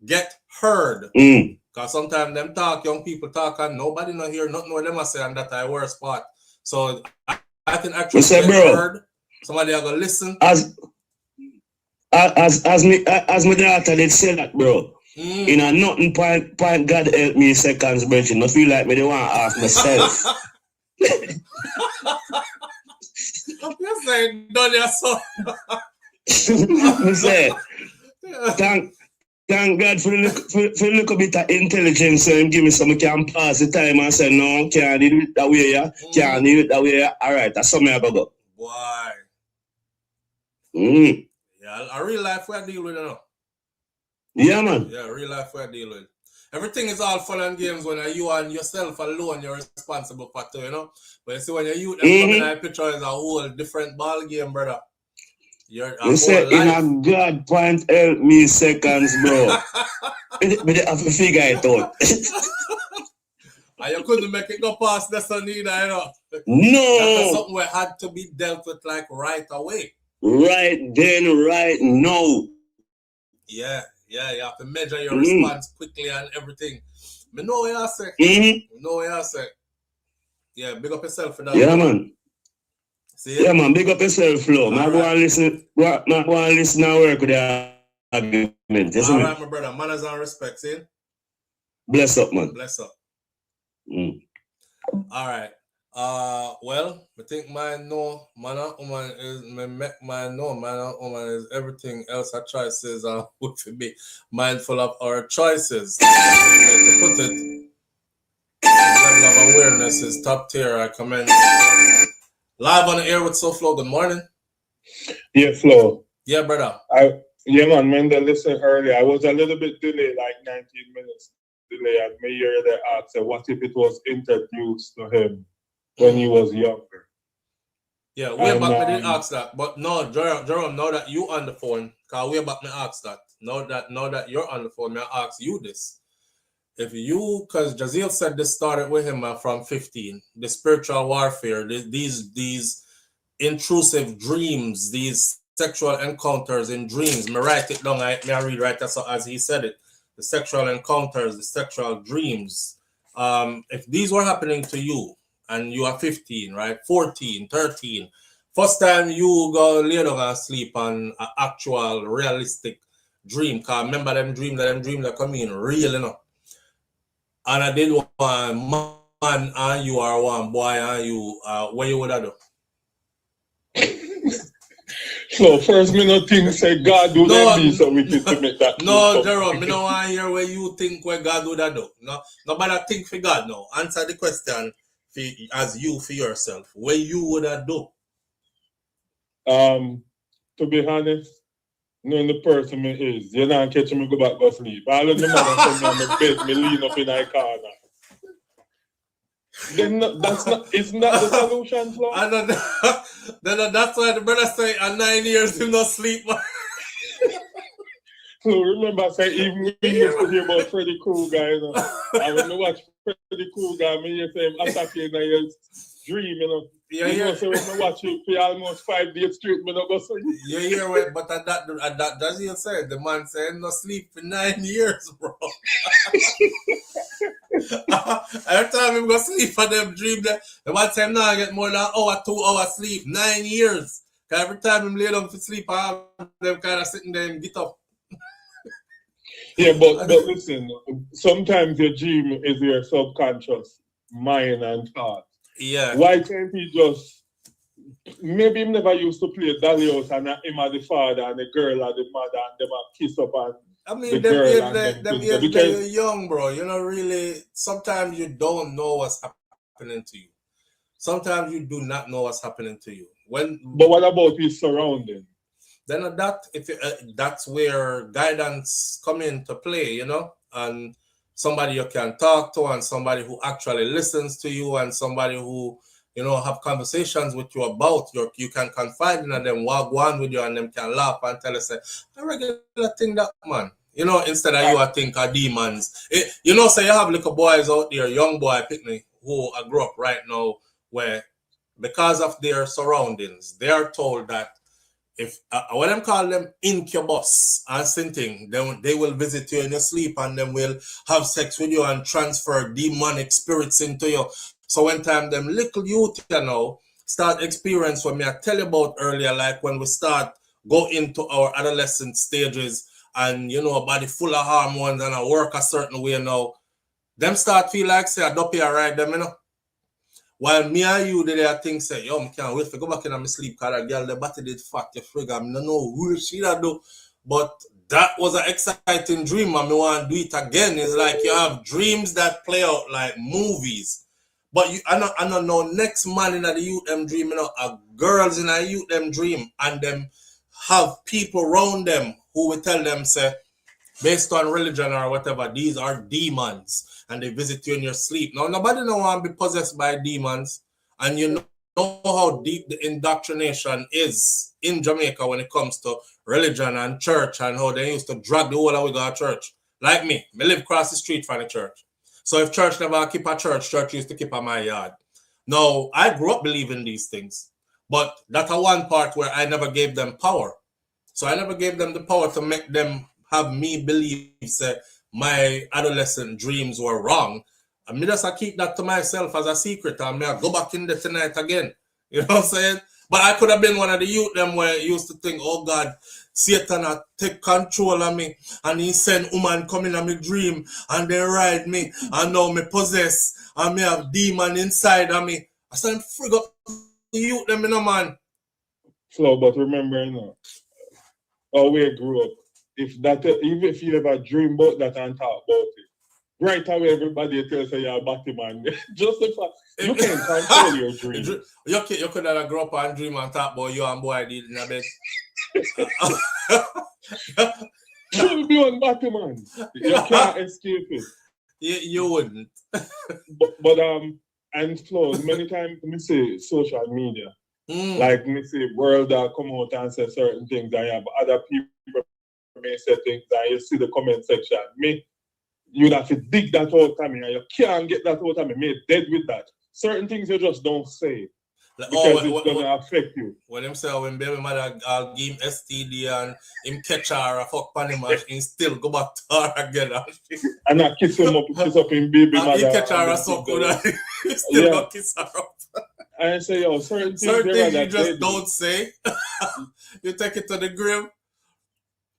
S1: Because sometimes them young people talk and nobody not hear nothing what them are saying, and that's the worst part. So I can actually get heard. Somebody are gonna listen. As
S9: my daughter did say that, bro. In a nothing point God help me seconds, brethren. I feel like me they want to ask myself.
S1: You say done your son.
S9: I say, thank God for the little bit of intelligence and give me some can pass the time and say, no, can't do it that way, yeah. Can't do it that way, yeah. All right, that's something I go.
S1: Why? Yeah, a real life we deal with,
S9: Yeah, man.
S1: Yeah, real life we deal with. Everything is all fun and games when you and yourself alone you're responsible for it, But you see when you come in that picture is a whole different ball game, brother.
S9: You say in a God point help me seconds, bro. But you have to figure it out.
S1: And you couldn't make it go past this one either,
S9: No.
S1: That's something that had to be dealt with like right away.
S9: Right then, right now.
S1: Yeah, you have to measure your response quickly and everything. But know what I say. Yeah, big up yourself for that.
S9: Yeah, man.
S1: See,
S9: yeah, man, big up yourself, Flo. I go and listen and work with the argument.
S1: All right, my brother. Manners and respect, see?
S9: Bless up, man.
S1: Bless up. All right. Well, I think man and woman is everything else. Our choices are would be mindful of our choices. That's the way to put it. The level of awareness is top tier. I commend it. Live on the air with SouFLo. Good morning.
S4: Yeah, Flo.
S1: Yeah, brother.
S4: Man, when they listened earlier, I was a little bit delayed, like 19 minutes delay. And me hear they asked, what if it was introduced to him when he was younger?
S1: Yeah, way back me did
S4: And
S1: ask that. But no, Jerome, now that you on the phone, cause way back me asked that. Now that you're on the phone, me I ask you this. If you, because Jazeel said this started with him from 15, the spiritual warfare, these intrusive dreams, these sexual encounters in dreams. Me write it down. I read right as he said it. The sexual encounters, the sexual dreams. If these were happening to you and you are 15, right, 14, 13, first time you go lay down and sleep on an actual realistic dream. Because remember them dreams that come in real enough. And I did one man and you are one boy and you, what you would have do?
S4: so first me no think say God do that be so wicked to make that.
S1: No, Jerome, me no want to hear where you think where God do that do. No, nobody think for God now. Answer the question as you for yourself. Where you would have do?
S4: To be honest, knowing the person me is, you not catch me go back go sleep. All of the man send me on my bed, me lean up in a corner. Then it's not the solution, Flo.
S1: Then that's why the brother say at 9 years you not sleep.
S4: So remember, say even we used to hear about Freddy Krueger, you know. And when we watch Freddy Krueger, me hear say him attacking in your dream, you know.
S1: Yeah.
S4: So when we watch it for almost 5 days straight, me not go sleep.
S1: You hear what? But at that does he say the man said no sleep for 9 years, bro. Every time him go sleep for them dream that the one time now I get more than an hour, 2 hours sleep, 9 years. Cause every time him lay down to sleep, I have them kind of sitting there and get up.
S4: Yeah, but listen, sometimes your dream is your subconscious mind and thought.
S1: Yeah.
S4: Why can't he just maybe him never used to play Dolly House and him and the father and the girl and the mother and them and kiss up and
S1: I mean, them you're young, bro. You know, really, sometimes you don't know what's happening to you. Sometimes you do not know what's happening to you.
S4: But what about his surrounding?
S1: Then that's where guidance come into play, you know, and somebody you can talk to and somebody who actually listens to you and somebody who, you know, have conversations with you about you can confide in them, walk one with you and them can laugh and tell us, a regular thing that, man. You know, instead of you think of demons. You know, say you have little boys out there, young boy picnic, who grew up right now where because of their surroundings, they are told that if what them call them incubus and something, then they will visit you in your sleep and then will have sex with you and transfer demonic spirits into you. So when time them little youth, you know, start experience what me I tell you about earlier, like when we start go into our adolescent stages and you know body full of hormones and I work a certain way now, them start feel like say I don't pay a ride them, you know. While me and you did I think say, yo, I can't wait to go back in my sleep because that girl the body did fat, you frig, I don't know who she that do. But that was an exciting dream and me want to do it again. It's like you have dreams that play out like movies. But I don't know next man in the youth them dream, you know, girls in a youth them dream and them have people around them who will tell them say, based on religion or whatever, these are demons and they visit you in your sleep. Now, nobody don't want to be possessed by demons. And you know how deep the indoctrination is in Jamaica when it comes to religion and church and how they used to drag the whole of our church. Like me live across the street from the church. So if church never keep a church used to keep a my yard. Now, I grew up believing these things. But that's a one part where I never gave them power. So I never gave them the power to make them have me believe that my adolescent dreams were wrong. I mean, just I keep that to myself as a secret. I mean, I go back in there tonight again. You know what I'm saying? But I could have been one of the youth them where used to think, oh God, Satan take control of me and he send woman come in my dream and they ride me and now me possess and me have demon inside of me. I said, frig up the youth them, you know, man.
S4: So, but remember, you know, how we grew up, even if you ever dream about that and talk about it, right away everybody tells you you're a batty man. Just the fact you can't control your dream.
S1: You could have grow up and dream and talk about you and boy did in a bed.
S4: You'll be on batty man. You can't escape it.
S1: You wouldn't.
S4: but and Flo, many times we say social media. Like me say, world come out and say certain things, and you have other people may say things, and you see the comment section. Me, you'd have to dig that out of me, and you can't get that out of me. Me dead with that. Certain things you just don't say. Because it's gonna affect you.
S1: When him say when baby mother give him STD and him catch her a fuck pan him and he still go back to her again.
S4: And I kiss him up, kiss up in baby mother.
S1: He catch her a suck and he still go kiss her up.
S4: And I say, yo, certain things
S1: you just don't say. You take it to the grave.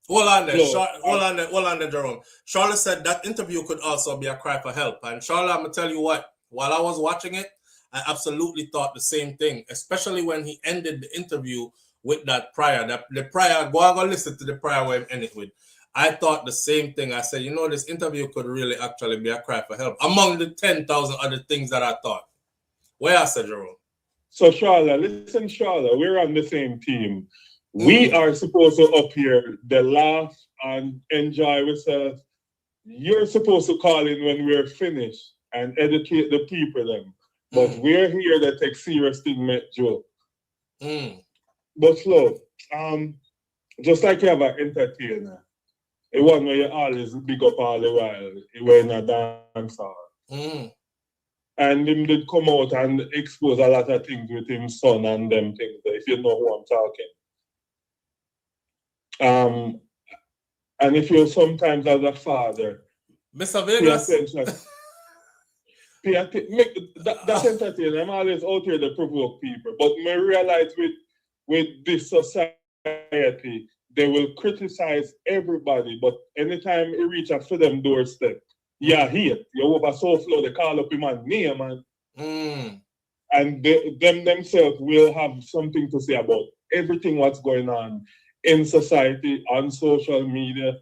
S1: Hold on there, hold on there, Jerome. Charlotte said that interview could also be a cry for help. And Charlotte, I'm gonna tell you what, while I was watching it, I absolutely thought the same thing, especially when he ended the interview with that prayer. The prayer, go and go listen to the prayer where he ended with. I thought the same thing. I said, you know, this interview could really actually be a cry for help among the 10,000 other things that I thought. Where I said, Jerome?
S4: So, Charlotte, listen, Charlotte, we're on the same team. We are supposed to up here, the laugh and enjoy ourselves. You're supposed to call in when we're finished and educate the people then. But we're here to take serious thing, make joke. But slow, just like you have an entertainer, the one where you always big up all the while, you in a dance hall. And him did come out and expose a lot of things with his son and them things, if you know who I'm talking. And if you sometimes as a father,
S1: Mr. Vegas.
S4: That's entertaining. I'm always out here to provoke people. But I realize with this society, they will criticize everybody. But anytime you reach up to them doorstep, you hate. You over SouFLo, they call up him and name, man. And them themselves will have something to say about everything what's going on in society, on social media.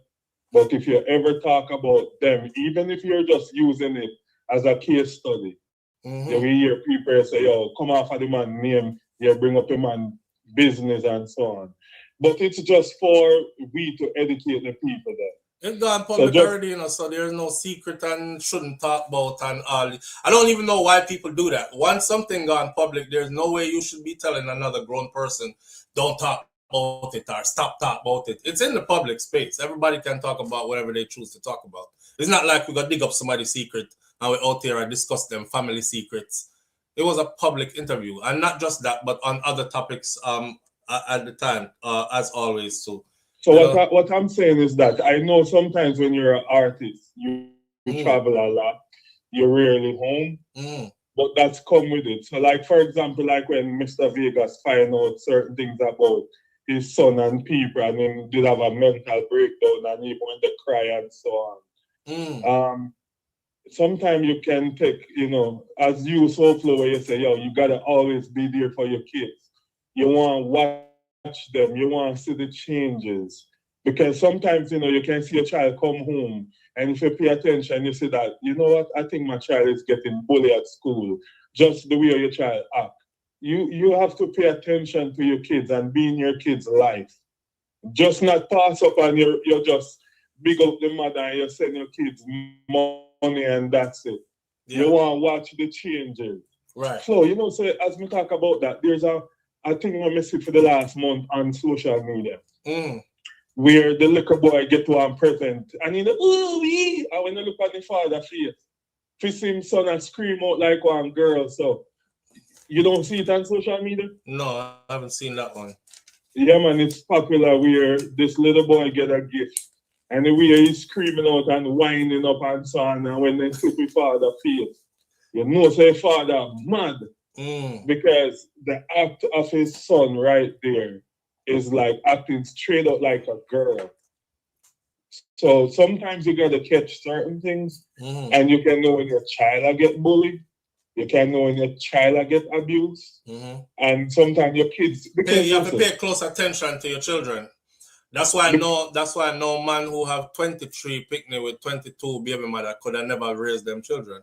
S4: But if you ever talk about them, even if you're just using it as a case study, you will hear people say, yo, come off of the man name, you bring up the man business and so on. But it's just for we to educate the people there.
S1: It's gone public already, you know, so there's no secret and shouldn't talk about and all. I don't even know why people do that. Once something gone public, there's no way you should be telling another grown person, don't talk about it or stop talking about it. It's in the public space. Everybody can talk about whatever they choose to talk about. It's not like we got to dig up somebody's secret and we're out there and discuss them family secrets. It was a public interview, and not just that, but on other topics at the time, as always too.
S4: So what I'm saying is that I know sometimes when you're an artist, you travel a lot, you're rarely home, but that's come with it. So like, for example, like when Mr. Vegas find out certain things about his son and people, and he did have a mental breakdown and even when they cry and so on. Sometimes you can take, you know, as you SouFLo, where you say, yo, you gotta always be there for your kids. You want to watch them, you want to see the changes. Because sometimes, you know, you can see a child come home, and if you pay attention, you see that, you know what, I think my child is getting bullied at school, just the way your child act. You have to pay attention to your kids and be in your kids' life. Just not pass up and you're just big up the mother and you send your kids money and that's it. You want to watch the changes.
S1: Right.
S4: So, you know, so as we talk about that, there's a thing I missed for the last month on social media. Where the little boy get one present and you know, ooh-wee, and when you look at the father face, he see him son and scream out like one girl. So you don't see it on social media?
S1: No, I haven't seen that one.
S4: Yeah, man, it's popular where this little boy get a gift. And the way he's screaming out and winding up and so on, and when they see his father face, you know, say father mad. Because the act of his son right there is like acting straight up like a girl. So sometimes you gotta catch certain things, and you can know when your child get bullied, you can know when your child get abused, and sometimes your kids. Because
S1: you have to pay close attention to your children. That's why I know man who have 23 picnic with 22 baby mother could have never raised them children.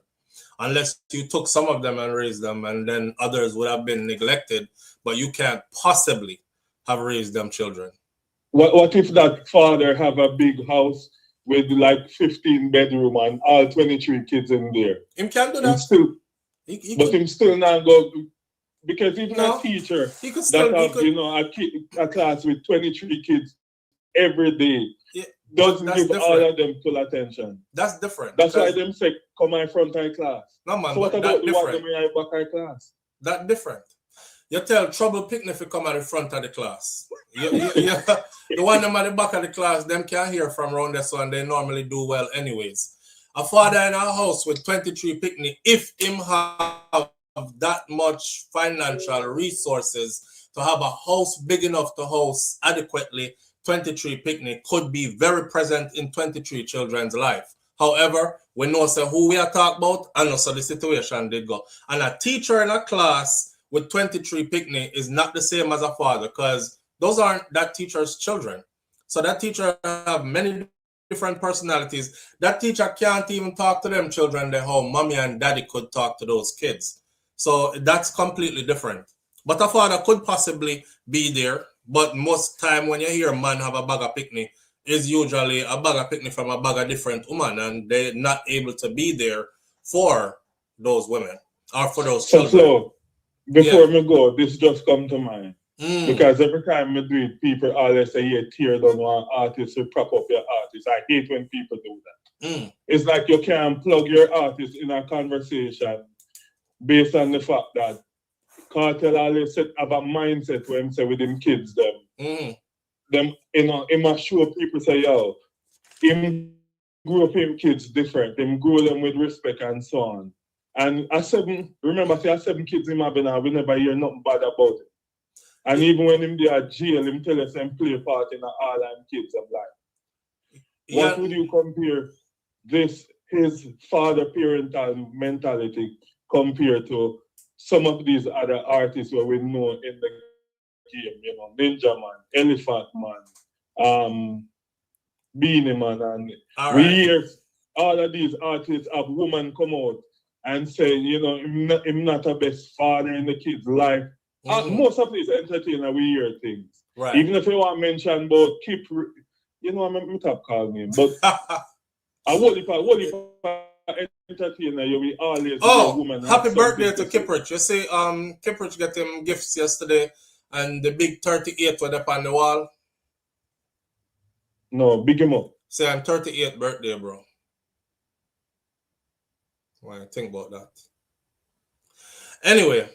S1: Unless you took some of them and raised them, and then others would have been neglected, but you can't possibly have raised them children.
S4: What if that father have a big house with like 15 bedroom and all 23 kids in there?
S1: Him can do that.
S4: Him still not go because even
S1: No,
S4: a teacher
S1: he could still,
S4: that have, you know, a class with 23 kids every day
S1: Yeah,
S4: doesn't
S1: that's
S4: give all
S1: different.
S4: of them full attention.
S1: That's different.
S4: That's why
S1: because-
S4: them say, come in front of class.
S1: No, man,
S4: So what
S1: but
S4: about
S1: that
S4: the one
S1: different.
S4: that in back of class?
S1: That different. You tell trouble picnic if you come at the front of the class. The one them at the back of the class, them can't hear from around there, so and they normally do well anyways. A father in a house with 23 picnic, if him have that much financial resources to have a house big enough to house adequately 23 picnic, could be very present in 23 children's life. However, we know so who we are talking about, and also the situation did go. And a teacher in a class with 23 picnic is not the same as a father, because those aren't that teacher's children. So that teacher have many different personalities. That teacher can't even talk to them children the how mommy and daddy could talk to those kids. So that's completely different. But a father could possibly be there, but most time when you hear a man have a bag of picnic, is usually a bag of picnic from a bag of different women, and they're not able to be there for those women or for those children.
S4: So, before me go, this just come to mind.
S1: Mm.
S4: Because every time I do it, people always say, yeah, tear down one artist to prop up your artist. I hate when people do that.
S1: Mm.
S4: It's like you can't plug your artist in a conversation based on the fact that Cartel always have a mindset when him say with them kids them, you know, he must show people say, yo, him grew up him kids different. Him grew them with respect and so on. And I remember I 7 kids him having and we never hear nothing bad about it. And even when him there at jail, him tell us and play part in all them kids. I'm like, what would you compare his father parental mentality compared to some of these other artists where we know in the game, you know, Ninja Man, Elephant Man, Beanie Man, and we hear all of these artists have women come out and say, you know, him not a best father in the kid's life. Most of these entertainers, we hear things.
S1: Right.
S4: Even if you want to mention about Kip, you know, I'm not calling him, but a whole heap entertainer, you will always hear woman.
S1: Happy birthday to Kiprich. You see, Kiprich got him gifts yesterday, and the big 38 were up on the wall.
S4: No, big him up.
S1: Say, I'm 38th birthday, bro. Why think about that? Anyway,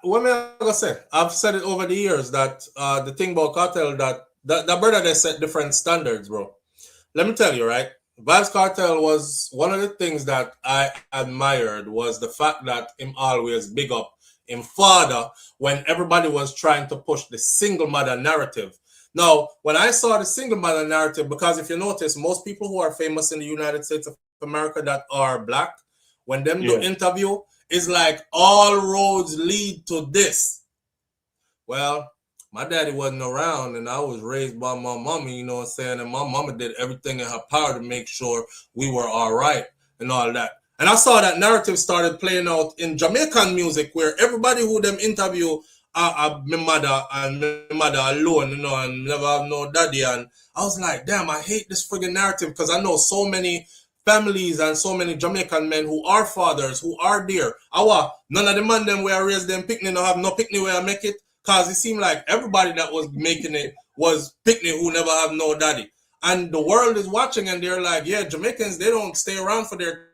S1: what am I gonna say? I've said it over the years that the thing about Cartel that brother they set different standards, bro. Let me tell you, right? Vybz Cartel was one of the things that I admired was the fact that him always big up him father when everybody was trying to push the single mother narrative. Now, when I saw the single mother narrative, because if you notice, most people who are famous in the United States of America that are black, when them do interview, it's like all roads lead to this. Well, my daddy wasn't around and I was raised by my mama, you know what I'm saying? And my mama did everything in her power to make sure we were all right and all that. And I saw that narrative started playing out in Jamaican music where everybody who them interview my mother alone, you know, and never have no daddy. And I was like, damn, I hate this friggin' narrative because I know so many families and so many Jamaican men who are fathers, who are there. None of the man them where I raised them picnic no have no picnic where I make it. Cause it seemed like everybody that was making it was picnic who never have no daddy. And the world is watching and they're like, yeah, Jamaicans, they don't stay around for their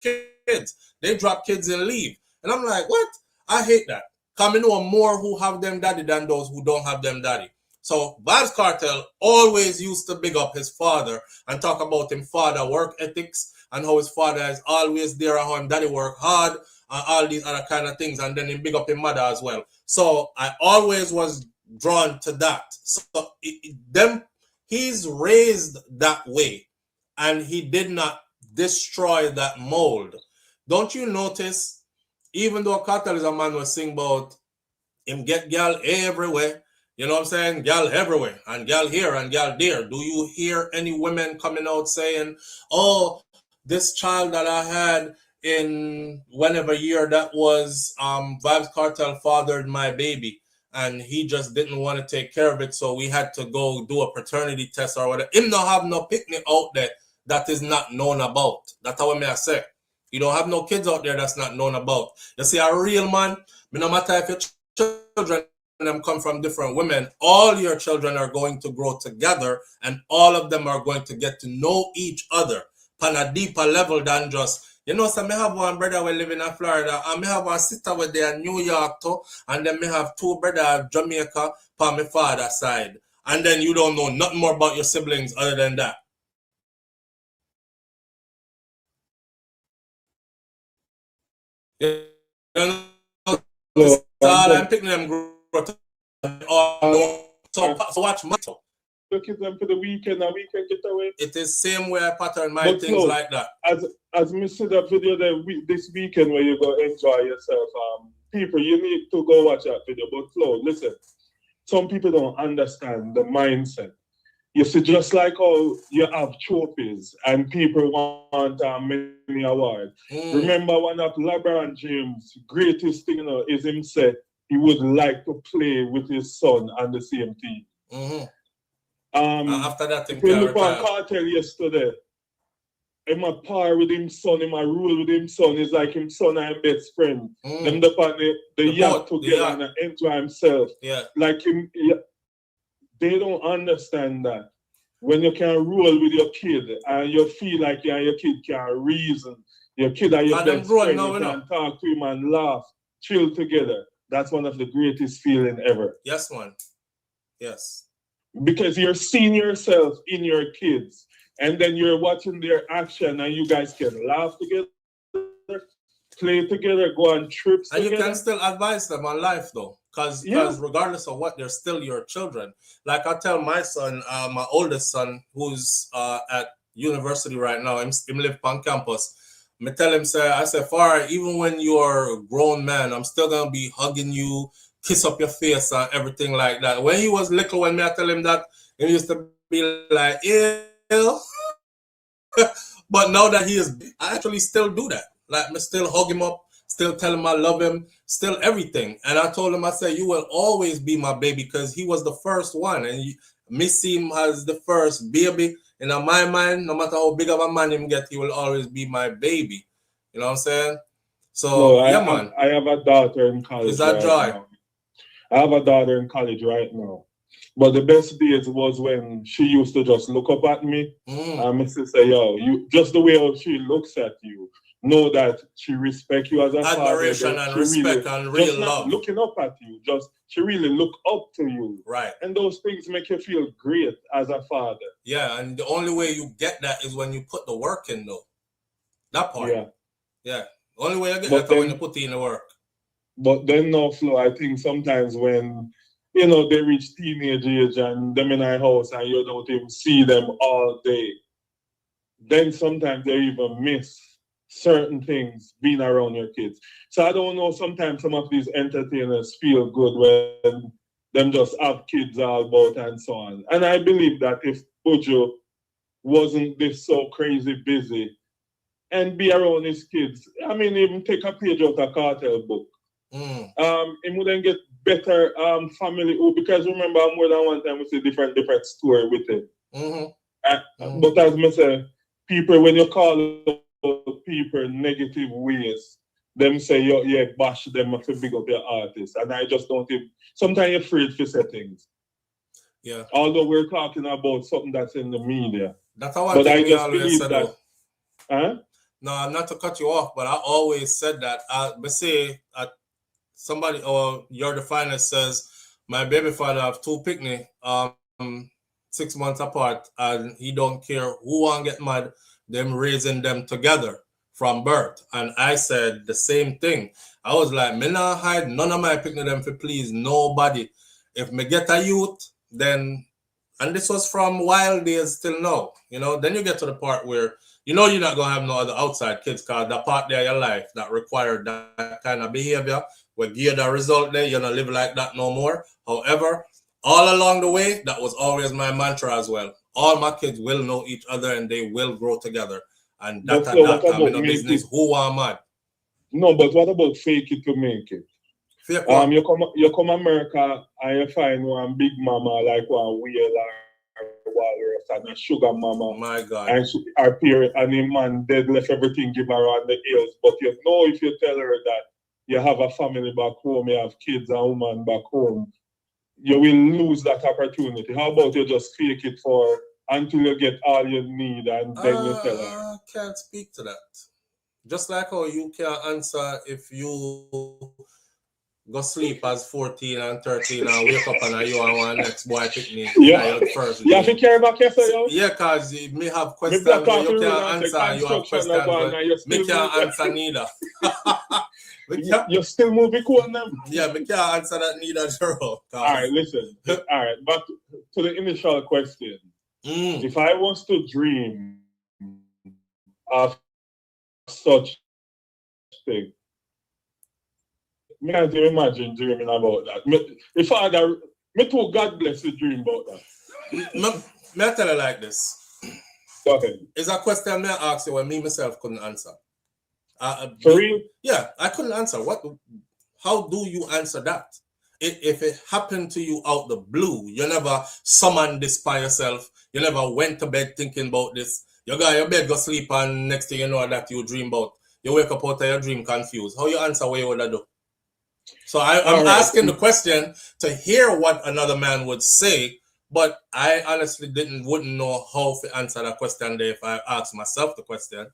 S1: kids. They drop kids and leave. And I'm like, what? I hate that. Cause I know more who have them daddy than those who don't have them daddy. So Vybz Cartel always used to big up his father and talk about him father work ethics and how his father is always there and how him daddy work hard and all these other kind of things. And then him big up his mother as well. So I always was drawn to that. So he's raised that way and he did not destroy that mold. Don't you notice, even though Cartel is a man who sing about him get gal everywhere, you know what I'm saying? Gal everywhere and gal here and gal there. Do you hear any women coming out saying, oh, this child that I had in whenever year that was Vybz Cartel fathered my baby and he just didn't want to take care of it, so we had to go do a paternity test or whatever. Him not have no picnic out there that is not known about. That's how I say. You don't have no kids out there that's not known about. You see, a real man, no matter if your children them come from different women, all your children are going to grow together and all of them are going to get to know each other on a deeper level than just, you know, so me have one brother we live in Florida and me have one sister with there in New York too, and then me have two brothers Jamaica on my father's side. And then you don't know nothing more about your siblings other than that. You know, so I'm picking them so watch my
S4: look at them for the weekend and weekend getaway.
S1: It is same way I pattern my but things like that.
S4: As me see that video this weekend where you go enjoy yourself, people, you need to go watch that video. But Flo, listen, some people don't understand the mindset. You see, just like how you have trophies and people want many awards. Remember one of LeBron James' greatest thing, you know, is him said he would like to play with his son on the same team.
S1: After that,
S4: if you look on Cartel yesterday, I'm a par with him son, I'm a rule with him son. It's like him son and best friend. Them up on the yacht together and enjoy himself.
S1: Yeah.
S4: Like him, they don't understand that. When you can roll with your kid and you feel like you and your kid can reason, your kid and your best friend, you can talk to him and laugh, chill together. That's one of the greatest feelings ever.
S1: Yes, man. Yes.
S4: Because you're seeing yourself in your kids and then you're watching their action and you guys can laugh together, play together, go on trips
S1: and
S4: together.
S1: You can still advise them on life though. Because regardless of what, they're still your children. Like I tell my son, my oldest son, who's at university right now, him live on campus. I tell him, I say, Farah, even when you're a grown man, I'm still going to be hugging you, kiss up your face and everything like that. When he was little, when I tell him that, he used to be like, ew. But now that he is, I actually still do that. Like, I still hug him up, still tell him I love him, still everything. And I told him, I said, you will always be my baby because he was the first one. And me see him as the first baby. And in my mind, no matter how big of a man him get, he will always be my baby. You know what I'm saying? So, man.
S4: I have a daughter in college.
S1: Is that joy?
S4: Now. I have a daughter in college right now. But the best days was when she used to just look up at me and my sister, yo, you just the way how she looks at you, know that she respects you as a
S1: admiration father, and respect really, and real love.
S4: Looking up at you, just she really look up to you.
S1: Right.
S4: And those things make you feel great as a father.
S1: Yeah, and the only way you get that is when you put the work in though. That part. Yeah. Yeah. The only way you get that is when you put in the work.
S4: But then no Flo, I think sometimes when you know, they reach teenage age and them in our house and you don't even see them all day. Then sometimes they even miss certain things being around your kids. So I don't know, sometimes some of these entertainers feel good when them just have kids all about and so on. And I believe that if Buju wasn't this so crazy busy and be around his kids, I mean, even take a page out of a Cartel book. He wouldn't get better family because remember more than one time we see different story with it. But as I say, people when you call people negative ways, them say you bash them if you big up your artists, and I just don't even. Sometimes you're afraid to say things.
S1: Yeah.
S4: Although we're talking about something that's in the media.
S1: That's how I just believe that.
S4: Huh?
S1: No, not to cut you off, but I always said that. But say somebody or your definer says my baby father have two picnic 6 months apart and he don't care who want get mad, them raising them together from birth. And I said the same thing. I was like, me not hide none of my picnic them for please nobody. If me get a youth, then, and this was from wild days till now, you know, then you get to the part where you know you're not gonna have no other outside kids because the part there of your life that required that kind of behavior will give the result there, you're not live like that no more. However, all along the way, that was always my mantra as well. All my kids will know each other and they will grow together. And that I'm in a business who are mad.
S4: No, but what about fake it to make it?
S1: Fake what?
S4: You come America and you find one big mama like one wheel walrus and a sugar mama.
S1: My God.
S4: And her parent and the man dead left everything give her on the hills. But you know if you tell her that you have a family back home, you have kids and woman back home, you will lose that opportunity. How about you just fake it for until you get all you need and then you tell her?
S1: I can't speak to that. Just like how you can't answer if you go sleep as 14 and 13 and wake up and you are one next boy picnic.
S4: Yeah.
S1: First
S4: You have to care about yourself, yo.
S1: Yeah, because you may have questions but you can't answer and you have questions but me can't answer neither.
S4: You still moving cool them?
S1: Yeah, me can't answer that neither, Jerome.
S4: Alright, listen. Alright, back to the initial question. If I was to dream of such thing, me can't even imagine dreaming about that. If I had me too God bless the dream about that.
S1: May I tell you like this?
S4: Go ahead.
S1: It's a question I asked you when me myself couldn't answer.
S4: For real?
S1: Yeah, I couldn't answer. How do you answer that? If it happened to you out the blue, you never summoned this by yourself, you never went to bed thinking about this, you got your bed, go sleep, and next thing you know that you dream about, you wake up out of your dream confused. How you answer what you would do? So I'm asking the question to hear what another man would say, but I honestly wouldn't know how to answer that question there if I asked myself the question.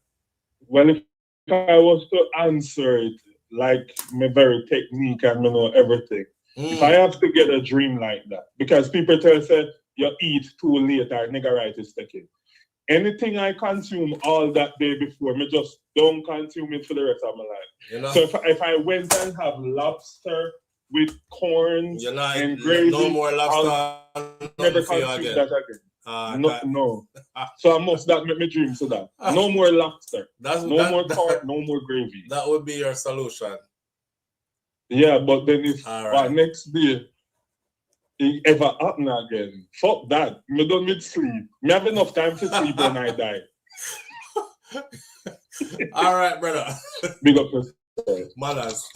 S4: Well, if I was to answer it like my very technique and I know everything, if I have to get a dream like that, because people tell say you eat too late or niggeritis taking. Anything I consume all that day before, me just don't consume it for the rest of my life. You know? So if I went and have lobster with corn and gravy,
S1: no more lobster,
S4: never consume that again. No. So I must that make me dream so that. No more lobster. No more corn, no more gravy.
S1: That would be your solution.
S4: Yeah, but then if next day it ever happen again, fuck that. Me don't need sleep. Me have enough time to sleep when I die.
S1: All right, brother.
S4: Big up yourself.
S1: Manners.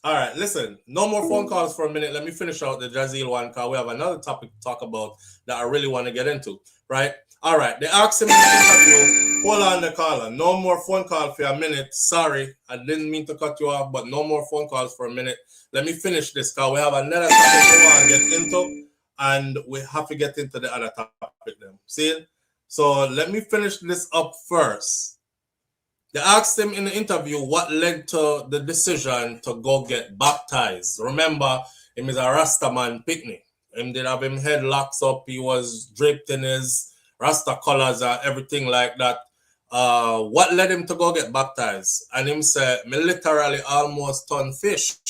S1: All right, listen. No more phone calls for a minute. Let me finish out the Jazeel one because we have another topic to talk about that I really want to get into, right? All right, they asked him in the interview, hold on the caller. No more phone call for a minute. Sorry, I didn't mean to cut you off, but no more phone calls for a minute. Let me finish this because we have another topic we want to get into, and we have to get into the other topic then. See? So let me finish this up first. They asked him in the interview what led to the decision to go get baptized. Remember, him is a Rastaman picnic. Him did have him head locks up. He was draped in his Rasta colors and everything like that. What led him to go get baptized? And him said, me literally almost turned fish.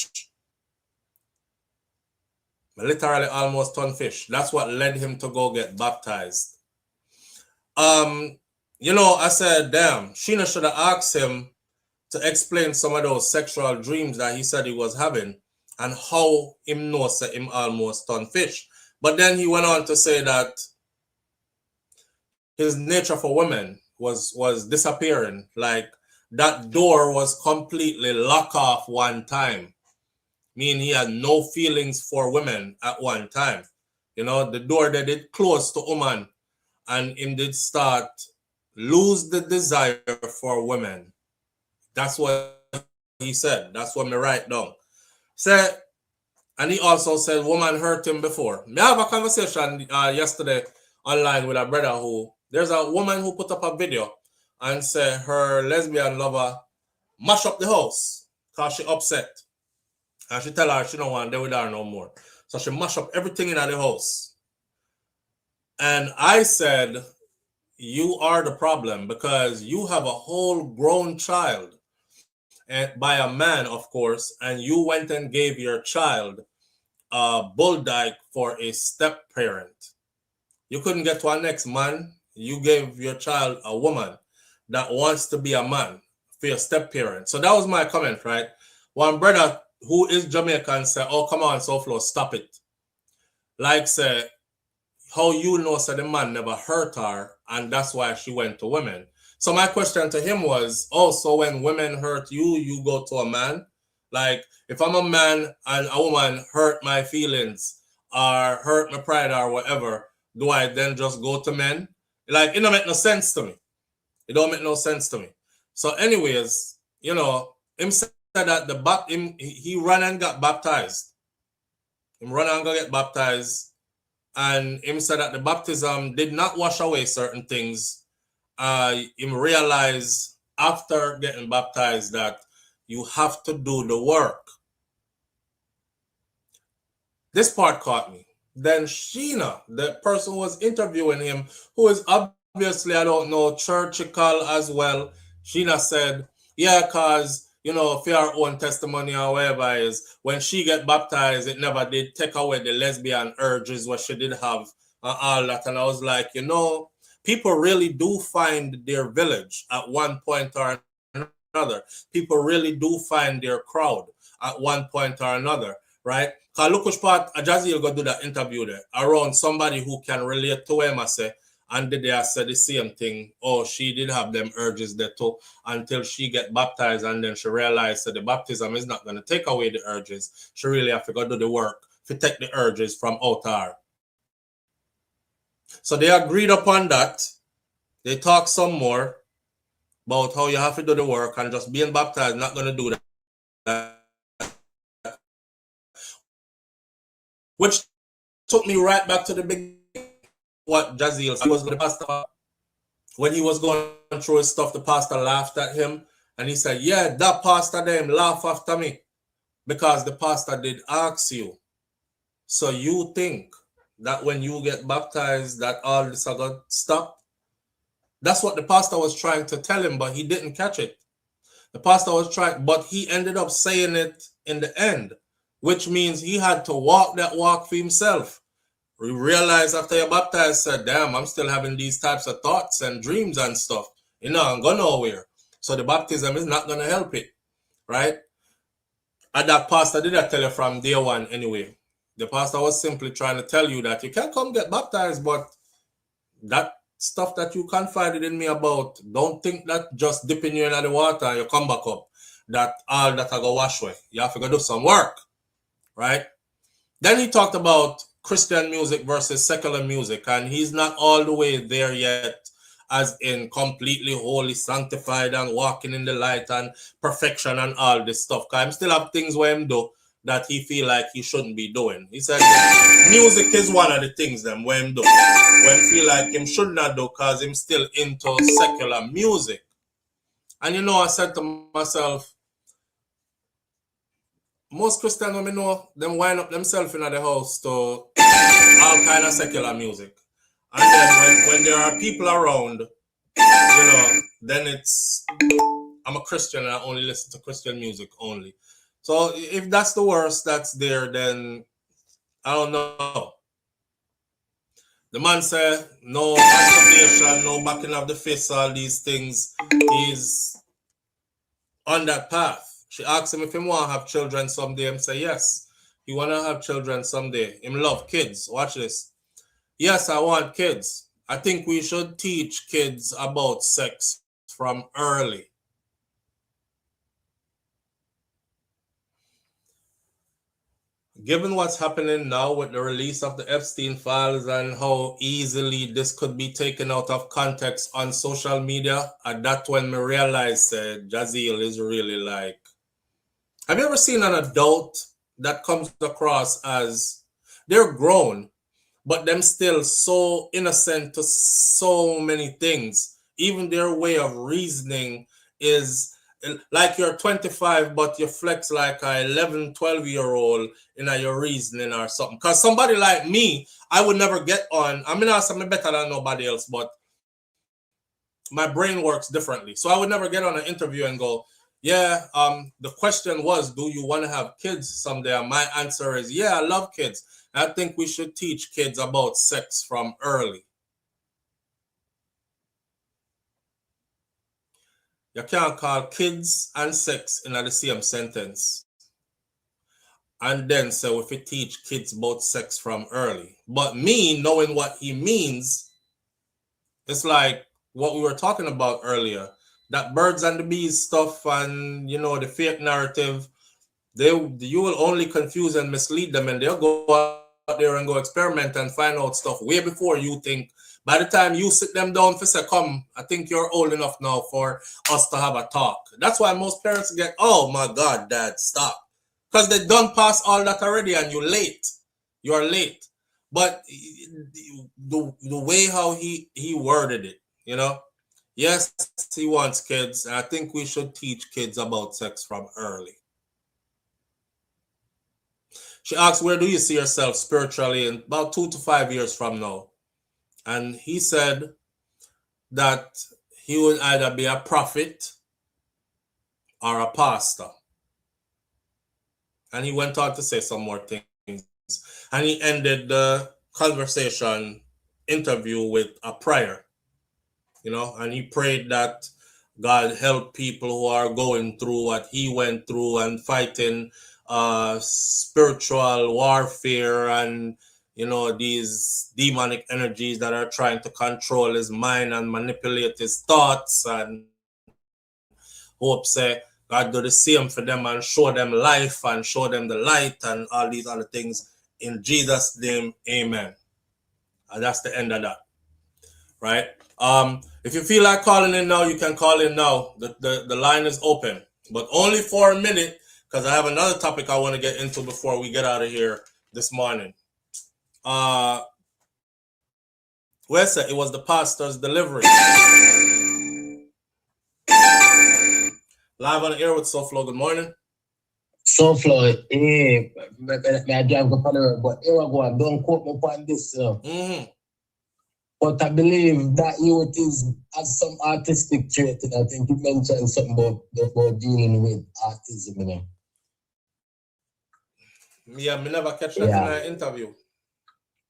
S1: That's what led him to go get baptized. You know, I said, damn, Sheena should have asked him to explain some of those sexual dreams that he said he was having and how him knows that him almost turned fish. But then he went on to say that his nature for women was disappearing. Like that door was completely locked off one time. Meaning he had no feelings for women at one time. You know, the door that it closed to woman and him did start lose the desire for women. That's what he said. That's what me write down. Said, and he also said woman hurt him before. Me have a conversation yesterday online with a brother who, there's a woman who put up a video and said her lesbian lover mash up the house because she upset. And she tell her she don't want to deal with her no more. So she mash up everything in the house. And I said, you are the problem because you have a whole grown child and by a man, of course, and you went and gave your child a bull dyke for a step parent. You couldn't get to our next man. You gave your child a woman that wants to be a man for your step parent. So that was my comment, right? One brother who is Jamaican said, oh, come on, SouFLo, stop it. Like, say, how you know so the man never hurt her and that's why she went to women. So my question to him was, oh, so when women hurt you, you go to a man? Like, if I'm a man and a woman hurt my feelings or hurt my pride or whatever, do I then just go to men? Like, it don't make no sense to me. It don't make no sense to me. So anyways, you know, him said that he ran and got baptized. Him run and go get baptized. And him said that the baptism did not wash away certain things. Him realized after getting baptized that you have to do the work. This part caught me. Then Sheena, the person who was interviewing him, who is obviously, I don't know, churchical as well, Sheena said, yeah, because, you know, for our own testimony or whatever is, when she get baptized, it never did take away the lesbian urges what she did have and all that. And I was like, you know, people really do find their village at one point or another. People really do find their crowd at one point or another, right? Because look which part Jaziel go do that interview there around somebody who can relate to him, I say, and did they say the same thing. Oh, she did have them urges there too until she get baptized, and then she realized that the baptism is not going to take away the urges. She really have to go do the work to take the urges from out her. So they agreed upon that. They talked some more about how you have to do the work, and just being baptized not going to do that. Which took me right back to the big what Jaziel said. He was the pastor. When he was going through his stuff, the pastor laughed at him and he said, yeah, that pastor them laugh after me because the pastor did ask you. So you think that when you get baptized that all this are going to stop? That's what the pastor was trying to tell him, but he didn't catch it. The pastor was trying, but he ended up saying it in the end, which means he had to walk that walk for himself. We realized after you're baptized, said, damn, I'm still having these types of thoughts and dreams and stuff. You know, I'm going nowhere. So the baptism is not going to help it, right? And that pastor did not tell you from day one anyway. The pastor was simply trying to tell you that you can come get baptized, but that stuff that you confided in me about, don't think that just dipping you in the water and you come back up, that all that I go wash away. You have to go do some work, right? Then he talked about Christian music versus secular music, and he's not all the way there yet, as in completely holy, sanctified, and walking in the light and perfection and all this stuff. Because I still have things where him do that he feel like he shouldn't be doing. He said music is one of the things them where him do. When feel like him should not do because him still into secular music. And you know, I said to myself, most Christians when me know them wind up themselves in the house to all kind of secular music. And then when there are people around, you know, then it's I'm a Christian and I only listen to Christian music only. So if that's the worst that's there, then I don't know. The man said no masturbation, no backing of the fist, all these things. He's on that path. She asked him if he want to have children someday. Him say yes. He want to have children someday. Him love kids. Watch this. Yes, I want kids. I think we should teach kids about sex from early. Given what's happening now with the release of the Epstein files and how easily this could be taken out of context on social media, and that's when me realized Jaziel is really like, have you ever seen an adult that comes across as they're grown, but them still so innocent to so many things? Even their way of reasoning is like you're 25, but you flex like a 11, 12-year-old in your reasoning or something. Because somebody like me, I would never get on. I mean, I'm better than nobody else, but my brain works differently. So I would never get on an interview and go, yeah, the question was, do you want to have kids someday? And my answer is, yeah, I love kids. I think we should teach kids about sex from early. You can't call kids and sex in the same sentence. And then say if you teach kids about sex from early. But me knowing what he means, it's like what we were talking about earlier. That birds and the bees stuff and, you know, the fake narrative, you will only confuse and mislead them, and they'll go there and go experiment and find out stuff way before you think. By the time you sit them down for say, come, I think you're old enough now for us to have a talk. That's why most parents get, oh my God, Dad, stop. Because they done pass all that already and you're late. You're late. But the way how he worded it, you know, yes, he wants kids. And I think we should teach kids about sex from early. She asked, where do you see yourself spiritually in about 2 to 5 years from now? And he said that he would either be a prophet or a pastor. And he went on to say some more things. And he ended the conversation interview with a prayer, you know, and he prayed that God help people who are going through what he went through and fighting spiritual warfare and, you know, these demonic energies that are trying to control his mind and manipulate his thoughts, and hope say God do the same for them and show them life and show them the light and all these other things. In Jesus' name, amen. And that's the end of that. Right? If you feel like calling in now, you can call in now. The line is open, but only for a minute, because I have another topic I want to get into before we get out of here this morning. Where's it? It was the pastor's delivery. Live on the air with SouFLo. Good morning.
S7: SouFLo, may I drive up on the road, but here I go, don't quote me on this. But I believe that youth has some artistic trait. I think you mentioned something about dealing with autism, you know.
S1: Yeah, me never catch that in an interview.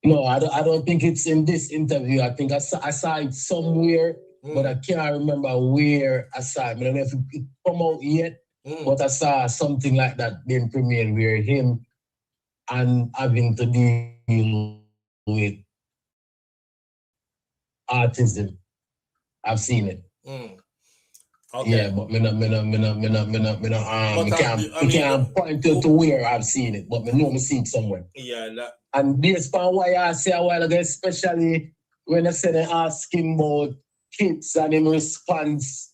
S7: No, I don't think it's in this interview. I think I saw it somewhere, but I can't remember where I saw it. I don't know if it come out yet, but I saw something like that being premiered where him and having to deal with autism. I've seen it.
S1: Okay.
S7: Yeah, but me can't point to where I've seen it, but me know me see it somewhere.
S1: Yeah,
S7: and based on what I say a while ago, especially when I said they ask him about kids and him response,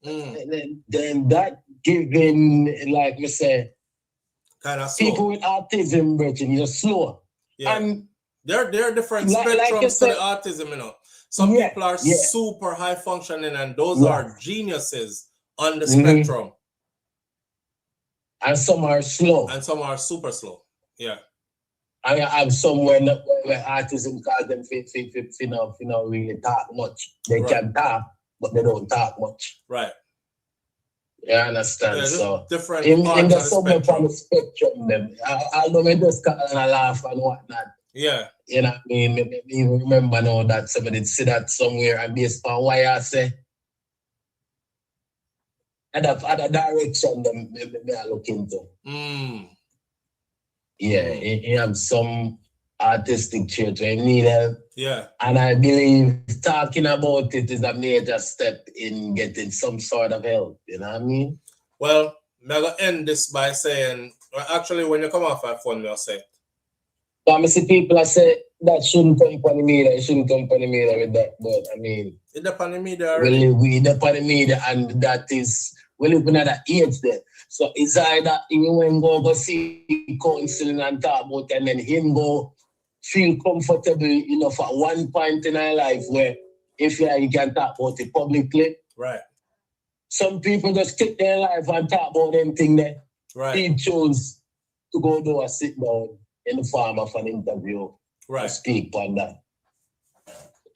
S7: then that giving, like me say,
S1: kind of slow.
S7: People with autism, Virgin, you're slow.
S1: Yeah.
S7: And
S1: there are different spectrums to the autism, you know. Some people are super high functioning, and those are geniuses on the spectrum.
S7: And some are slow.
S1: And some are super slow. Yeah.
S7: I have somewhere where autism cause them not really talk much. They can talk, but they don't talk much.
S1: Right.
S7: You understand?
S1: Yeah,
S7: so
S1: different
S7: in the
S1: somewhere
S7: from the spectrum, them. I know me just kind of laugh and whatnot.
S1: Yeah.
S7: You know what I mean? Me even remember now that somebody did see that somewhere, and based on why I say other direction them I look into. Yeah, he have some artistic trait where he need help.
S1: Yeah.
S7: And I believe talking about it is a major step in getting some sort of help. You know what I mean?
S1: Well, I'm going to end this by saying, actually, when you come off our phone, you'll say.
S7: But I see people that say that shouldn't come upon the media, it shouldn't come upon the media with that. But I mean,
S1: it's upon the media already.
S7: We upon the media, and that is, we live in another age there. So it's either you when go see counseling and talk about it, and then him go feel comfortable enough at one point in our life where if you can talk about it publicly.
S1: Right.
S7: Some people just take their life and talk about them thing there.
S1: Right.
S7: He chose to go do a sit down in the form of an interview.
S1: Right.
S7: Speak on that.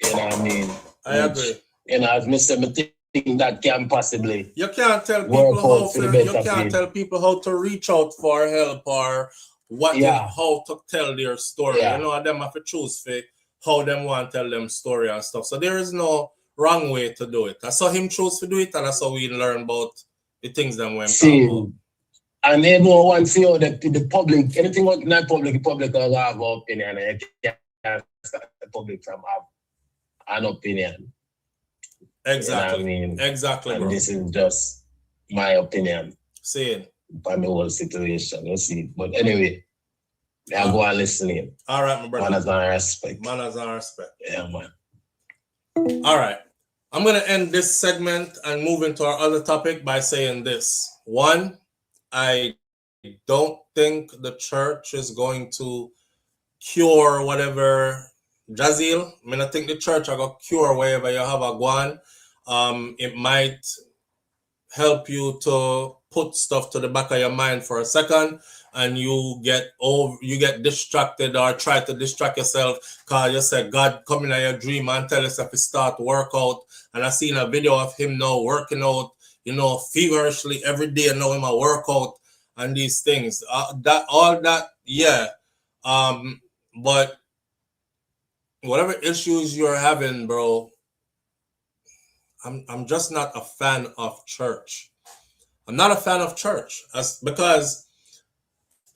S7: You know what I mean?
S1: I agree.
S7: You know, as Mr. Think that can possibly.
S1: You can't tell people how to reach out for help or how to tell their story. You know, and them have to choose for how them want to tell them story and stuff. So there is no wrong way to do it. I saw him choose to do it, and that's how we learn about the things that we talk about.
S7: And everyone wants to see how the public, anything not public, the public will have an opinion, and you can't stop the public from have an opinion.
S1: Exactly.
S7: You know what I mean?
S1: Exactly.
S7: And
S1: bro.
S7: this is just my opinion.
S1: Saying.
S7: On the whole situation. You see. But anyway, Yeah, go and listen in.
S1: All right, my brother.
S7: Manners and respect.
S1: Manners and respect.
S7: Yeah, man.
S1: All right. I'm going to end this segment and move into our other topic by saying this. One, I don't think the church is going to cure whatever Jazil. I mean, I think the church are going to cure wherever you have a guan. It might help you to put stuff to the back of your mind for a second, and you get distracted or try to distract yourself because you said God come in your dream and tell us if you start workout. And I seen a video of him now working out, feverishly every day, now him a workout and these things. But whatever issues you're having, bro, I'm just not a fan of church. I'm not a fan of church because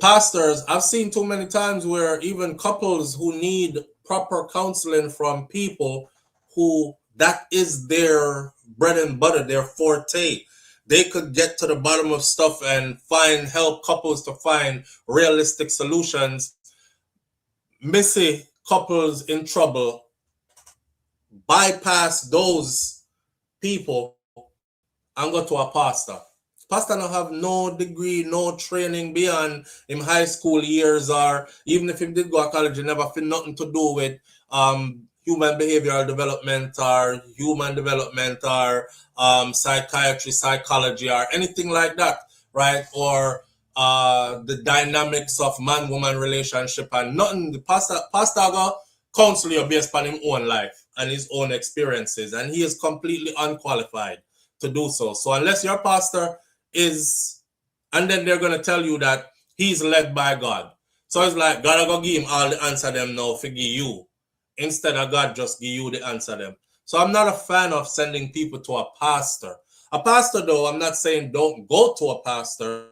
S1: pastors, I've seen too many times where even couples who need proper counseling from people who that is their bread and butter, their forte. They could get to the bottom of stuff and help couples to find realistic solutions. Missy couples in trouble bypass those people and go to a pastor. Pastor don't have no degree, no training beyond him high school years, or even if he did go to college, he never feel nothing to do with human behavioral development or human development or psychiatry, psychology, or anything like that, right? Or the dynamics of man-woman relationship and nothing. The pastor go counsel you based on his own life and his own experiences, and he is completely unqualified to do so. So unless your pastor is, and then they're going to tell you that he's led by God. So it's like God will give him all the answer them now for give you, instead of God just give you the answer them. So I'm not a fan of sending people to a pastor. A pastor, though, I'm not saying don't go to a pastor.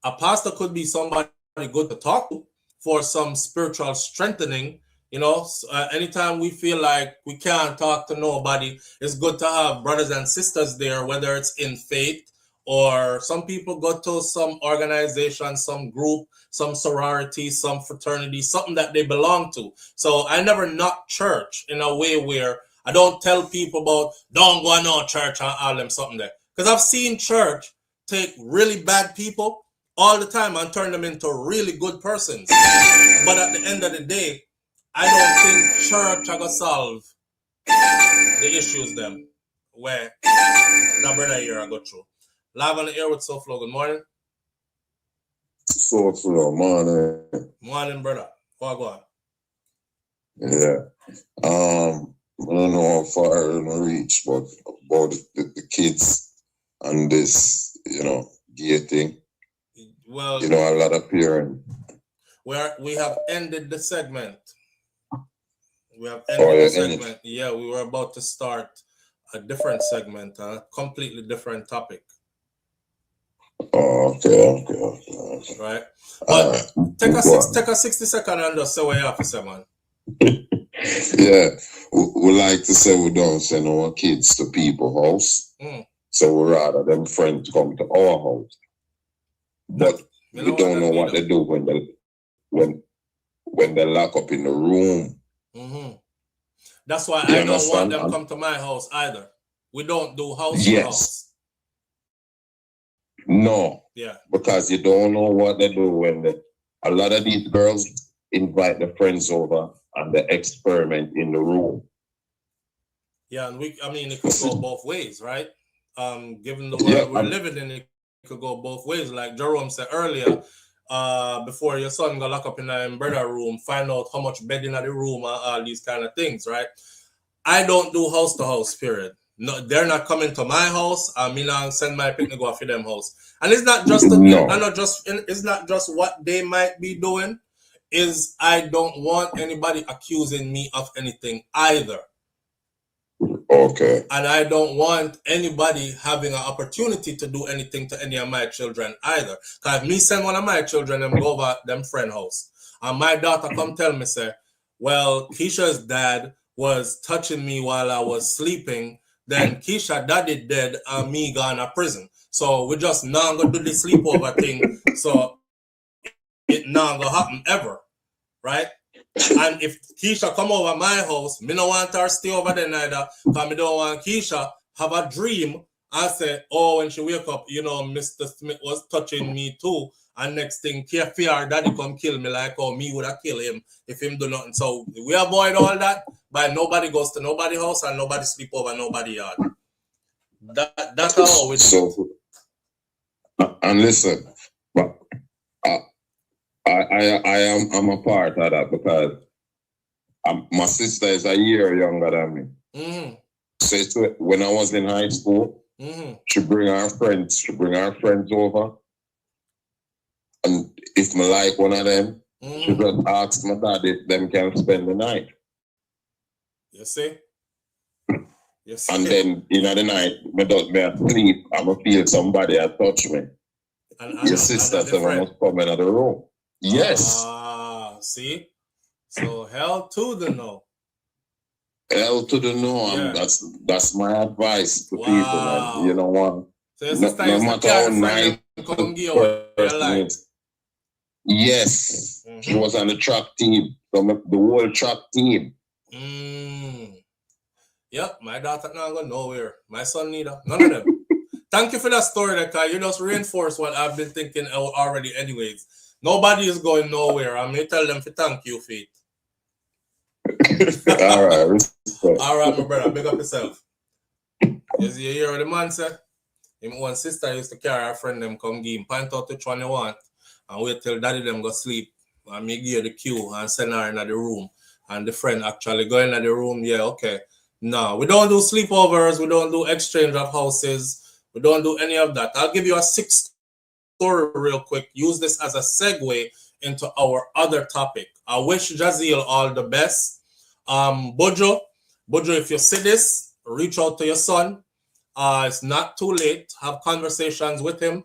S1: A pastor could be somebody good to talk to for some spiritual strengthening. Anytime we feel like we can't talk to nobody, it's good to have brothers and sisters there, whether it's in faith or some people go to some organization, some group, some sorority, some fraternity, something that they belong to. So I never knock church in a way where I don't tell people about don't go no church and all them something there. Because I've seen church take really bad people all the time and turn them into really good persons. But at the end of the day, I don't think church are gonna solve the issues them where that brother here I go through. Live on the air with SouFLo. Good morning.
S10: SouFLo, morning.
S1: Morning, brother. Go on.
S10: Yeah. I don't know how far I'm gonna reach, but about the kids and this, gay thing.
S1: Well,
S10: a lot of parents.
S1: We have ended the segment. We have ended the segment. Yeah, we were about to start a different segment, a completely different topic.
S10: Oh, okay.
S1: Right. But take a 60-second and just say what you have to say, man.
S10: Yeah. We like to say we don't send our kids to people's house. So we rather them friends come to our house. But we don't know what they do when they lock up in the room.
S1: Mm-hmm. That's why I don't want them come to my house either. We don't do house to house.
S10: No.
S1: Yeah.
S10: Because you don't know what they do when a lot of these girls invite their friends over and they experiment in the room.
S1: Yeah, and it could go both ways, right? Given the world we're living in, it could go both ways. Like Jerome said earlier, before your son got locked up in the brother room, find out how much bed in the room, all these kind of things, right? I don't do house to house, period. No, they're not coming to my house. I'll send my picnic go for them house. And it's not just it's not just what they might be doing. Is I don't want anybody accusing me of anything either.
S10: Okay.
S1: And I don't want anybody having an opportunity to do anything to any of my children either. Because if me send one of my children them go over them friend house, and my daughter come tell me, say, well, Keisha's dad was touching me while I was sleeping, then Keisha daddy dead and me gone to prison. So we just not gonna do the sleepover thing. So it not gonna happen ever, right? And if Keisha come over my house, me no want her stay over there neither, because me don't want Keisha have a dream and say, oh, when she wake up, you know, Mr. Smith was touching me too, and next thing, fear daddy come kill me like how me would have killed him if him do nothing. So we avoid all that by nobody goes to nobody's house and nobody sleep over nobody's yard. That's how we do.
S10: So, and listen, but I'm a part of that because my sister is a year younger than me.
S1: Mm-hmm.
S10: So when I was in high school, she bring her friends over, and if me like one of them, she just ask my dad if them can spend the night.
S1: You see?
S10: And then in the night, me sleep, I'ma feel somebody that touch me.
S1: And
S10: your sister said I must come into the room. Yes.
S1: See? So hell to the no.
S10: Hell to the no.
S1: Yeah.
S10: That's my advice to people, man. You know what?
S1: So your sister no matter how nice the
S10: is. Yes. She was on the track team. The whole track team.
S1: Yep, my daughter not going nowhere. My son neither. None of them. Thank you for that story, because you just reinforce what I've been thinking already anyways. Nobody is going nowhere. I'm going to tell them to thank you, Faith.
S10: All right.
S1: All right, my brother. Big up yourself. You hear what the man said? Him one sister used to carry her friend them come give him, point out which one you want, and wait till daddy them go sleep. And me give her the cue and send her into the room. And the friend actually go into the room. Yeah, okay. No, we don't do sleepovers. We don't do exchange of houses. We don't do any of that. I'll give you a 6 story real quick. Use this as a segue into our other topic. I wish Jazeel all the best. Buju, if you see this, reach out to your son. It's not too late. Have conversations with him.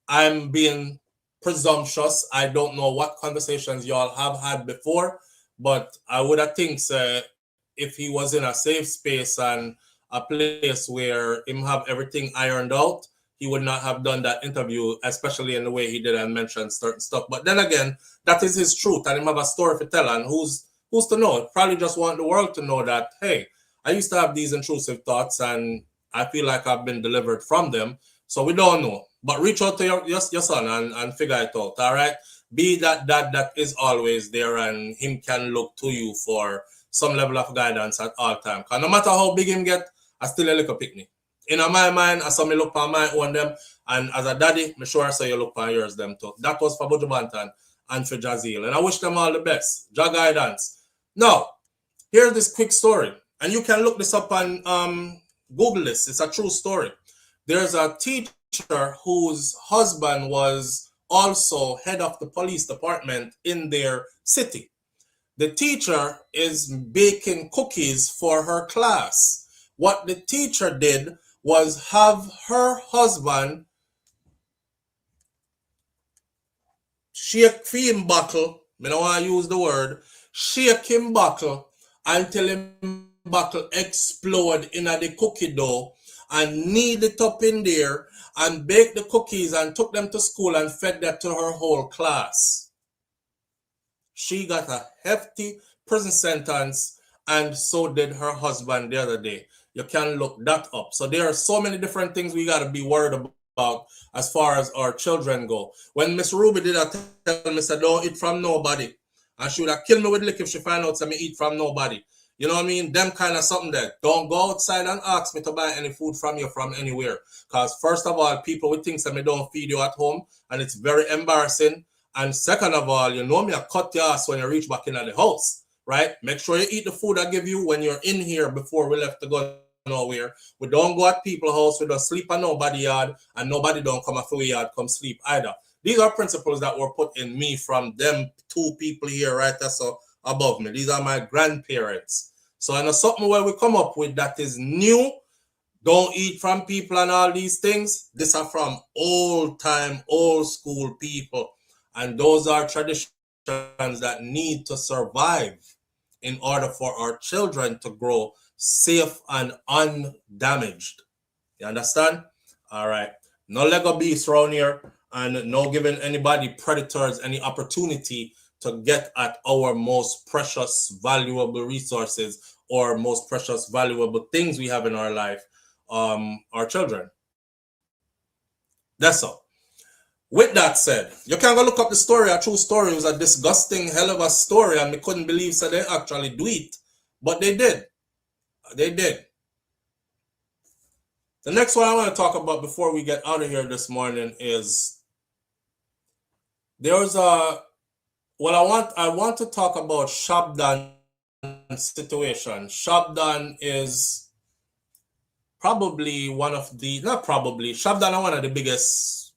S1: I'm being presumptuous. I don't know what conversations y'all have had before, but I would have think if he was in a safe space and a place where him have everything ironed out, he would not have done that interview, especially in the way he did and mentioned certain stuff. But then again, that is his truth, and him have a story to tell, and who's to know? Probably just want the world to know that, hey, I used to have these intrusive thoughts, and I feel like I've been delivered from them. So we don't know. But reach out to your son and figure it out, all right? Be that dad that is always there, and him can look to you for some level of guidance at all times. Because no matter how big him get, I still a little picnic. In my mind, I saw me look on my own them, and as a daddy, I'm sure I saw you look on yours them too. That was for Buju Banton and for Jazeel. And I wish them all the best. Ja guidance. Now, here's this quick story. And you can look this up on Google this. It's a true story. There's a teacher whose husband was also head of the police department in their city. The teacher is baking cookies for her class. What the teacher did was have her husband shake him buckle. I don't want to use the word. Shake him buckle until him buckle explode in the cookie dough, and knead it up in there and bake the cookies and took them to school and fed that to her whole class. She got a hefty prison sentence, and so did her husband the other day. You can look that up. So there are so many different things we got to be worried about as far as our children go. When Miss Ruby did that, tell me, said, don't eat from nobody. And she would have killed me with lick if she find out me eat from nobody. You know what I mean? Them kind of something there. Don't go outside and ask me to buy any food from you from anywhere. Because first of all, people would think that me don't feed you at home, and it's very embarrassing. And second of all, you know me, I cut your ass when you reach back in the house, right? Make sure you eat the food I give you when you're in here before we left to go nowhere. We don't go at people's house. We don't sleep at nobody's yard, and nobody don't come after we yard come sleep either. These are principles that were put in me from them 2 people here, right? That's above me. These are my grandparents. So I know something where we come up with that is new. Don't eat from people and all these things. These are from old time, old school people. And those are traditions that need to survive in order for our children to grow safe and undamaged. You understand? All right. No Lego beast around here. and no giving anybody predators any opportunity to get at our most precious, valuable resources or most precious, valuable things we have in our life, our children. That's all. With that said, you can go look up the story, a true story. It was a disgusting hell of a story, and we couldn't believe that they actually do it. But they did. They did. The next one I want to talk about before we get out of here this morning is there's a I want to talk about Shabdon situation. Shabdon is probably Shabdon is one of the biggest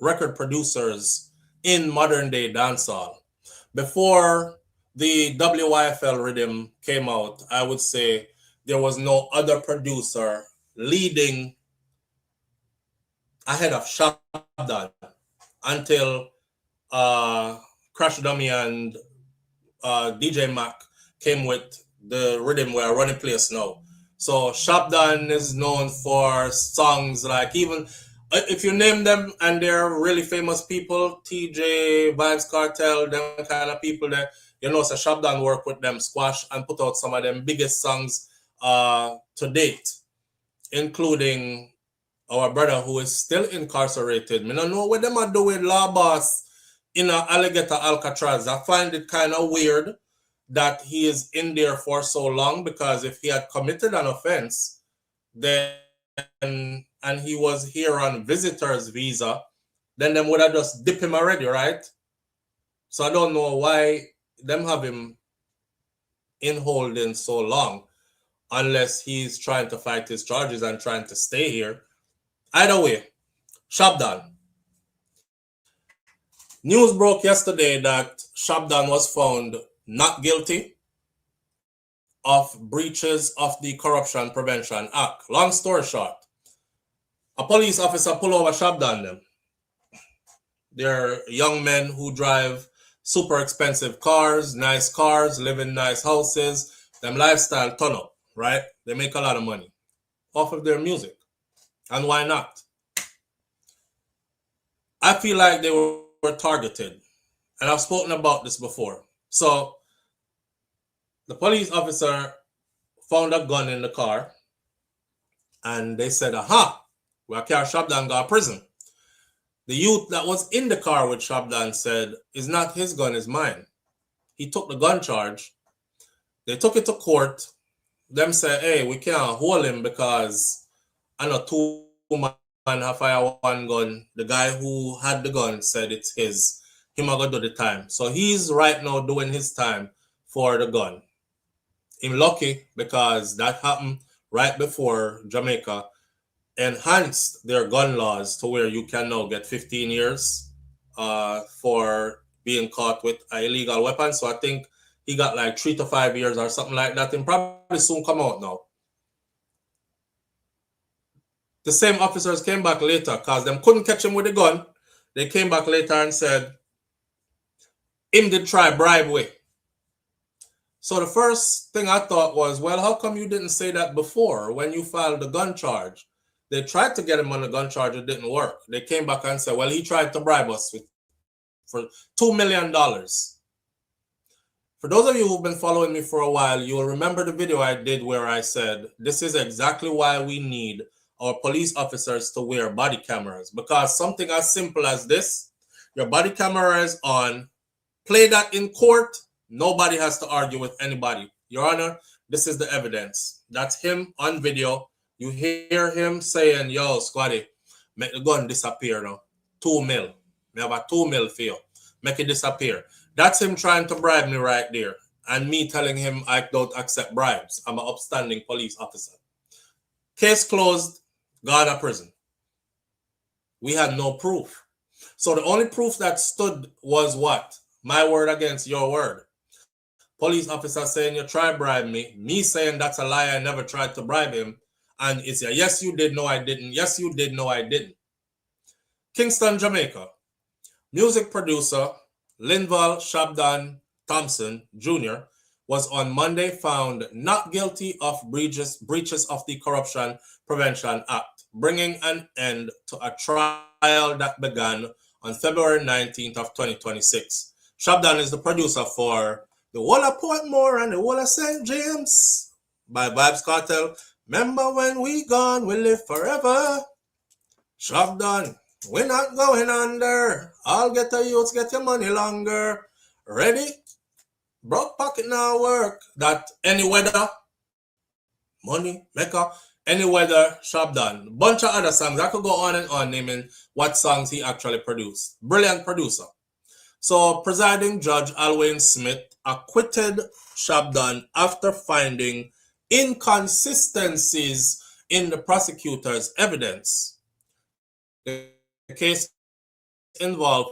S1: record producers in modern day dancehall. Before the WYFL rhythm came out, I would say there was no other producer leading ahead of Shabdon until Crash Dummy and DJ Mac came with the rhythm we're running place now. So Shabdon is known for songs like, even if you name them and they're really famous people, TJ, Vibes Cartel, them kind of people there, you know, so Shabdon work with them, squash and put out some of them biggest songs to date, including our brother who is still incarcerated. I don't know what them are doing, law boss, in a alligator Alcatraz. I find it kind of weird that he is in there for so long, because if he had committed an offense, then and he was here on visitor's visa, then them would have just dipped him already, right? So I don't know why them have him in holding so long, unless he's trying to fight his charges and trying to stay here. Either way, Shabdon. News broke yesterday that Shabdon was found not guilty of breaches of the Corruption Prevention Act. Long story short, a police officer pulled over Shabdon them. They're young men who drive super expensive cars, nice cars, live in nice houses. Them lifestyle turn up, right? They make a lot of money off of their music. And why not? I feel like they were targeted. And I've spoken about this before. So the police officer found a gun in the car, and they said, aha, we carry Shabdon go to prison. The youth that was in the car with Shabdon said, it's not his gun, it's mine. He took the gun charge. They took it to court. Them said, hey, we can't hold him because I know two men have fire one gun. The guy who had the gun said it's his. Him are going to do the time. So he's right now doing his time for the gun. I'm lucky because that happened right before Jamaica enhanced their gun laws to where you can now get 15 years for being caught with an illegal weapon. So I think he got like 3 to 5 years or something like that, and probably soon come out now. The same officers came back later because them couldn't catch him with a gun. They came back later and said, him did try bribery. So the first thing I thought was, well, how come you didn't say that before when you filed the gun charge? They tried to get him on the gun charge, it didn't work. They came back and said, well, he tried to bribe us for $2 million. For those of you who've been following me for a while, you will remember the video I did where I said, this is exactly why we need our police officers to wear body cameras, because something as simple as this, your body camera is on, play that in court, nobody has to argue with anybody. Your Honor, this is the evidence. That's him on video. You hear him saying, yo, Squaddy, make the gun disappear now. 2 mil. I have a 2 mil for you. Make it disappear. That's him trying to bribe me right there. And me telling him I don't accept bribes. I'm an upstanding police officer. Case closed, gone to prison. We had no proof. So the only proof that stood was what? My word against your word. Police officer saying you tried to bribe me. Me saying that's a lie, I never tried to bribe him. And it's a yes, you did, no, I didn't. Yes, you did, no, I didn't. Kingston, Jamaica. Music producer Linval Shabdon Thompson Jr. was on Monday found not guilty of breaches of the Corruption Prevention Act, bringing an end to a trial that began on February 19th of 2026. Shabdon is the producer for The Whole of Portmore and The Whole of St. James by Vibes Cartel. Remember when we gone, we live forever. Shabdon, we're not going under. I'll get the youths, get your money longer. Ready? Broke pocket now work. That any weather, money, maker, any weather, Shabdon. Bunch of other songs. I could go on and on naming what songs he actually produced. Brilliant producer. So presiding judge Alwyn Smith acquitted Shabdon after finding inconsistencies in the prosecutor's evidence. The case involved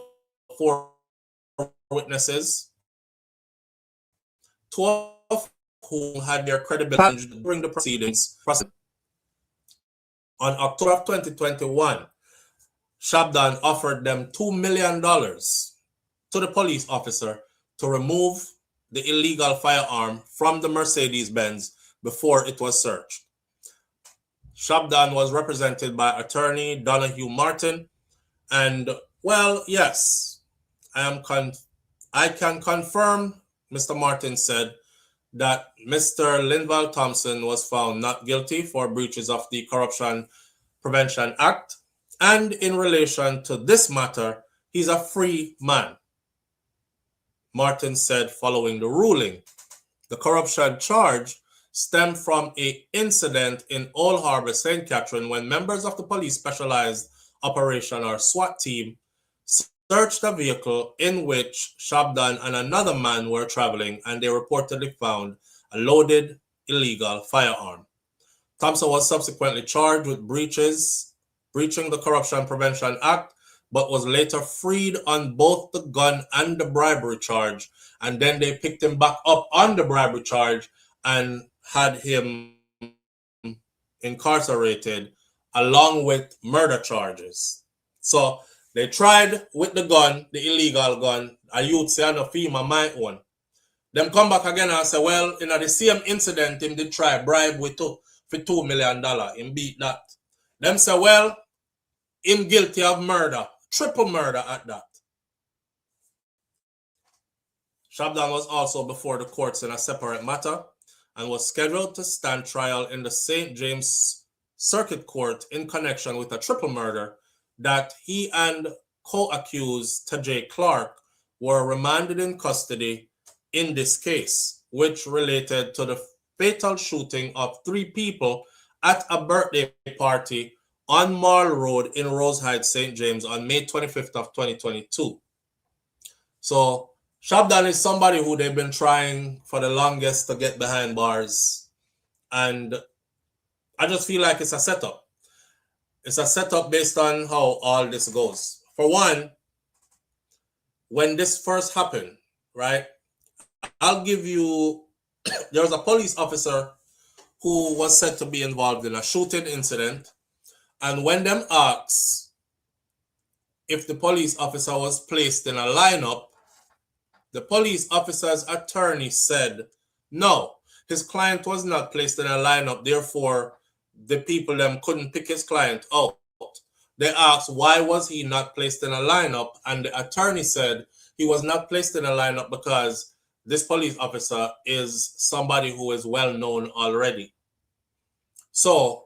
S1: 4 witnesses, 2 of whom had their credibility during the proceedings. On October of 2021, Shabdon offered them $2 million to the police officer to remove the illegal firearm from the Mercedes-Benz before it was searched. Shabdon was represented by attorney Donahue Martin, and well, yes, I can confirm, Mr. Martin said, that Mr. Linval Thompson was found not guilty for breaches of the Corruption Prevention Act, and in relation to this matter, he's a free man. Martin said following the ruling, the corruption charge stemmed from an incident in Old Harbor, St. Catherine, when members of the Police Specialized Operation or SWAT team searched a vehicle in which Shabdon and another man were traveling, and they reportedly found a loaded illegal firearm. Thompson was subsequently charged with breaching the Corruption Prevention Act, but was later freed on both the gun and the bribery charge, and then they picked him back up on the bribery charge and had him incarcerated along with murder charges. So they tried with the gun, the illegal gun. A youth say, no, FEMA, my own. Them come back again and say, well, in the same incident, him did try bribe with for $2 million. Him beat that. Them say, well, him guilty of murder. Triple murder at that. Shabdon was also before the courts in a separate matter and was scheduled to stand trial in the St. James Circuit Court in connection with a triple murder that he and co-accused Tajay Clark were remanded in custody in this case, which related to the fatal shooting of 3 people at a birthday party on Mall Road in Rose Heights, St. James on May 25th of 2022. So Shabdon is somebody who they've been trying for the longest to get behind bars. And I just feel like it's a setup. It's a setup based on how all this goes. For one, when this first happened, right, I'll give you, there was a police officer who was said to be involved in a shooting incident. And when them asked if the police officer was placed in a lineup, the police officer's attorney said, no, his client was not placed in a lineup. Therefore, the people them couldn't pick his client out. They asked, why was he not placed in a lineup? And the attorney said he was not placed in a lineup because this police officer is somebody who is well known already. So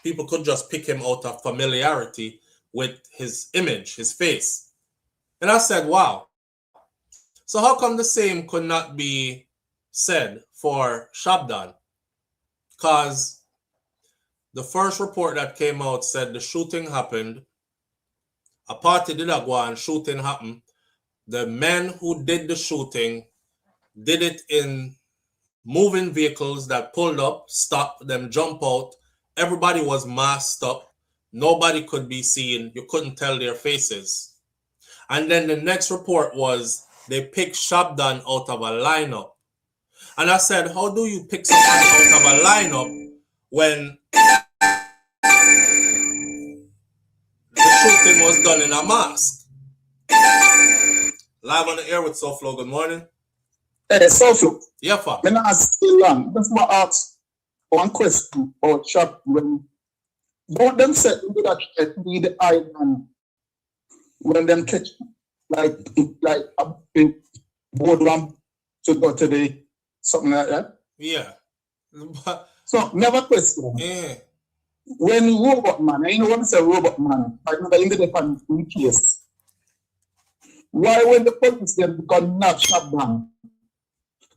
S1: people could just pick him out of familiarity with his image, his face. And I said, wow. So how come the same could not be said for Shabdon? Because the first report that came out said the shooting happened. A party did not go and shooting happened. The men who did the shooting did it in moving vehicles that pulled up, stopped, them jump out. Everybody was masked up. Nobody could be seen. You couldn't tell their faces. And then the next report was they picked Shabdon out of a lineup. And I said, how do you pick somebody out of a lineup when the shooting was done in a mask? Live on the air with SouFLo. Good morning.
S6: Hey, SouFLo.
S1: Yeah, fam.
S6: I'm not still long. Just want to ask one question about Shabdon. Don't them set into that lead the island when them catch like a big board one to go to the something like that.
S1: Yeah.
S6: So never question.
S1: Yeah.
S6: When robot man, I know when I say robot man, I remember in the different case. Why when the police then become not Shabdon?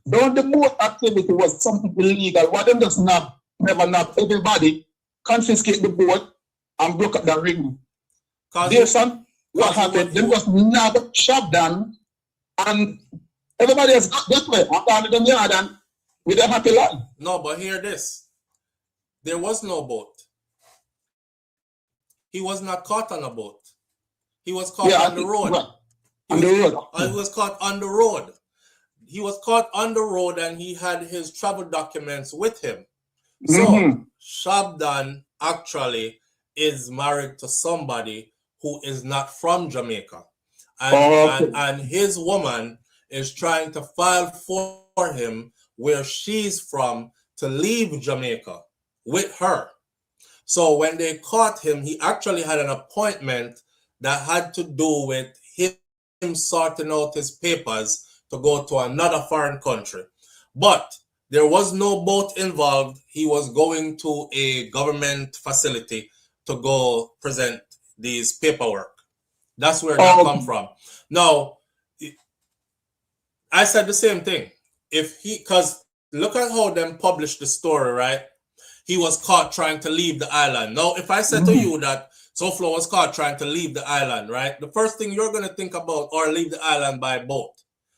S6: Don't the boat activity was something illegal? Why them just never nab everybody, confiscate the boat and broke up the ring? Dear son, what happened? Them just nab Shabdon and everybody else got that way. I'm down in the yard and with a happy life.
S1: No, but hear this. There was no boat. He was not caught on a boat. He was caught on the road.
S6: Right. On the road.
S1: He was caught on the road. He was caught on the road and he had his travel documents with him. So Shabdon actually is married to somebody who is not from Jamaica. And his woman is trying to file for him where she's from to leave Jamaica with her. So when they caught him, he actually had an appointment that had to do with him sorting out his papers to go to another foreign country. But there was no boat involved. He was going to a government facility to go present these paperwork. That's where that come from. Now, I said the same thing. Because look at how them published the story, right? He was caught trying to leave the island. Now, if I said to you that SouFLo was caught trying to leave the island, right? The first thing you're going to think about, or leave the island by boat,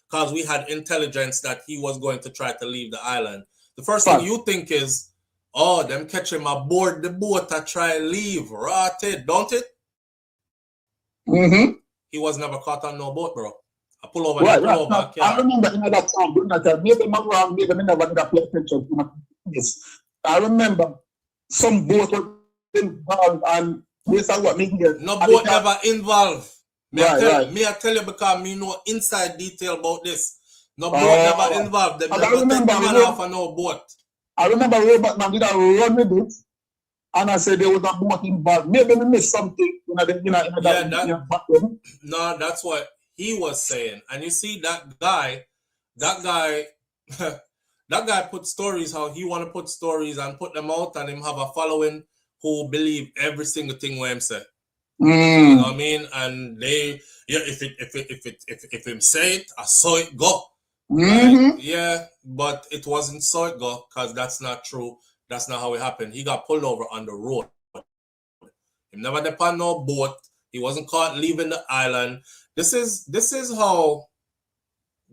S1: because we had intelligence that he was going to try to leave the island. The first thing you think is, oh, them catch him aboard the boat to try leave. Rotted, don't it? He was never caught on no boat, bro. I pull over.
S6: Right. I remember in that time, during that time, maybe I'm wrong, maybe I never pay attention to my yes. I remember some boat was involved and this is what me here.
S1: No boat never involved. Me I tell you because me know inside detail about this. No boat never involved. They never take the man off of no boat.
S6: I remember Robert man did a run with it, and I said there was a boat involved. Maybe we missed something.
S1: No, that's what he was saying. And you see that guy, that guy put stories how he want to put stories and put them out, and him have a following who believe every single thing what him say. You know what I mean? And they, if him say it, I saw it go. Like, yeah, but it wasn't saw it go because that's not true. That's not how it happened. He got pulled over on the road. He never depend no boat. He wasn't caught leaving the island. This is how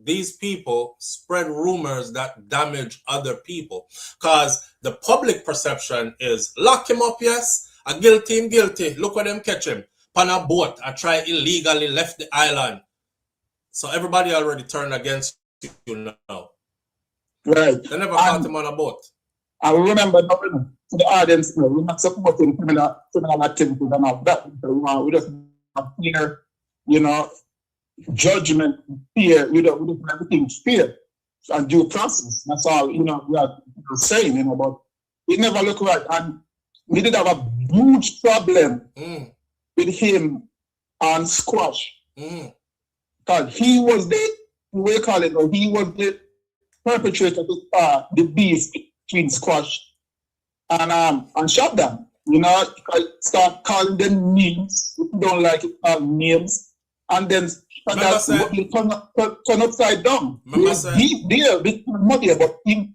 S1: these people spread rumors that damage other people. Because the public perception is lock him up, yes. A guilty, him guilty. Look where them catch him. On a boat. I try illegally left the island. So everybody already turned against you now.
S6: Right.
S1: They never caught him on a boat.
S6: I remember the audience, we're not supporting criminal activities and all that. We just have fear, judgment, fear, we don't everything fear and due process. That's all, we are saying, but it never looked right. And we did have a huge problem with him on Squash. Because he was he was the perpetrator of the beef between Squash and Shabdon. Start calling them names. If you don't like it, call names. And then turn upside down. He there with money, but him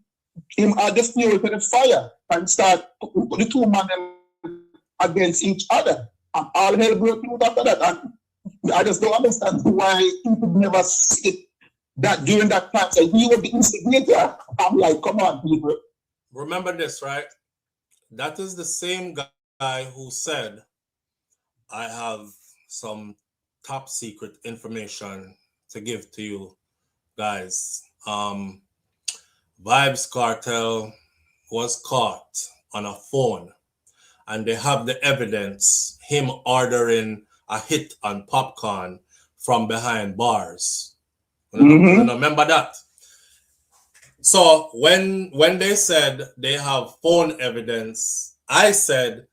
S6: are the fuel for the fire and start put the two men against each other. And all hell broke loose after that. And I just don't understand why people never see that during that time. So he was the instigator. I'm like, come on, people.
S1: Remember this, right? That is the same guy who said, I have some top secret information to give to you guys. Vibes Cartel was caught on a phone and they have the evidence, him ordering a hit on popcorn from behind bars. Remember that? So when they said they have phone evidence, I said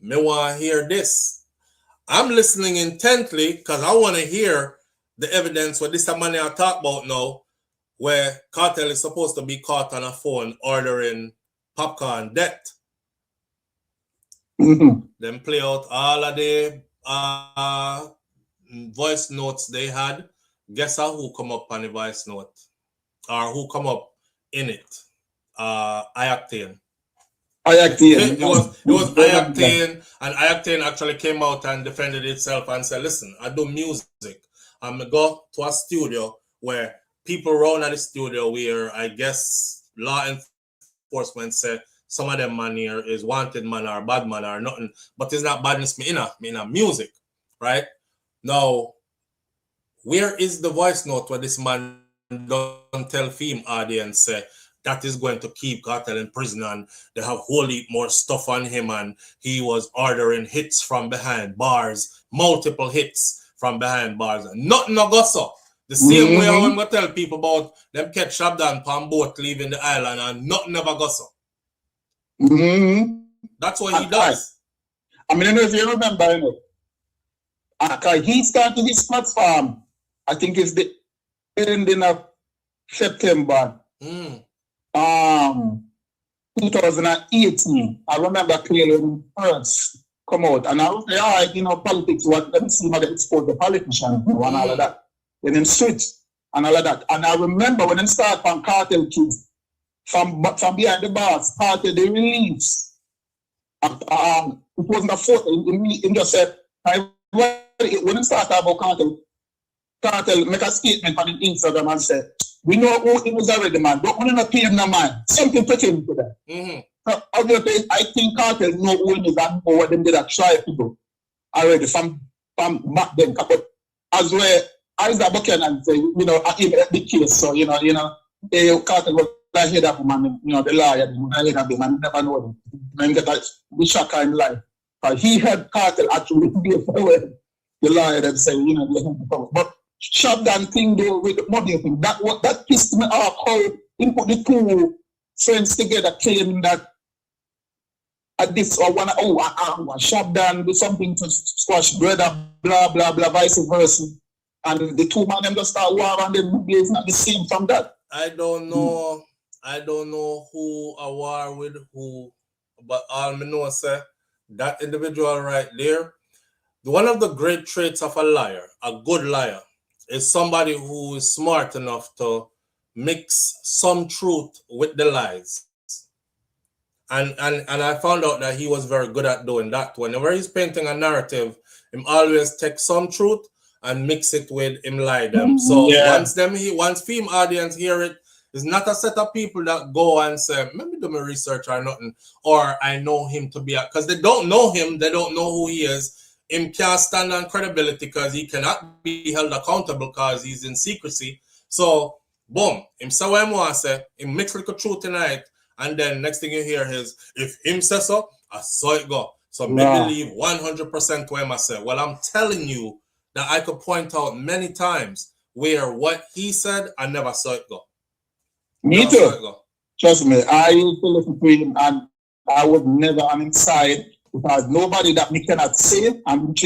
S1: me want to hear this. I'm listening intently because I want to hear the evidence what this money I talk about now, where Cartel is supposed to be caught on a phone ordering popcorn debt. Then play out all of the voice notes they had. Guess who come up on the voice note? Or who come up in it? Iactane.
S6: Iactane.
S1: It was Iactane, and Iactane actually came out and defended itself and said, listen, I do music. I'm going to go to a studio where people around at the studio where I guess law enforcement said some of them man here is wanted man or bad man or nothing, but it's not badness me in a music, right? Now, where is the voice note where this man don't tell film audience that is going to keep Cartel in prison and they have whole heap more stuff on him and he was ordering hits from behind bars, multiple hits from behind bars. Nothing no go so. The same way I'm going to tell people about them catch Shabdon on boat leaving the island and nothing never go so. That's what he does.
S6: I mean, I don't know if you remember, you know, he started his platform, I think it's the ending of September 2018. I remember clearly when first come out, and I was like, all right, you know, politics, let me see how they expose the politicians and all of that. Then them switch and all of that. And I remember when they start from Cartel Kids, from behind the bars, Cartel, they release. It wasn't a photo, in just said, when they start about Cartel make a statement on Instagram and say, we know who he was already, man. Don't want to pay him no man. Something pertaining to that. I think Cartel know who he is and know what them did try to do already from back then. But as well, Isaac Buchanan say, you know, the case, so you know, Cartel was the head of him, and you know, the lawyer, the head of him, and never know him. And get the shock in life. He had Cartel actually be the lawyer that say, you know, but Shabdon thing though with the money thing, that pissed me off how he put the two friends together claiming that at this or one Shabdon do something to squash brother, blah blah blah, vice versa. And the two man them just start war and then it's not the same from that.
S1: I don't know who a war with who, but all me know say that individual right there, one of the great traits of a liar, a good liar, is somebody who is smart enough to mix some truth with the lies. And I found out that he was very good at doing that. Whenever he's painting a narrative, him always take some truth and mix it with him lie them. So once film audience hear it, it's not a set of people that go and say, let me do my research or nothing, or I know him to be, because they don't know him, they don't know who he is. Him can't stand on credibility because he cannot be held accountable because he's in secrecy. So, boom, him say what he want to say, him mix little truth tonight, and then next thing you hear is, if him says so, I saw it go. So maybe believe 100% what I say. Well, I'm telling you that I could point out many times where what he said, I never saw it go.
S6: Me too. Trust me, I used to listen to him and I was never on his side. Because nobody that me cannot say and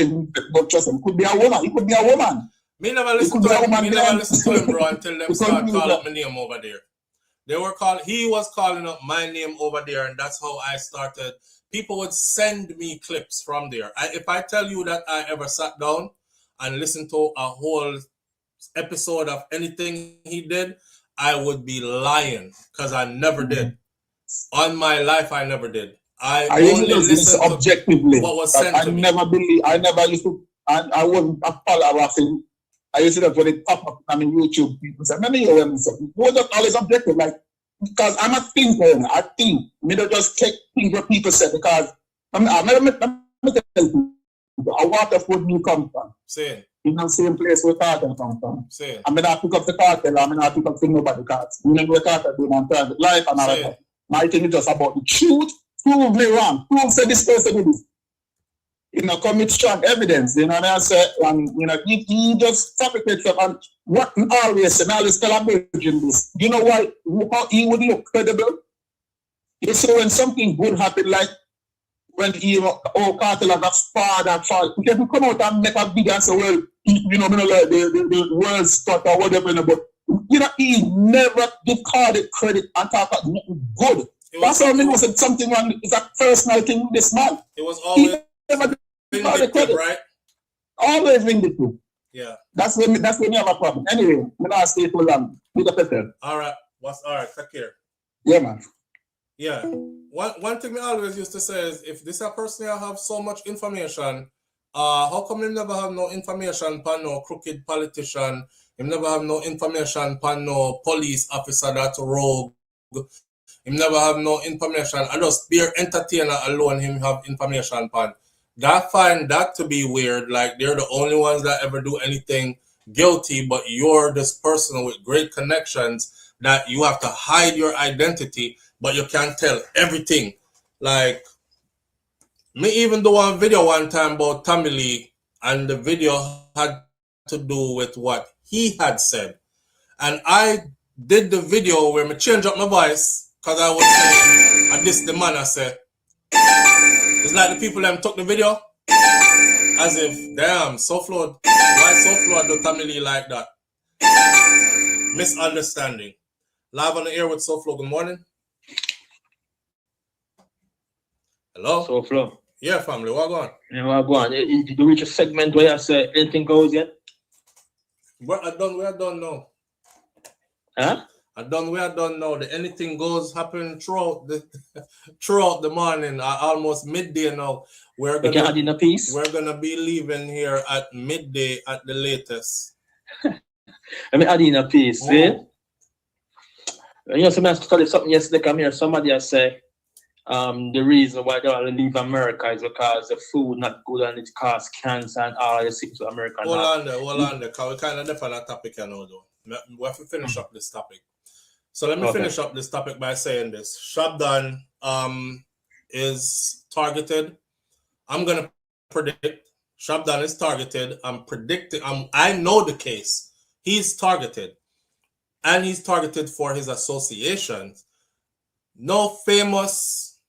S6: but trust him. Could be a woman. It could be a woman.
S1: Me never listen to him. Me never listen to him, bro, until them start calling up my name over there. He was calling up my name over there, and that's how I started. People would send me clips from there. If I tell you that I ever sat down and listened to a whole episode of anything he did, I would be lying because I never did. On my life, I never did. I only listen
S6: objectively.
S1: What was sent to me.
S6: I never used to, and I wasn't a follower of him. I used to look when it pop up on YouTube. People say, "Many of them say, was not always objective, like because I'm a thinker. I think. Me don't just take things what people say because I never tell people. I Waterford you come from.
S1: Same.
S6: In the same place where Carter come from.
S1: Same.
S6: I mean, I pick up the Carter. I mean, I pick up the nobody cards. You know what Carter doing on private life and all that. My thing is just about the truth. Prove me wrong. Prove say this person did this. You know, commit strong evidence. You know what I say? And you know, he just fabricates stuff. And what always say, I always tell a virgin this. You know why? How he would look credible? You see, when something good happen, like when he cartel have a spar that fall. Because we come out and make a big and say, well, you know, like the world stuff or whatever, but you know, he never give Cardi credit and talk about nothing good. That's how I said something wrong. It's a personal thing with this man.
S1: It was always
S6: vindictive,
S1: right?
S6: Always vindictive.
S1: Yeah.
S6: That's when you have a problem. Anyway, I'm not stay too long.
S1: All right. All right, take care.
S6: Yeah, man.
S1: Yeah. One thing I always used to say is if this a person have so much information, how come him never have no information upon no crooked politician? Him never have no information upon no police officer that rogue. Him never have no information. I just bare entertainer alone him have information upon. I find that to be weird. Like they're the only ones that ever do anything guilty, but you're this person with great connections that you have to hide your identity, but you can't tell everything. Like me even do one video one time about Tommy Lee, and the video had to do with what he had said. And I did the video where I change up my voice because I was saying, and this the man I said. It's like the people them took the video as if, damn, SouFLo, why SouFLo do Tommy Lee like that? Misunderstanding. Live on the air with SouFLo, good morning. Hello?
S5: SouFLo.
S1: Yeah, family, what going on?
S5: Yeah, what going on? Did you reach a segment where you say anything goes yet?
S1: We are done now.
S5: Huh?
S1: We are done now. The anything goes happen throughout the morning, almost midday now. We're gonna
S5: add in a piece.
S1: We're gonna be leaving here at midday at the latest.
S5: Let me add in a piece. See? You know, somebody studied something yesterday. Come here. Somebody has said the reason why they want to leave America is because the food not good and it causes cancer and all the sickness of America.
S1: Hold on there, because we kind of left on that topic, you know, though. We have to finish up this topic. So let me finish up this topic by saying this. Shabdon is targeted. I'm gonna predict Shabdon is targeted. I'm predicting. I know the case. He's targeted, and he's targeted for his associations. No famous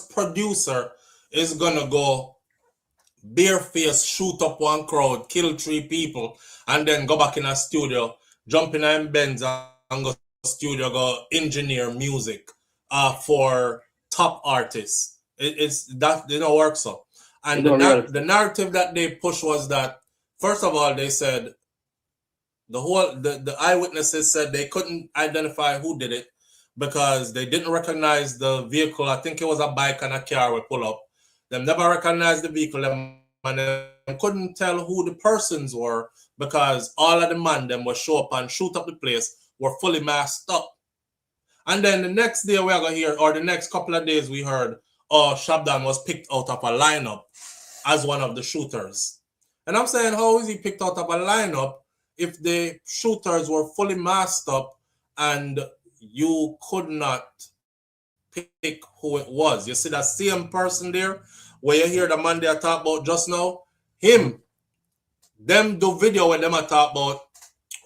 S1: producer is gonna go bareface, shoot up one crowd, kill 3 people, and then go back in a studio, jump in a Benz and go studio, go engineer music for top artists. It's that they don't work so. And the narrative that they pushed was that, first of all, they said the eyewitnesses said they couldn't identify who did it because they didn't recognize the vehicle. I think it was a bike and a car we pull up. Them never recognized the vehicle, and they couldn't tell who the persons were because all of the men them will show up and shoot up the place, were fully masked up. And then the next day we are going to hear, or the next couple of days we heard, Shabdon was picked out of a lineup as one of the shooters. And I'm saying, how is he picked out of a lineup if the shooters were fully masked up and you could not pick who it was? You see that same person there where you hear the man they talk about just now? Him. Them do video when them talk about,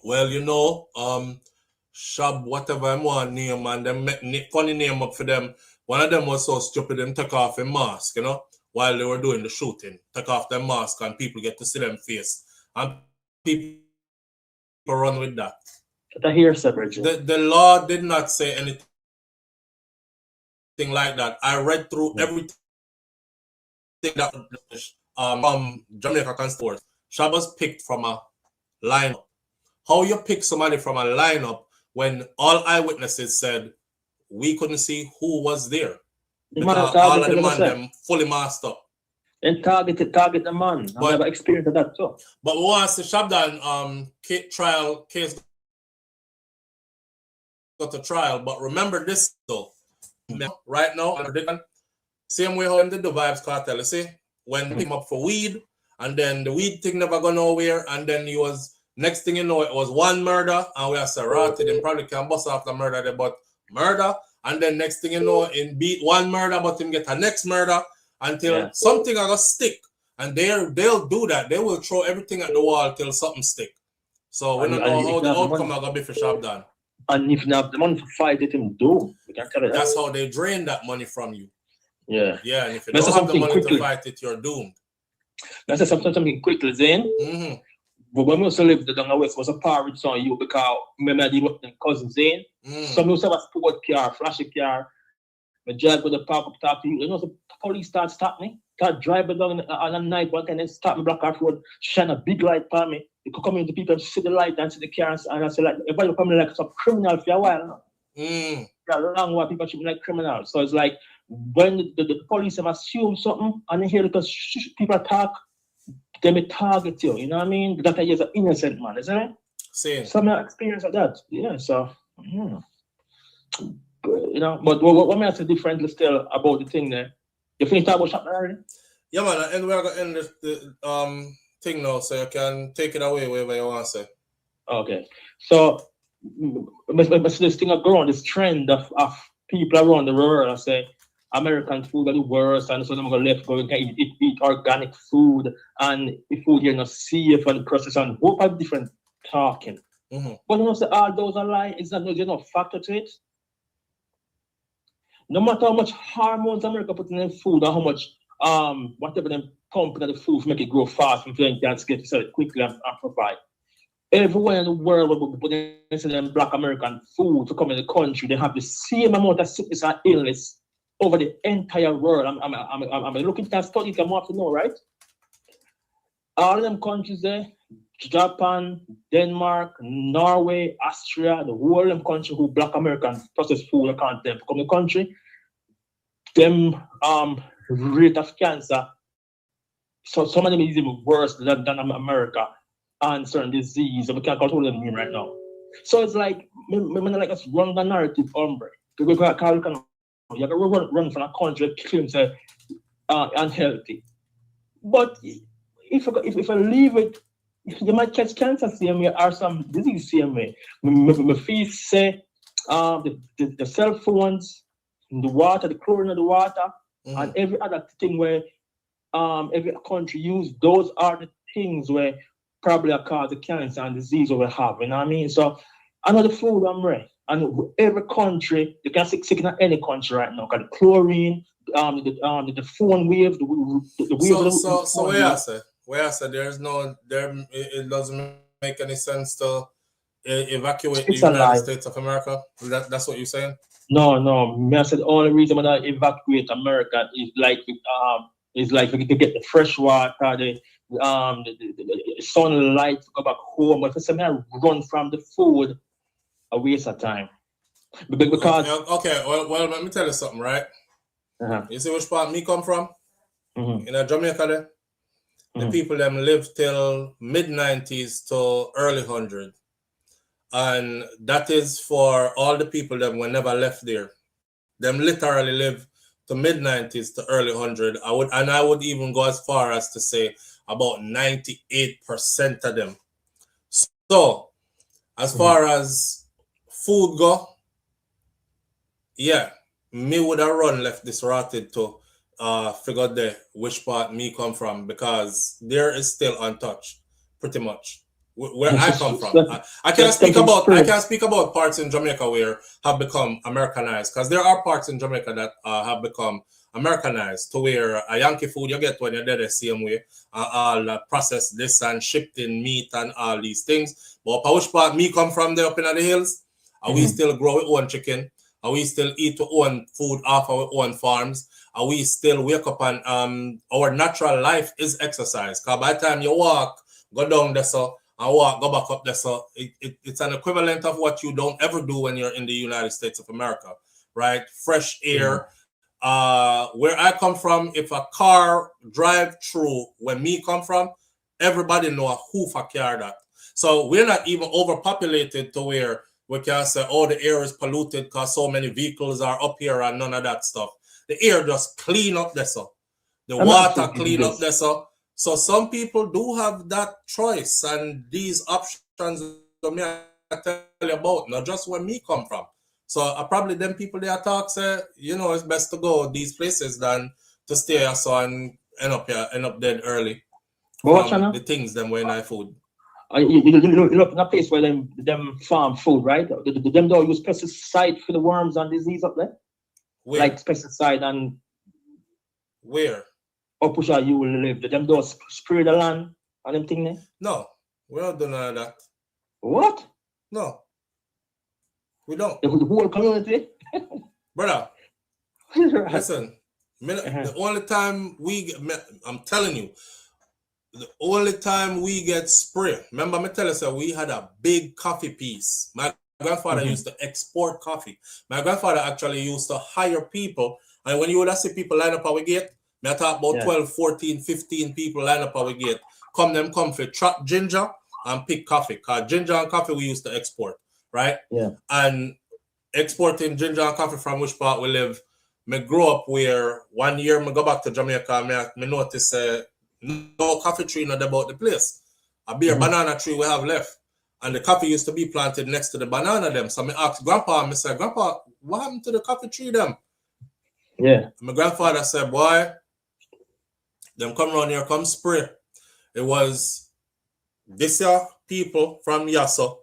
S1: well, you know, Shab, whatever I want name, and them make funny name up for them. One of them was so stupid, them take off a mask, you know, while they were doing the shooting. Take off their mask and people get to see them face. And people run with that.
S5: I hear separate.
S1: The law did not say anything like that. I read through everything that from Jamaica Constable. Shab was picked from a lineup. How you pick somebody from a lineup when all eyewitnesses said we couldn't see who was there? Because all of the man them fully masked up.
S5: And target the man. I never experienced that too.
S1: But once the Shabdon trial case got to trial, but remember this though. Right now, same way how them did the Vibes Cartel, you see? When they came up for weed, and then the weed thing never go nowhere, and then he was, next thing you know, it was one murder, and we are serrated, and probably can bust off the murder there, but murder, and then next thing you know, in beat one murder, but him get a next murder, until something are gonna stick. And they'll do that. They will throw everything at the wall till something stick. So we don't know how the outcome are gonna be for Shabdon.
S5: And if you have the money to fight it, him do. We can tell it.
S1: That's how they drain that money from you.
S5: Yeah.
S1: Yeah, and if you
S5: Let's
S1: don't
S5: say
S1: have the
S5: something
S1: money
S5: quickly.
S1: to fight it, you're doomed.
S5: Let's say something quickly, Zane. But when we used to live down the west, was a parrot on you because remember I did with my cousin Zane. Some used to have a sport car, flashy car. I drive with the park up top to you. You know, the police stop me. Start driving down on the night one time and stop me block off road, shine a big light for me. You could come in the people and see the light and see the cars and I say like everybody coming like some criminal for a while. Yeah, long while people treat me like criminals. So it's like when the police have assumed something and they hear because people talk, they may target you, you know what I mean? That is an innocent man, isn't it?
S1: Same.
S5: Some experience of that. Yeah, so you know, but what may I say differently still about the thing there? You finished talking about Shabdon already?
S1: Yeah, man, and we're gonna end the thing now, so you can take it away wherever you want to say.
S5: Okay. So this thing around, this trend of people around the world I say American food are the worst, and so they're gonna left go and eat organic food, and the food here not safe and processed and whole of different talking. But you know, say all those are lies. It's not there's no factor to it. No matter how much hormones America put in their food or how much whatever them pump into the food to make it grow fast and then can get to sell it quickly and provide. Everywhere in the world where we put in them black American food to come in the country, they have the same amount of sickness and illness over the entire world. I'm looking at studies I'm have to know, right? All of them countries there, Japan, Denmark, Norway, Austria, the whole of them country who black American processed food account them come the country, them rate of cancer, so some of them is even worse than America and certain disease, and we can't control them right now. So it's like, like us run the narrative, hombre. You can run from a country that claims unhealthy. But if I leave it, you might catch cancer same way or some disease same way. My fees say the cell phones, the water, the chlorine of the water, and every other thing where every country use, those are the things where probably cause the cancer and disease we have, you know what I mean? So I know the food I'm right. And every country, you can sick in any country right now, because the chlorine, the phone waves, the waves.
S1: So where I said it doesn't make any sense to evacuate the United States of America. That's what you're saying?
S5: No. Me I said the only reason when I evacuate America is like we can get the fresh water, the sunlight to go back home. But if I run from the food, a waste of time. Because
S1: well, let me tell you something, right? You see which part me come from? In Jamaica there? The people them live till mid-90s to early 100. And that is for all the people that were never left there. Them literally live to mid-90s to early 100. I would even go as far as to say about 98% of them. So, as far as food go, yeah, me would have left this rotted to figure out which part me come from, because there is still untouched, pretty much. Where I come from, I can't speak about parts in Jamaica where have become Americanized, because there are parts in Jamaica that have become Americanized to where a Yankee food you get when you're there the same way, all processed this and shipped in meat and all these things. But which part me come from there up in the hills, we still grow our own chicken. We still eat our own food off our own farms. We still wake up and our natural life is exercise. Because by the time you walk, go down there and walk, go back up there, so it's an equivalent of what you don't ever do when you're in the United States of America, right? Fresh air. Where I come from, if a car drive through where me come from, everybody know a hoof a car that. So we're not even overpopulated to where we can say, oh, the air is polluted because so many vehicles are up here and none of that stuff. The air just clean up there, so. The water clean up there, so. So some people do have that choice and these options that I tell you about, not just where me come from. So probably them people they talk say, it's best to go these places than to stay here so and end up dead early.
S5: But
S1: the things them when I food.
S5: You look in a place where them farm food, right? Them don't use pesticide for the worms and disease up there.
S1: Where?
S5: Like pesticide and
S1: where?
S5: Up which you will live. Them don't spray the land and them thing there.
S1: No, we're not doing none of that.
S5: What?
S1: No, we don't.
S5: The whole community,
S1: Brother.
S5: right.
S1: Listen, the only time I'm telling you, the only time we get spray. Remember, me tell you, sir, we had a big coffee piece. My grandfather used to export coffee. My grandfather actually used to hire people. And when you would see people line up our gate, me talk about 12, 14, 15 people line up our gate. Come for trap ginger and pick coffee. Because ginger and coffee we used to export, right?
S5: Yeah.
S1: And exporting ginger and coffee from which part we live, me grow up where 1 year me go back to Jamaica, me notice no coffee tree not about the place. A bare banana tree we have left. And the coffee used to be planted next to the banana them. So I asked Grandpa, I said, Grandpa, what happened to the coffee tree them?
S5: Yeah.
S1: My grandfather said, boy, them come around here, come spray. It was this year people from Yasso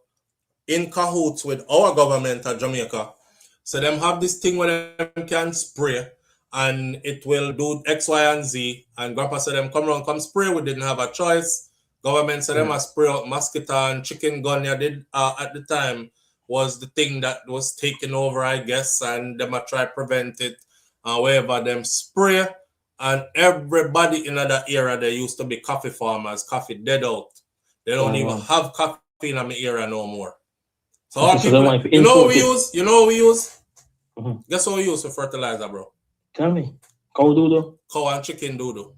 S1: in cahoots with our government at Jamaica. So them have this thing where them can spray and it will do X, Y, and Z. And Grandpa said them come around, come spray. We didn't have a choice. Government said them a spray out mosquito and chicken gun did at the time was the thing that was taking over, I guess, and them a try prevent it. Wherever them spray, and everybody in that area, they used to be coffee farmers, coffee dead out. They don't even have coffee in my area no more. So our people, you know what we use? Guess what we use for fertilizer, bro?
S5: Tell me. Cow doodle?
S1: Cow and chicken doodle.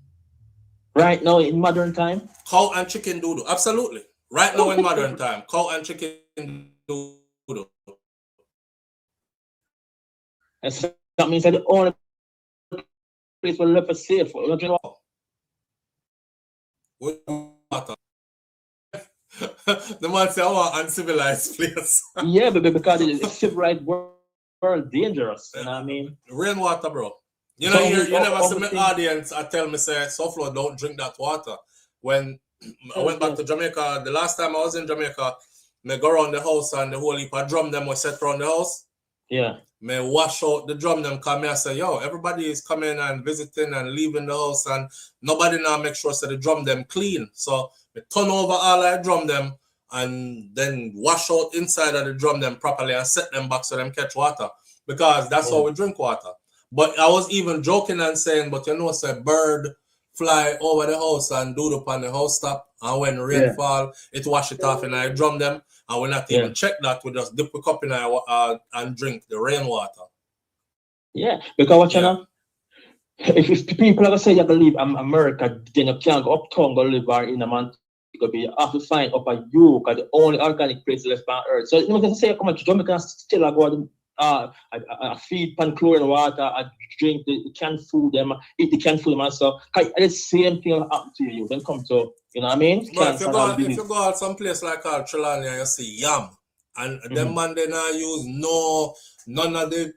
S5: Right now in modern time?
S1: Cow and chicken doodle, absolutely. Right now in modern time, cow and chicken doodle.
S5: That means that the only place where left is safe.
S1: The man say I want uncivilized place.
S5: Yeah, because it's civilized world dangerous. You know what I mean?
S1: Rainwater, bro. You know, you never see my audience. I tell me say, SouFLo, don't drink that water. When I went back to Jamaica, the last time I was in Jamaica, me go around the house and the whole heap of drum them was set around the house.
S5: Yeah.
S1: Me wash out the drum them, come here and say, yo, everybody is coming and visiting and leaving the house and nobody now make sure so the drum them clean. So me turn over all I drum them and then wash out inside of the drum them properly and set them back so them catch water. Because that's how we drink water. But I was even joking and saying, but you know, say bird fly over the house and do upon the house top, and when rain fall, it wash it off and I drum them, and we not even check that. We just dip a cup in and drink the rainwater.
S5: Yeah, because what you know, if people ever say you can leave America, then you can't go uptown, go live in a man. You have to find up a you, because the only organic place left on earth. So you can say you come to Jamaica, still go I feed pan chlorine water, I drink the canned food, them eat the canned food myself. The same thing will happen to you. Then come to, you know what I mean?
S1: But if you go out some place like Trelawny, you see yam, and them man they not use none of the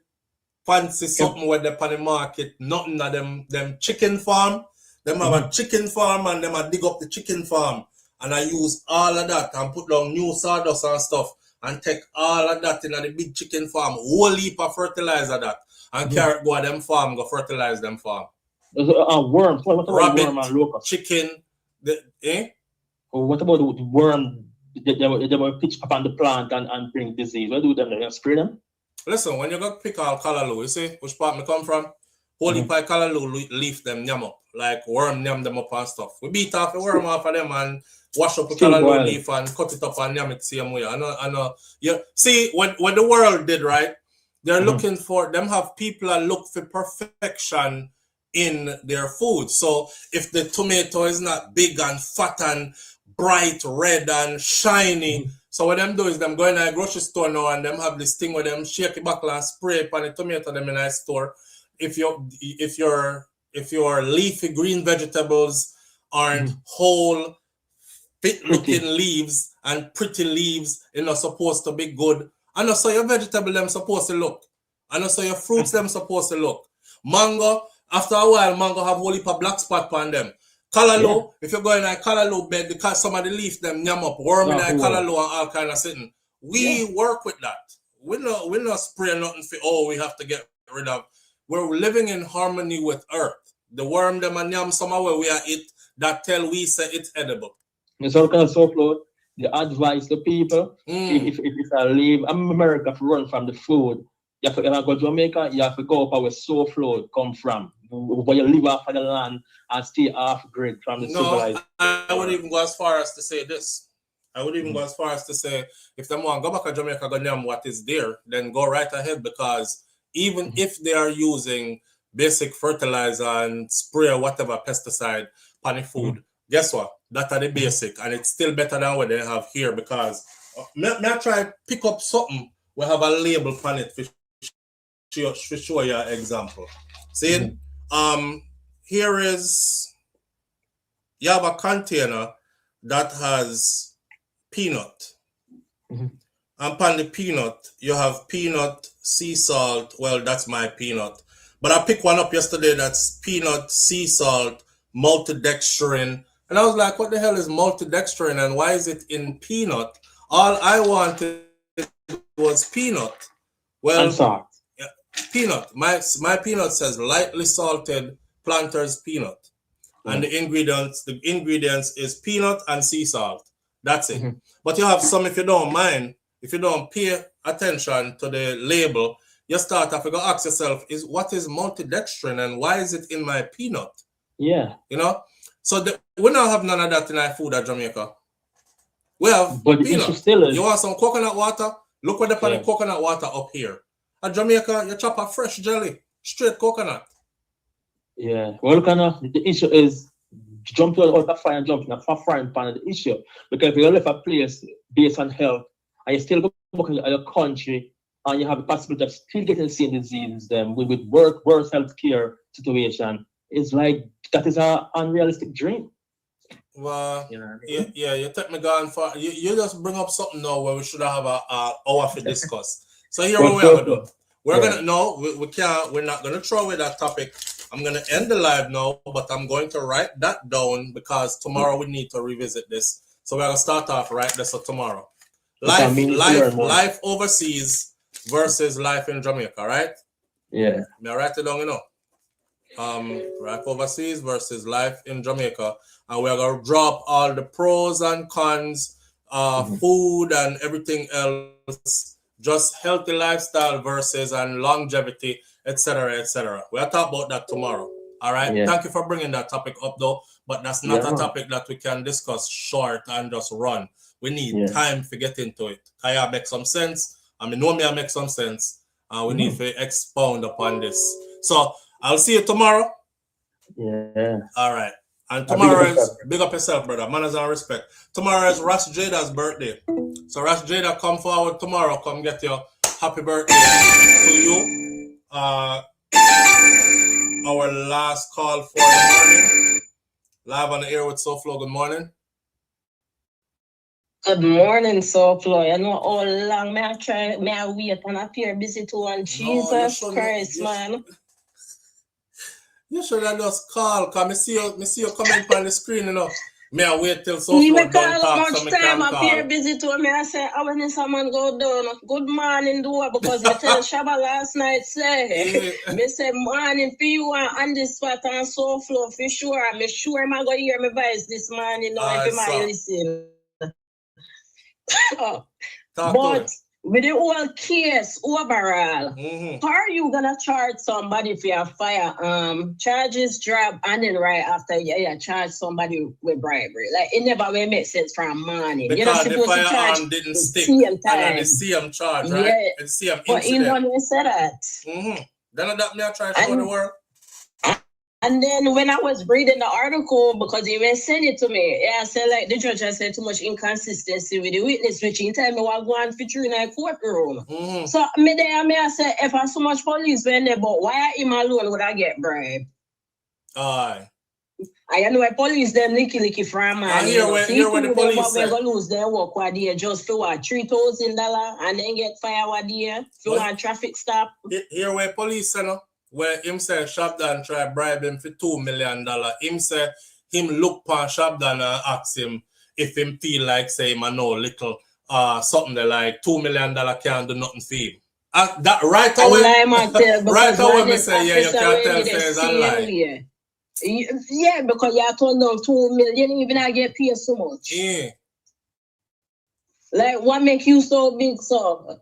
S1: fancy something where they on the market, nothing of them chicken farm. Them have a chicken farm and them a dig up the chicken farm, and I use all of that and put down new sawdust and stuff. And take all of that in the big chicken farm, whole heap of fertilizer that, and carrot go to them farm, go fertilize them farm.
S5: Worms. What about
S1: rabbit,
S5: worm and locust?
S1: Chicken,
S5: What about the worm? They will pitch up on the plant and bring disease. What do them? They spray them?
S1: Listen, when you go pick all callaloo, you see which part me come from? Whole heap of callaloo leaf them yam up, like worm yam them up and stuff. We beat off the worm off of them and wash up the callaloo leaf and cut it up and yam it same way. I know. Yeah. See, when the world did right, they're looking for them have people that look for perfection in their food. So if the tomato is not big and fat and bright red and shiny, so what them do is them go in a grocery store now and them have this thing where them shake it back and spray upon the tomato them in a store. If your leafy green vegetables aren't whole, fit-looking leaves and pretty leaves, you're not supposed to be good. And also your vegetable them supposed to look. And also your fruits them supposed to look. Mango, after a while, mango have whole heap of black spot on them. Callaloo, if you go in a callaloo bed, because some of the leaf them yam up, worm in a callaloo and all kind of sitting. We work with that. We not spray nothing for, we have to get rid of. We're living in harmony with earth. The worm them and yam somewhere we are eat that tell we say it's edible.
S5: So kind of SouFLo, the advice to people, if I leave America to run from the food, you have to go to Jamaica, you have to go up where SouFLo come from. But you live off of the land and stay off grid from the civilized.
S1: I would even go as far as to say this. I would even go as far as to say, if they want to go back to Jamaica, go name what is there, then go right ahead, because even if they are using basic fertilizer and spray or whatever pesticide on the food, guess what? That are the basic, and it's still better than what they have here, because may I try pick up something we have a label on it for show you an example. See, here is, you have a container that has peanut. And upon the peanut, you have peanut, sea salt. Well, that's my peanut. But I picked one up yesterday that's peanut, sea salt, maltodextrin. And I was like, what the hell is maltodextrin and why is it in peanut? All I wanted was peanut. Well,
S5: and salt.
S1: Peanut. My peanut says lightly salted Planters peanut. And the ingredients is peanut and sea salt. That's it. But you have some, if you don't mind, if you don't pay attention to the label, you start to go ask yourself, what is maltodextrin and why is it in my peanut?
S5: Yeah.
S1: You know? So we don't have none of that in our food at Jamaica. We have
S5: but
S1: peanut.
S5: Still
S1: you want some coconut water? Look what they put the coconut water up here. At Jamaica, you chop a fresh jelly, straight coconut.
S5: Yeah. Well, the issue is jump out of the fire and jump in a frying pan of the issue. Because if you left a place based on health and you still go back in your country and you have the possibility of still getting the same diseases with worse healthcare situation, it's like that is an unrealistic dream.
S1: Well, you know what I mean? You take me going for you just bring up something now where we should have an hour to discuss. So here we are. We're we're not gonna throw away that topic. I'm gonna end the live now, but I'm going to write that down because tomorrow we need to revisit this. So we're gonna start off right there. So tomorrow. Life overseas versus life in Jamaica, right?
S5: Yeah.
S1: May I write it down, you know? Life overseas versus life in Jamaica. And we're gonna drop all the pros and cons, food and everything else. Just healthy lifestyle versus and longevity, etc., etc. We'll talk about that tomorrow. All right. Yeah. Thank you for bringing that topic up, though. But that's not a topic that we can discuss short and just run. We need time to get into it. I make some sense. I mean, I make some sense. We need to expound upon this. So I'll see you tomorrow.
S5: Yeah.
S1: All right. And tomorrow is big up yourself, brother. Manners and respect. Tomorrow is Ras Jada's birthday. So Ras Jada, come forward tomorrow. Come get your happy birthday to you. Our last call for the morning. Live on the air with SouFLo. Good morning.
S11: Good morning, SouFLo. You know how long may I wait and appear busy too, and Jesus Christ, man.
S1: You should have just call, because I see you coming on the screen, you know. May I wait till SouFLo don't talk so me can call.
S11: Appear busy too. May I say, when someone go down, good morning, do because I tell Shabba last night, say, me say morning for you on this spot on SouFLo for sure. I'm sure I'm going to hear my voice this morning now if you might listen. But with the whole case overall, how are you gonna charge somebody for your fire charges drop and then right after you charge somebody with bribery? Like it never will make sense from morning.
S1: Because
S11: you're not supposed
S1: the
S11: to charge
S1: didn't stick
S11: and
S1: then the CM charge, right?
S11: Yeah.
S1: And CM
S11: but he don't say that.
S1: Then that me I try to show the world.
S11: And then when I was reading the article, because he even sent it to me, I said like the judge has said too much inconsistency with the witness, which he tell me what going feature in a courtroom. So I said, if I so much police when there, but why him alone would I get bribed?
S1: Aye.
S11: I know a police them licky from man.
S1: Here where the police
S11: we're gonna lose their work what day just for what $3,000 and then get fired what day for a traffic stop.
S1: Here where police you know. Where him say Shabdon try bribe him for $2 million. Him say him look past Shabdon and ask him if him feel like say man no little something that like $2 million can't do nothing for him. That right away, right away me say yeah, you can't tell say it's a lie.
S11: Yeah, because you turned down 2 million, even I get paid so much.
S1: Yeah.
S11: Like what make you so big, so?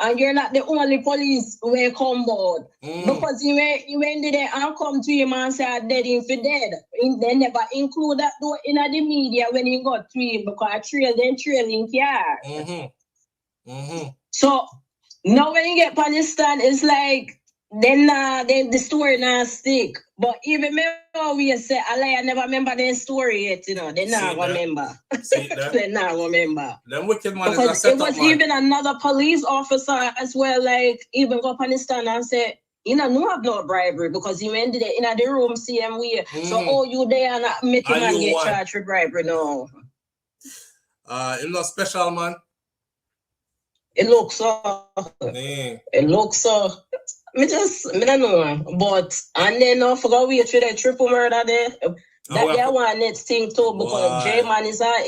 S11: And you're not the only police who come board. Because you went there and come to him and say dead him for dead. They never include that though in the media when he got to him because trailing car. So now when you get Palestine, it's like then the story not stick. But even me always say I never remember their story yet, you know. They not remember. They not remember.
S1: Them wicked man
S11: because
S1: is a setup,
S11: it was
S1: man.
S11: even another police officer as well, like even go Palestine and say, you know, no have no bribery because you ended it in the room same way. So you there and make him man get charged for bribery. No.
S1: It's not special, man.
S11: It looks so. It looks so. I don't know. But and then I forgot we through that triple murder there. That one next thing too because J-Man is that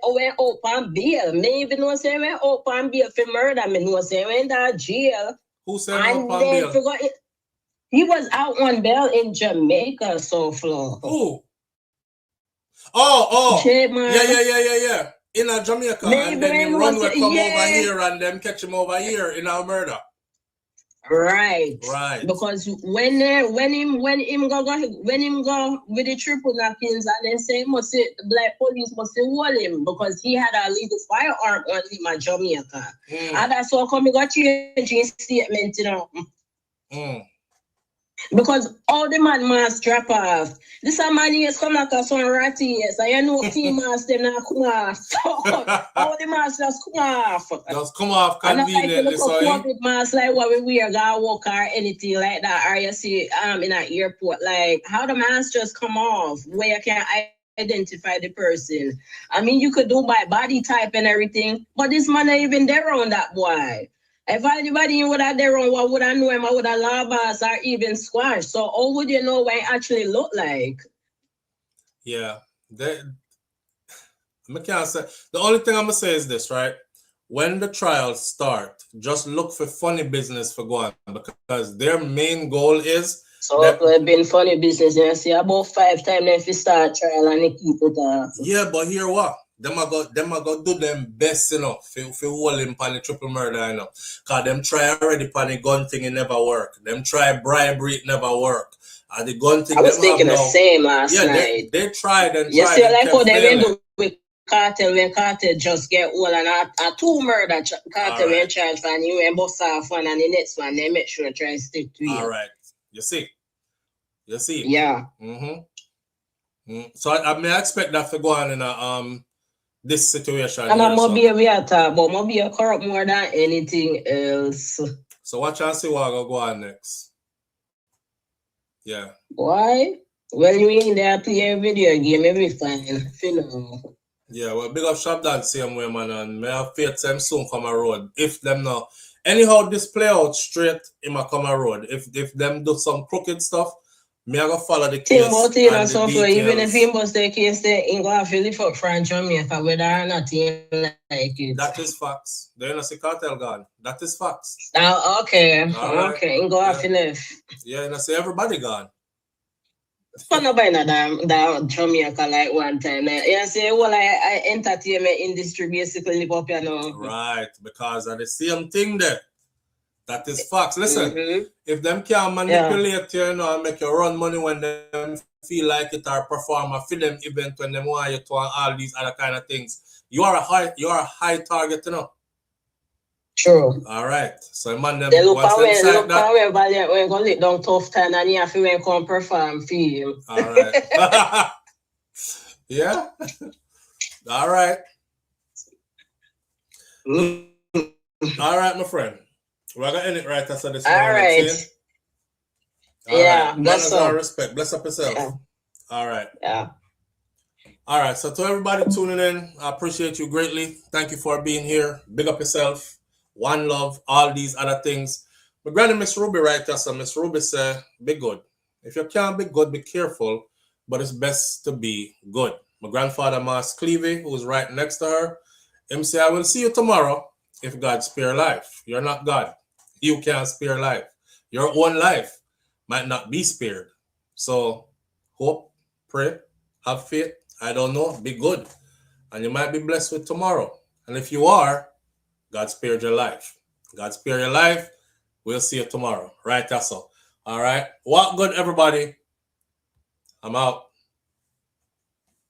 S11: went open bail. Maybe no say went open bail for murder. Me no say went that jail.
S1: Who said open bail?
S11: Forgot it. He was out on bail in Jamaica, SouFLo.
S1: Who? Oh.
S11: J-Man.
S1: Yeah. In Jamaica, maybe and then he run will come over here and them catch him over here in our murder.
S11: Right. Because when him go with the triple knockings and then say the black police must hold him because he had a legal firearm on him at Jamaica. And that's why come he got changing statement, you know. Because all the man must drop off. This a man is come like a son ratty, yes. I know team must them not come off. So all the masks just come off.
S1: Just come off conveniently.
S11: So COVID mask like what we wear, go walk or anything like that. Or you see in an airport, like how the mask just come off where you can identify the person. I mean you could do by body type and everything, but this man not even there on that boy. If anybody would have their own, what would I know him? I would have lava or even squash. So how would you know what it actually look like?
S1: Yeah. I can't say. The only thing I'm gonna say is this, right? When the trials start, just look for funny business for going because their main goal is
S11: it's been funny business. You see about 5 times if you start trial and they keep it up.
S1: Yeah, but here what? Them a go do them best, you know, for hold him on the triple murder, you know. Cause them try already on the gun thing, it never work. Them try bribery, it never work. And the gun thing,
S11: I was thinking the same last night.
S1: They tried and
S11: you see, like how they went with cartel when cartel just get all and a 2 murder cartel when charge for and you went bust off one and the next one they make sure try and stick to you.
S1: All right. You see.
S11: Yeah.
S1: So I may expect that to go on in this situation.
S11: And I'm gonna be a talk, but I'm gonna be a corrupt more than anything else.
S1: So watch and see what go on next. Yeah.
S11: Why? Well, you in there play a video game, every fine.
S1: Yeah, well, big up Shabdon same way, man, and may have faith them soon come a road. If them not anyhow this play out straight, it might come a road. If them do some crooked stuff, me I go follow the case.
S11: Even if he must the case, they ain't gonna feel it for France Jamaica, whether or not he like it.
S1: That is facts. They ain't see cartel gone. That is facts.
S11: Okay. Ain't go off left.
S1: Yeah, and I say everybody gone.
S11: But nobody that Jamaica like one time. You say, well, I entertainment industry basically live up here now.
S1: Right, because of the same thing there. That is facts. Listen, if them can manipulate you, you know, and make you run money when them feel like it or perform a film event when them want you to and all these other kind of things, you are a high target, you know.
S11: True.
S1: All right. So man, them
S11: they look away, we're gonna let down tough time and you have to come perform film.
S1: All right. Yeah. All right. All right, my friend. We're gonna end it right after this.
S11: All right. Yeah.
S1: Bless up. Respect. Bless up yourself. Yeah. All right.
S11: Yeah.
S1: All right. So to everybody tuning in, I appreciate you greatly. Thank you for being here. Big up yourself. One love. All these other things. My granny Miss Ruby right there. So Miss Ruby said, "Be good. If you can't be good, be careful. but it's best to be good. My grandfather, Mas Clevey, who was right next to her, him say, I will see you tomorrow if God spare life. You're not God. You can't spare life. Your own life might not be spared. So hope, pray, have faith. I don't know. Be good. And you might be blessed with tomorrow. And if you are, God spared your life. God spare your life. We'll see you tomorrow. Right, that's all. All right. Walk good, everybody. I'm out.